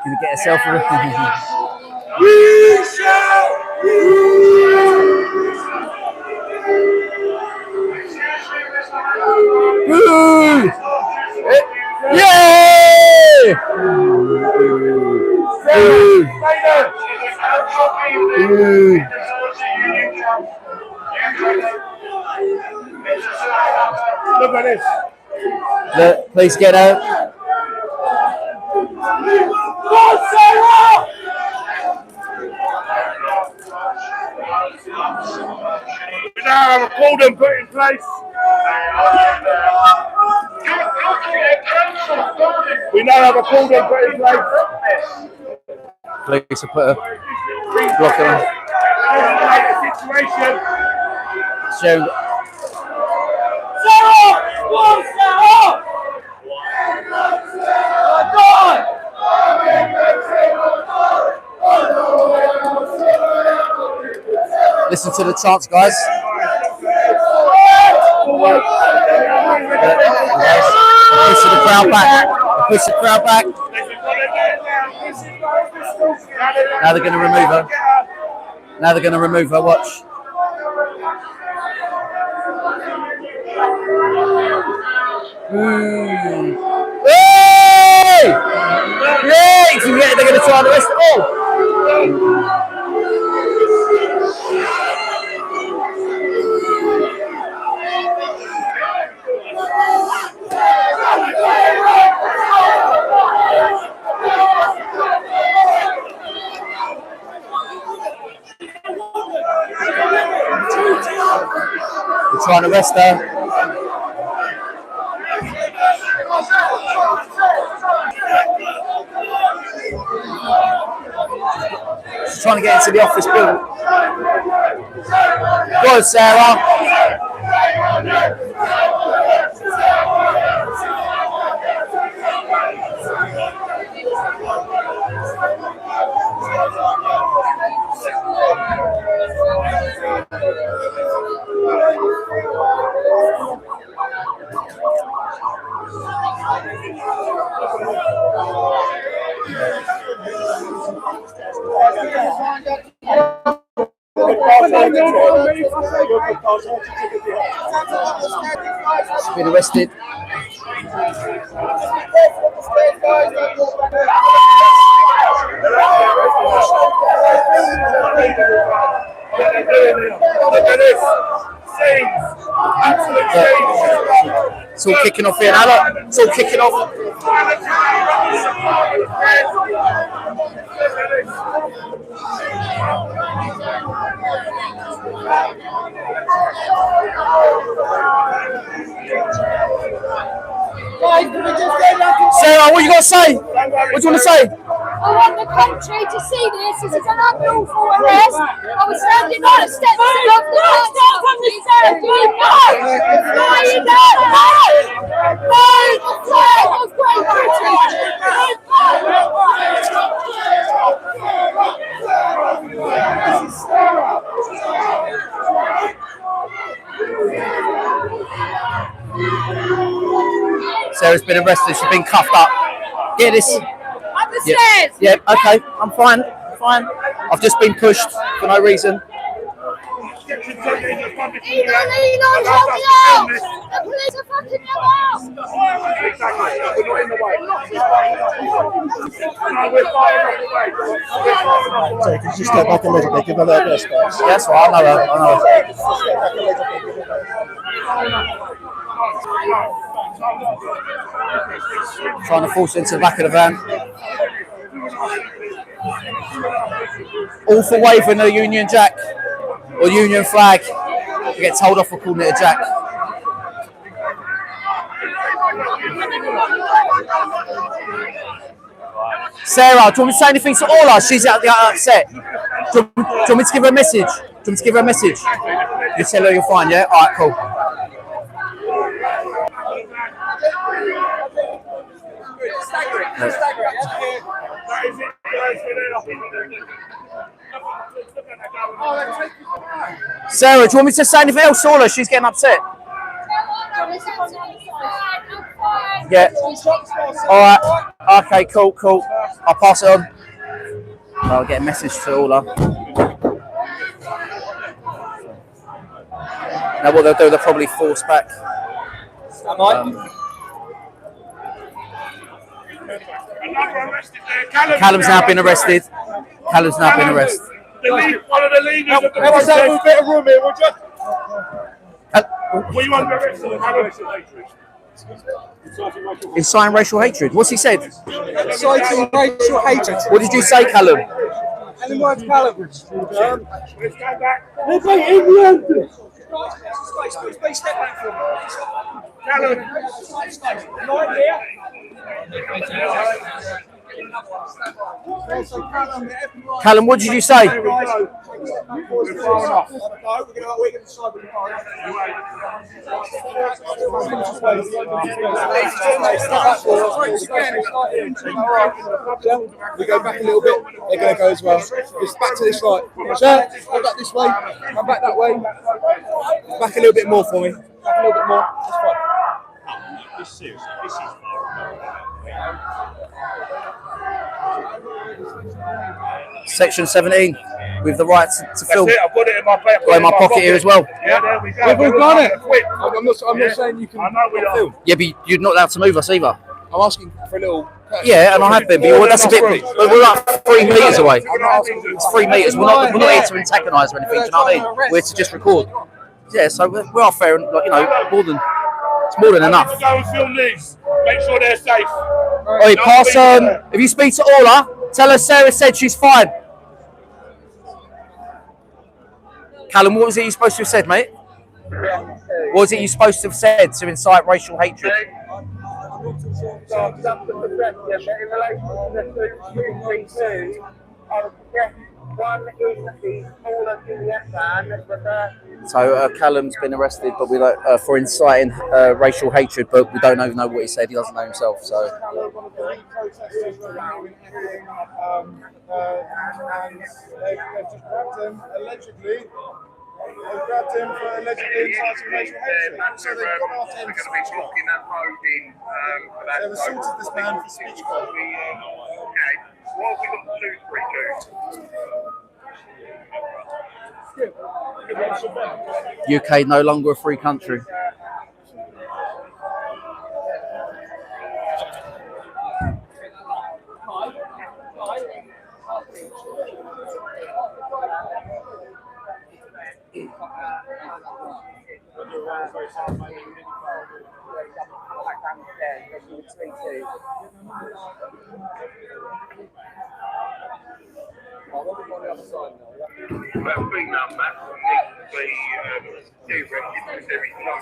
Gonna get herself a We shall Yay! Look at this. Look, please get out. We now have a cordon put in place. We now have a cordon put in place. Please put a block on. Situation. Sharon. Listen to the chants, guys. Push the crowd back. Push the crowd back. Now they're going to remove her. Now they're going to remove her. Watch. Hey! Yay! They're going to try the rest. Oh! They're trying to arrest her. She's trying to get into the office building. Go on, Sarah. She's been arrested. It's all kicking off here now, look. It's all kicking off. Sarah, what you got to say? What do you want to say? I want the country to see this. This is an unlawful arrest. I was standing on the steps of the from the stairs. Do you know? No, you don't know. No, the flag of Great Sarah's been arrested. She's been cuffed up. Get this. Up the stairs. Yeah, okay. I'm fine. Fine. I've just been pushed for no reason. Elon, help me out! The police are fucking me out! We're not in the way. No, we're far enough away. So you can just step back a little bit, give her a little bit of space. Yes, well, I know her. Trying to force into the back of the van. All for waving the Union Jack or Union flag. You get told off for calling it a jack. Sarah, do you want me to say anything to Ola? She's out there upset. Do you want me to give her a message? Do you want me to give her a message? You tell her you're fine, yeah? All right, cool. Sarah, do you want me to say anything else to Ola? She's getting upset. Yeah. All right. Okay. Cool. I'll pass it on. I'll get a message to all her. Now what they'll do, they'll probably force back. Callum's now been arrested. Callum's now been arrested. One of the leaders of the Let's have a bit of room here, would you? Were you under arrest for racial hatred? Inciting racial hatred. What's he said? Inciting racial hatred. What did you say, Callum? Any words, Callum? Let's go back. Let's say England! Step back from Callum. Callum, what did you say? We go back a little bit, they're going to go as well. Just back to this right. Sir, go back this way, come back that way. Back a little bit more for me. Back a little bit more. That's fine. This is serious. This is Section 17. With the right to film. That's it, I've got it in my pocket. Got in my pocket here as well. Yeah, there we go. We've all got it. I'm not Yeah. saying you can I know we are. film. Yeah, but you're not allowed to move us either. I'm asking for a little. Yeah, and I have been, but that's a bit. But we're like 3 metres away. It's 3 metres. We're not here to antagonise or anything. Do you know what I mean? We're to just record. Yeah, so we are fair, and like, you know, it's more than enough. Go and film these. Make sure they're safe. Oi, pass if you speak to Orla, tell her Sarah said she's fine. Callum, what was it you supposed to have said, mate? What was it you supposed to have said to incite racial hatred? So Callum's been arrested, but we for inciting racial hatred, but we don't even know what he said. He doesn't know himself. So. And they've just grabbed him allegedly. They grabbed him for allegedly inciting racial hatred. So they've gone after him for speech crime. They've assaulted this man for speech crime. What have we got to do? 3-2. UK no longer a free country.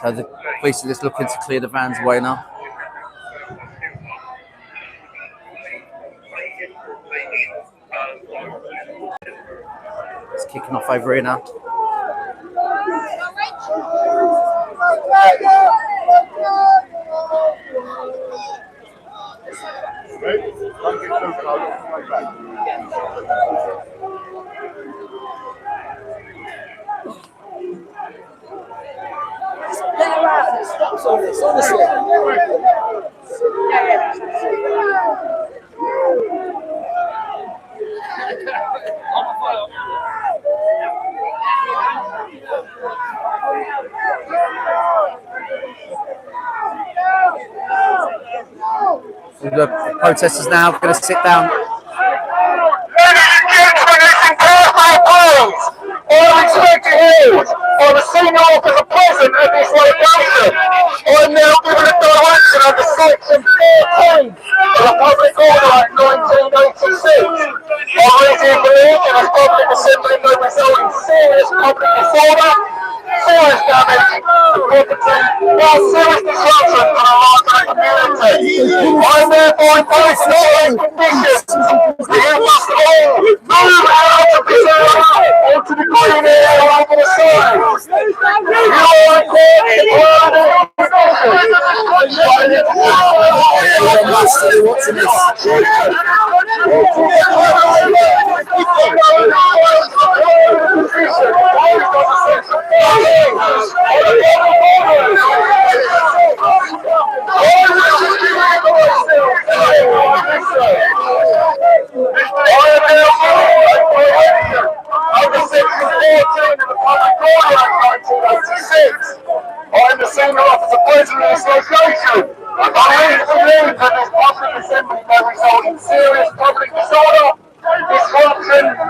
So the police are just looking to clear the vans away now. It's kicking off over here now. The protesters now going to sit down. I'm expecting here on the senior officer present at this location. I'm now given a direction under section 14 of the Public Order Act 1986. I reason believe in a public assembly may result in serious public disorder, serious damage to property, or serious disruption to the life of the community. I therefore impose certain conditions that you must all move out of this area onto the green area over the side. You are recording 1986. I'm the senior officer president of the association. I read believe that this public assembly may result in serious public disorder, disruption to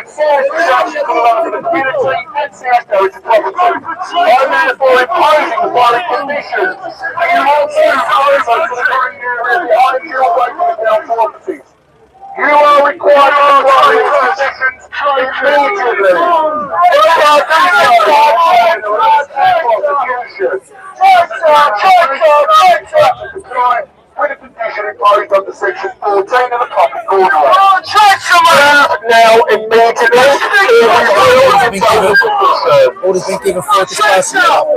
serious disruption to the life of the community and serious damage to property. I'm therefore imposing the following conditions. You want to over to the green area behind you away from the council offices. You are required to apply these conditions immediately. With a condition imposed under section 14 of the public order. Now immediately, Order's been given for dispersal.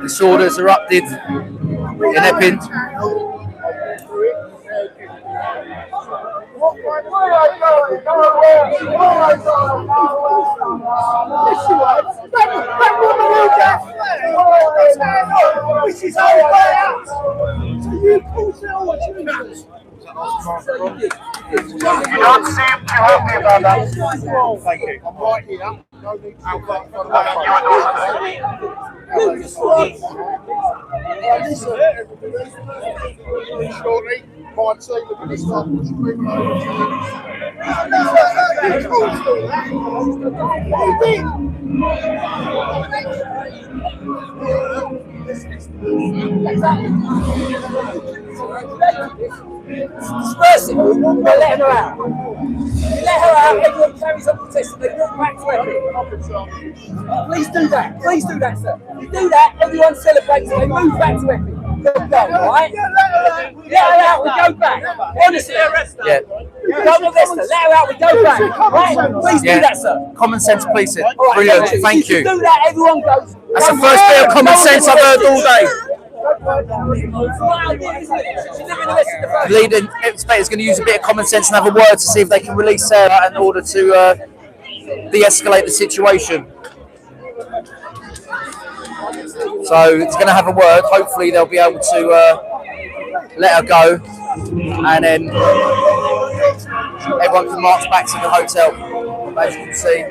Disorders erupted in Epping. You don't seem too happy about that. Thank you. I'm right here. No need to shortly, might see the minister bring Disperse it, we're letting her out. You let her out, everyone carries on protesting, they walk back to Epping. Please do that, sir. You do that, everyone celebrates, they move back to Epping. They'll go, right? Let her out, we go back. Honestly. Yeah. Don't arrest her, let her out, we go back. Right? Please do that, sir. Common sense policing. Right, Brilliant. Thank you. If you do that, everyone goes. That's the first bit of common sense I've heard all day. The lead inspector is going to use a bit of common sense and have a word to see if they can release Sarah in order to de-escalate the situation. So he's going to have a word. Hopefully they'll be able to let her go, and then everyone can march back to the hotel. As you can see.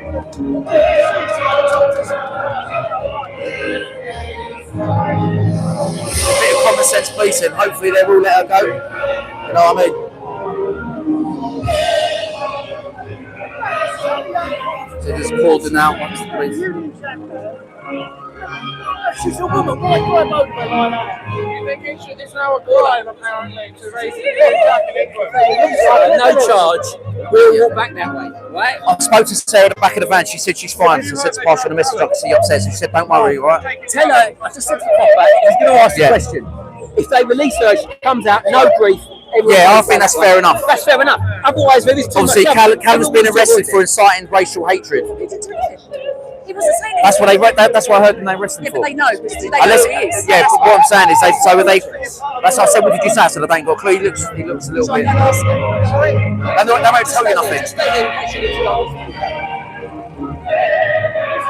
A bit of common sense policing. Hopefully they will let her go. You know what I mean? So just cordon out once the police. She's a woman, why do I vote for like that? It's now a crime apparently to raise no charge. We'll walk back that way, right? I spoke to Sarah at the back of the van. She said she's fine. So I said to pass her a message. I can see you upset. So she said, "Don't worry, all right?" Tell her. I just said to Papa, he's going to ask the question. If they release her, she comes out, no grief. Yeah, I think that's fair enough. That's fair enough. Otherwise, there is too obviously, much. Callum's been arrested for inciting racial hatred. He wasn't saying That's what they. That's what I heard them they arrested him for. but they know. Do they know Unless, who he is? yeah, but what I'm saying is, they. So they. That's what I said. What did you say? I said I ain't got a clue. He looks a little bit. They won't tell you nothing.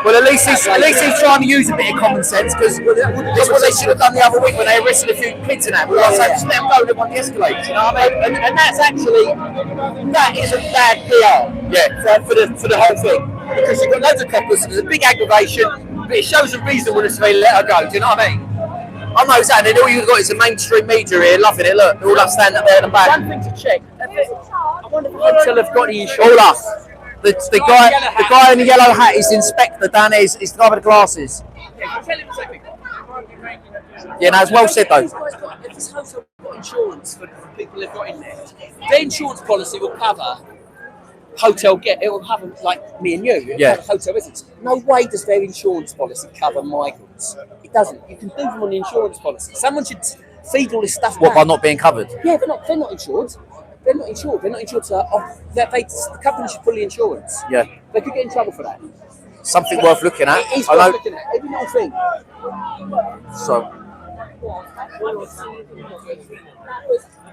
Well, at least he's trying to use a bit of common sense, because that's what they should have done the other week when they arrested a few kids and that. We were like, just let them go, they want the escalate. You know what I mean? And that's actually, that is a bad PR. Yeah, for the whole thing, because you've got loads of coppers. There's a big aggravation, but it shows a reasonableness if they let her go. Do you know what I mean? I know exactly. And all you've got is the mainstream media here loving it. Look, they're all up standing up there in the back. One thing to check. I wonder if the hotel have got any insurance. All up. The guy in the yellow hat is the inspector down there. Is the guy with the glasses. Yeah, no, it's well said though. If this hotel got insurance for the people they've got in there, their insurance policy will cover hotel it will cover like me and you. Yeah. Hotel residents. No way does their insurance policy cover migrants. It doesn't. You can do them on the insurance policy. Someone should feed all this stuff. What, by not being covered? Yeah, they're not insured. They're not insured. They're not insured. The company should pull the insurance. Yeah. They could get in trouble for that. something worth looking at. It is I worth know. looking at. Every little thing. So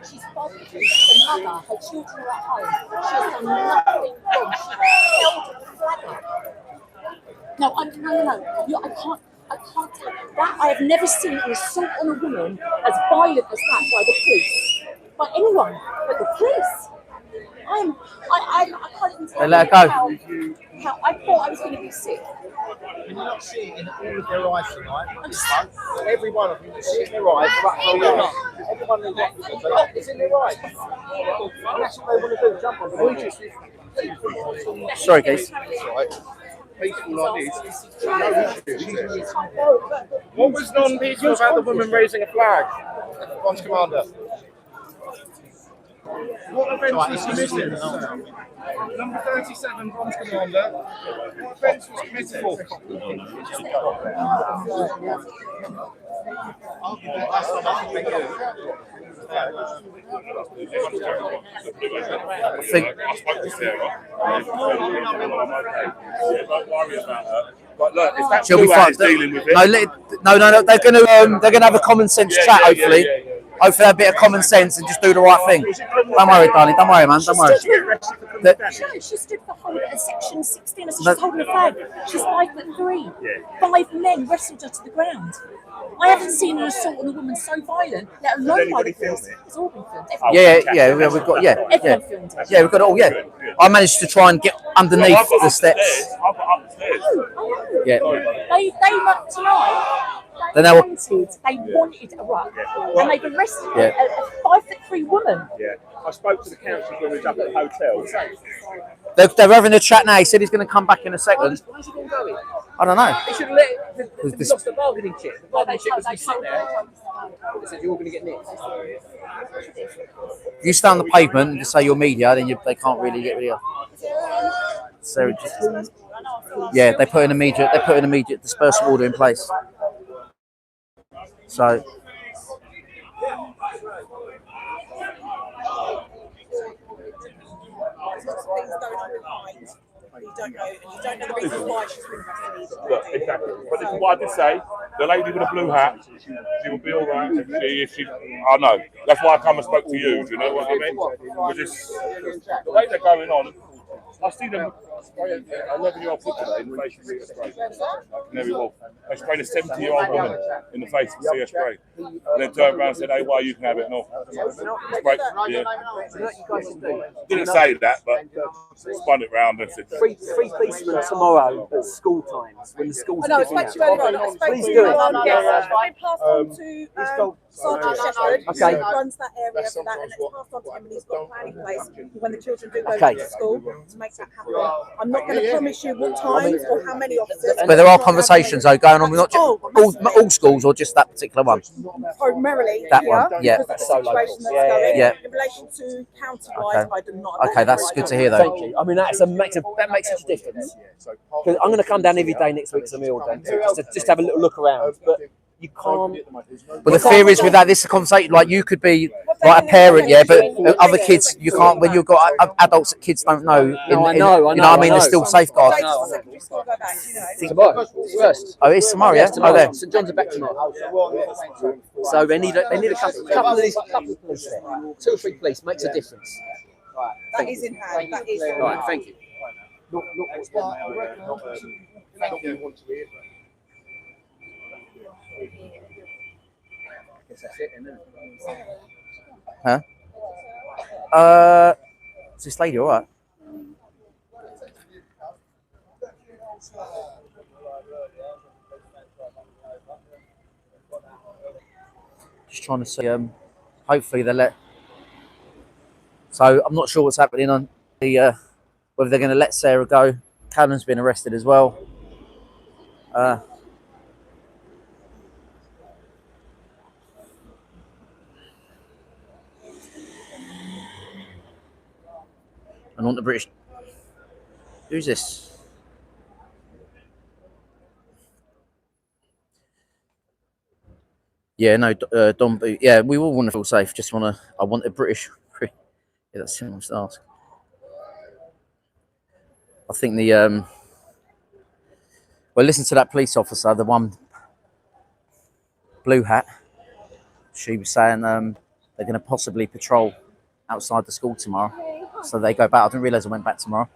She's bothered. She's a mother. Her children are at home. She has done nothing wrong. She held a flag up. No. I can't tell. That I have never seen an assault on a woman as violent as that by the police, by anyone, but the police. I can't even tell They let you her go. how I thought I was going to be sick. You're not seeing it in all of their eyes tonight. Every one of you is seeing their eyes. Everyone in the it's in their eyes. And that's what they want to do. Jump on the sorry, guys. Peaceful like this. What was non-peaceful about the woman raising a flag? Bombs commander. What offence was committed? Number 37, Bombs Commander. What offence was committed? I think. I spoke to Sarah. I'm okay. Don't worry about her. But look, if that's She'll be fine. dealing with it. No. They're gonna have a common sense chat. Hopefully, hopefully, have a bit of common sense and just do the right thing. Don't worry, darling. Don't worry, man. Don't worry. She stood for holding a section 16, so she's holding a flag. She's 5'3". 5 men wrestled her to the ground. I haven't seen an assault on a woman so violent, let alone by the police. It's all been filmed. We've got Everyone filmed it. we've got it all. Yeah, I managed to try and get underneath the steps. I've got upstairs. Yeah. They tonight. They wanted a ruck, and they've arrested Yeah. a 5'3" woman. Yeah. I spoke to the council when we was up at the hotel. They're having a chat now. He said he's going to come back in a second. Where's he going to go? I don't know. They should have let This- lost the bargaining chip. The bargaining chip was we sit there. They said you're all going to get nicked. If you stay on the pavement and just say you're media, then they can't really get rid of you. So yeah, they put an immediate dispersal order in place. So You don't know the reason why she's been arrested. Look, exactly. But this is what I did say. The lady with the blue hat, she will be all right. I know. That's why I come and spoke to you. Do you know what I mean? Because the way they're going on. I see them spray an 11-year-old kid today in the face with spray. Like Canary Wolf. They sprayed a 70-year-old woman in the face with CS spray. And then turned around and said, hey, why you can have it and all. Spray, yeah. Didn't say that, but spun it round and said, Free policemen tomorrow at school times when the schools I know, I spoke to you earlier on. Please do it. Yes, I've been passed on to Sergeant Shepherd, Okay. who runs that area for that, and it's passed on to him, and he's got a plan in place when the children do go Okay. to school to make that happen. I'm not going to promise you what times or how many officers. but there are conversations though going on with not just all schools or just that particular one. Primarily That here, one, yeah. because of the situation that's going. Yeah. In relation to county-wise, I do not. Okay, that's good to hear though. Thank you. I mean, that makes such a difference. Because I'm going to come down every day next week to meal day, just to have a little look around. But you can't. But the fear is with that, this is a conversation like you could be like a parent, yeah, but other kids you can't. When you've got adults that kids don't know. I know. You know what I mean? There's still safeguards. Tomorrow, first. Oh, it's tomorrow, yeah. Tomorrow. Oh, there. St John's are back tomorrow. So they need a couple of these police there. 2 or 3 police makes a difference. That is in hand. That is. All right, thank you. Huh? Is this lady all right? Just trying to see. Hopefully they let. So I'm not sure what's happening on the whether they're going to let Sarah go. Callum's been arrested as well. And on the British. Who's this? Yeah, no, Don Boot. Yeah, we all want to feel safe. Just want to. I want a British. Yeah, that's what I was to ask. I think the Well, listen to that police officer, the one blue hat. She was saying they're going to possibly patrol outside the school tomorrow. So they go back. I didn't realise I went back tomorrow.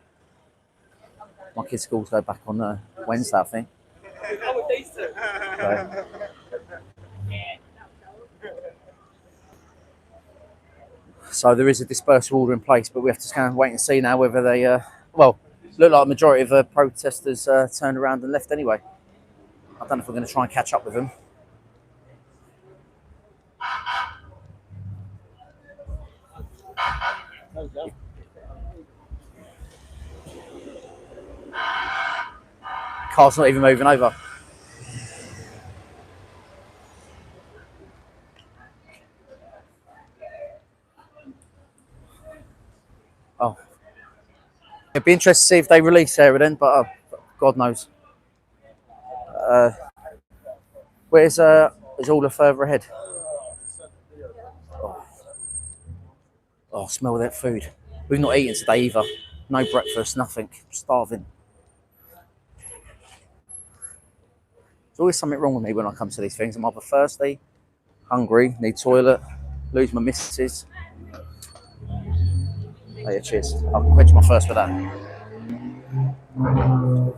My kids' schools go back on Wednesday, I think. So there is a dispersal order in place, but we have to kind of wait and see now whether they, well, look like the majority of the protesters turned around and left anyway. I don't know if we're going to try and catch up with them. Car's not even moving over. Oh. It'd be interesting to see if they release Sarah then, but God knows. Where's is all the further ahead? Oh, smell that food. We've not eaten today either. No breakfast, nothing. Starving. There's always something wrong with me when I come to these things. I'm either thirsty, hungry, need toilet, lose my missus. Oh yeah, cheers. I'll quench my thirst with that. No.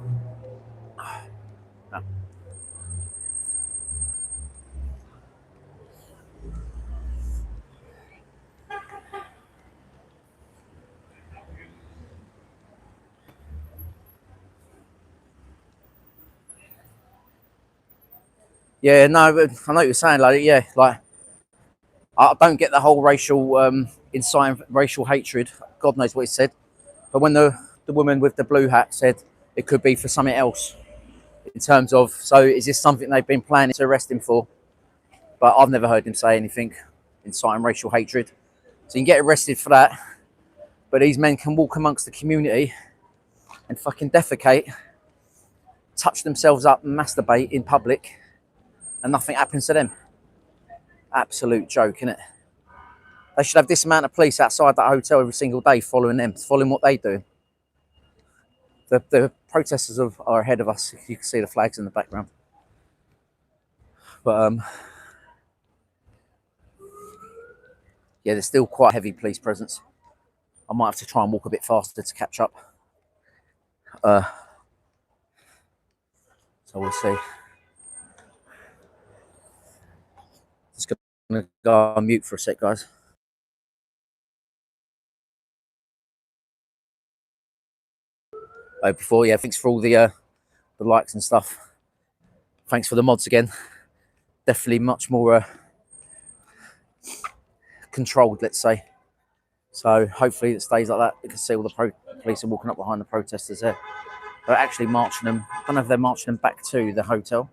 Yeah, no, but I know what you're saying. Like, yeah, like I don't get the whole racial inciting racial hatred. God knows what he said. But when the woman with the blue hat said it could be for something else, in terms of, so is this something they've been planning to arrest him for? But I've never heard him say anything inciting racial hatred. So you can get arrested for that. But these men can walk amongst the community and fucking defecate, touch themselves up and masturbate in public, and nothing happens to them. Absolute joke, innit? They should have this amount of police outside that hotel every single day following them, following what they do. The protesters are ahead of us. You can see the flags in the background. But yeah, there's still quite a heavy police presence. I might have to try and walk a bit faster to catch up. So we'll see. Just gonna go on mute for a sec, guys. Before, yeah, thanks for all the likes and stuff. Thanks for the mods again. Definitely much more controlled, let's say. So hopefully it stays like that. You can see all the police are walking up behind the protesters there. They're actually marching them. I don't know if they're marching them back to the hotel,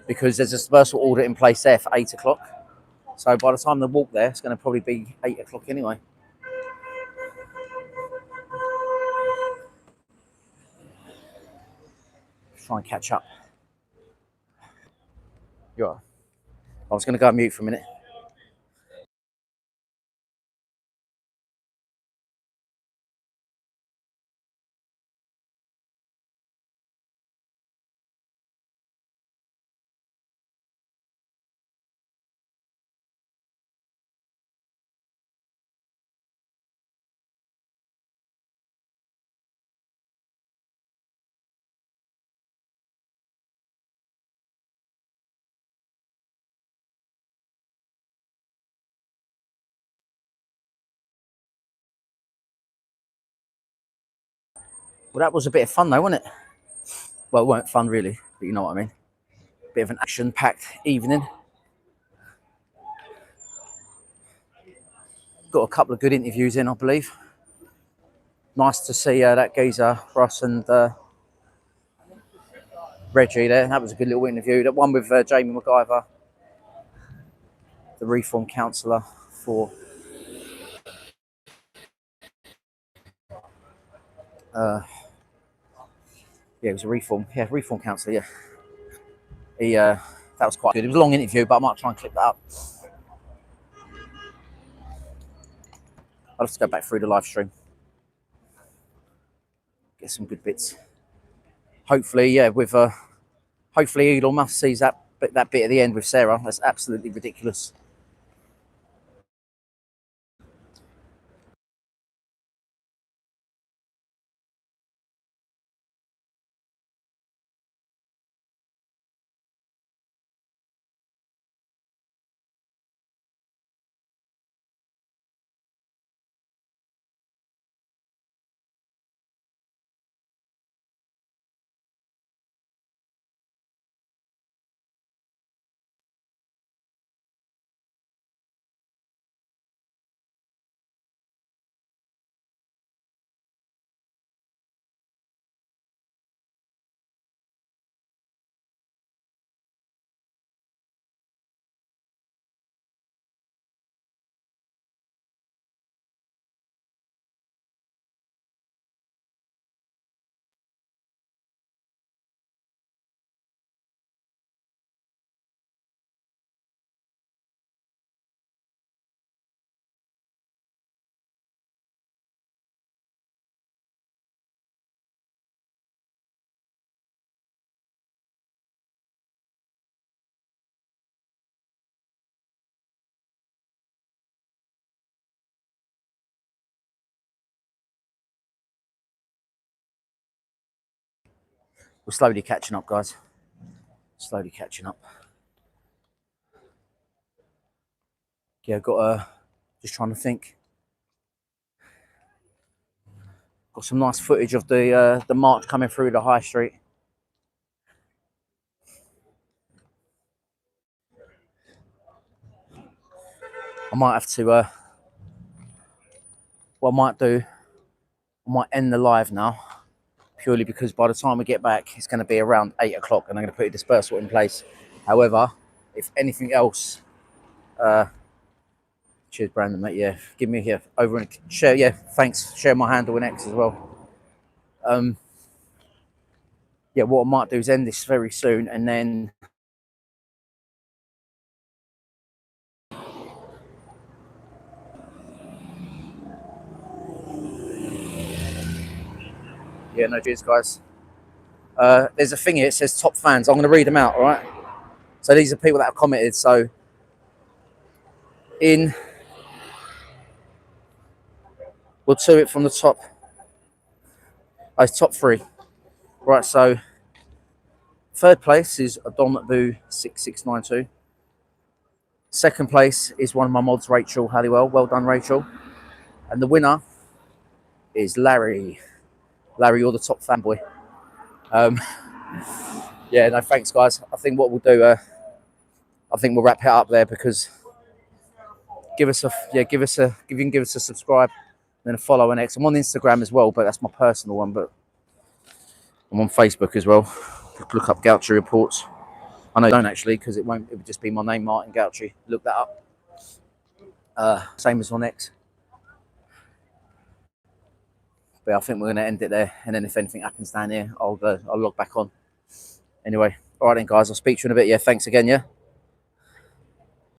because there's a dispersal order in place there for 8 o'clock. So by the time they walk there, it's going to probably be 8 o'clock anyway. Try and catch up. You are. I was going to go on mute for a minute. Well, that was a bit of fun though, wasn't it? Well, it weren't fun really, but you know what I mean. Bit of an action-packed evening. Got a couple of good interviews in, I believe. Nice to see that geezer, Ross, and Reggie there. That was a good little interview. That one with Jamie McIver, the reform councillor for yeah, it was a reform councillor, yeah. He that was quite good. It was a long interview, but I might try and clip that up. I'll have to go back through the live stream. Get some good bits. hopefully, yeah, with hopefully Elon Musk sees that bit at the end with Sarah. That's absolutely ridiculous. We're slowly catching up, guys. Slowly catching up. Yeah, got just trying to think. Got some nice footage of the march coming through the high street. I might have to. What I might do, I might end the live now, purely because by the time we get back, it's going to be around 8 o'clock, and I'm going to put a dispersal in place. However, if anything else, cheers, Brandon, mate. Yeah, give me here over and share. Yeah, thanks. Share my handle in X as well. Yeah, what I might do is end this very soon, and then yeah, no, cheers, guys. There's a thing here. It says top fans. I'm going to read them out. All right. So these are people that have commented. So we'll do it from the top. Oh, it's top 3. Right. So third place is Adon Boo 6692. Second place is one of my mods, Rachel Halliwell. Well done, Rachel. And the winner is Larry. Larry, you're the top fanboy. Yeah, no, thanks, guys. I think what we'll do, I think we'll wrap it up there, because give us a subscribe, and then a follow and X. I'm on Instagram as well, but that's my personal one. But I'm on Facebook as well. Look up Gauci Reports. I know you don't actually, because it would just be my name, Martin Gauci. Look that up. Same as on X. But I think we're going to end it there, and then if anything happens down here, I'll log back on. Anyway, all right then, guys. I'll speak to you in a bit. Yeah, thanks again. Yeah.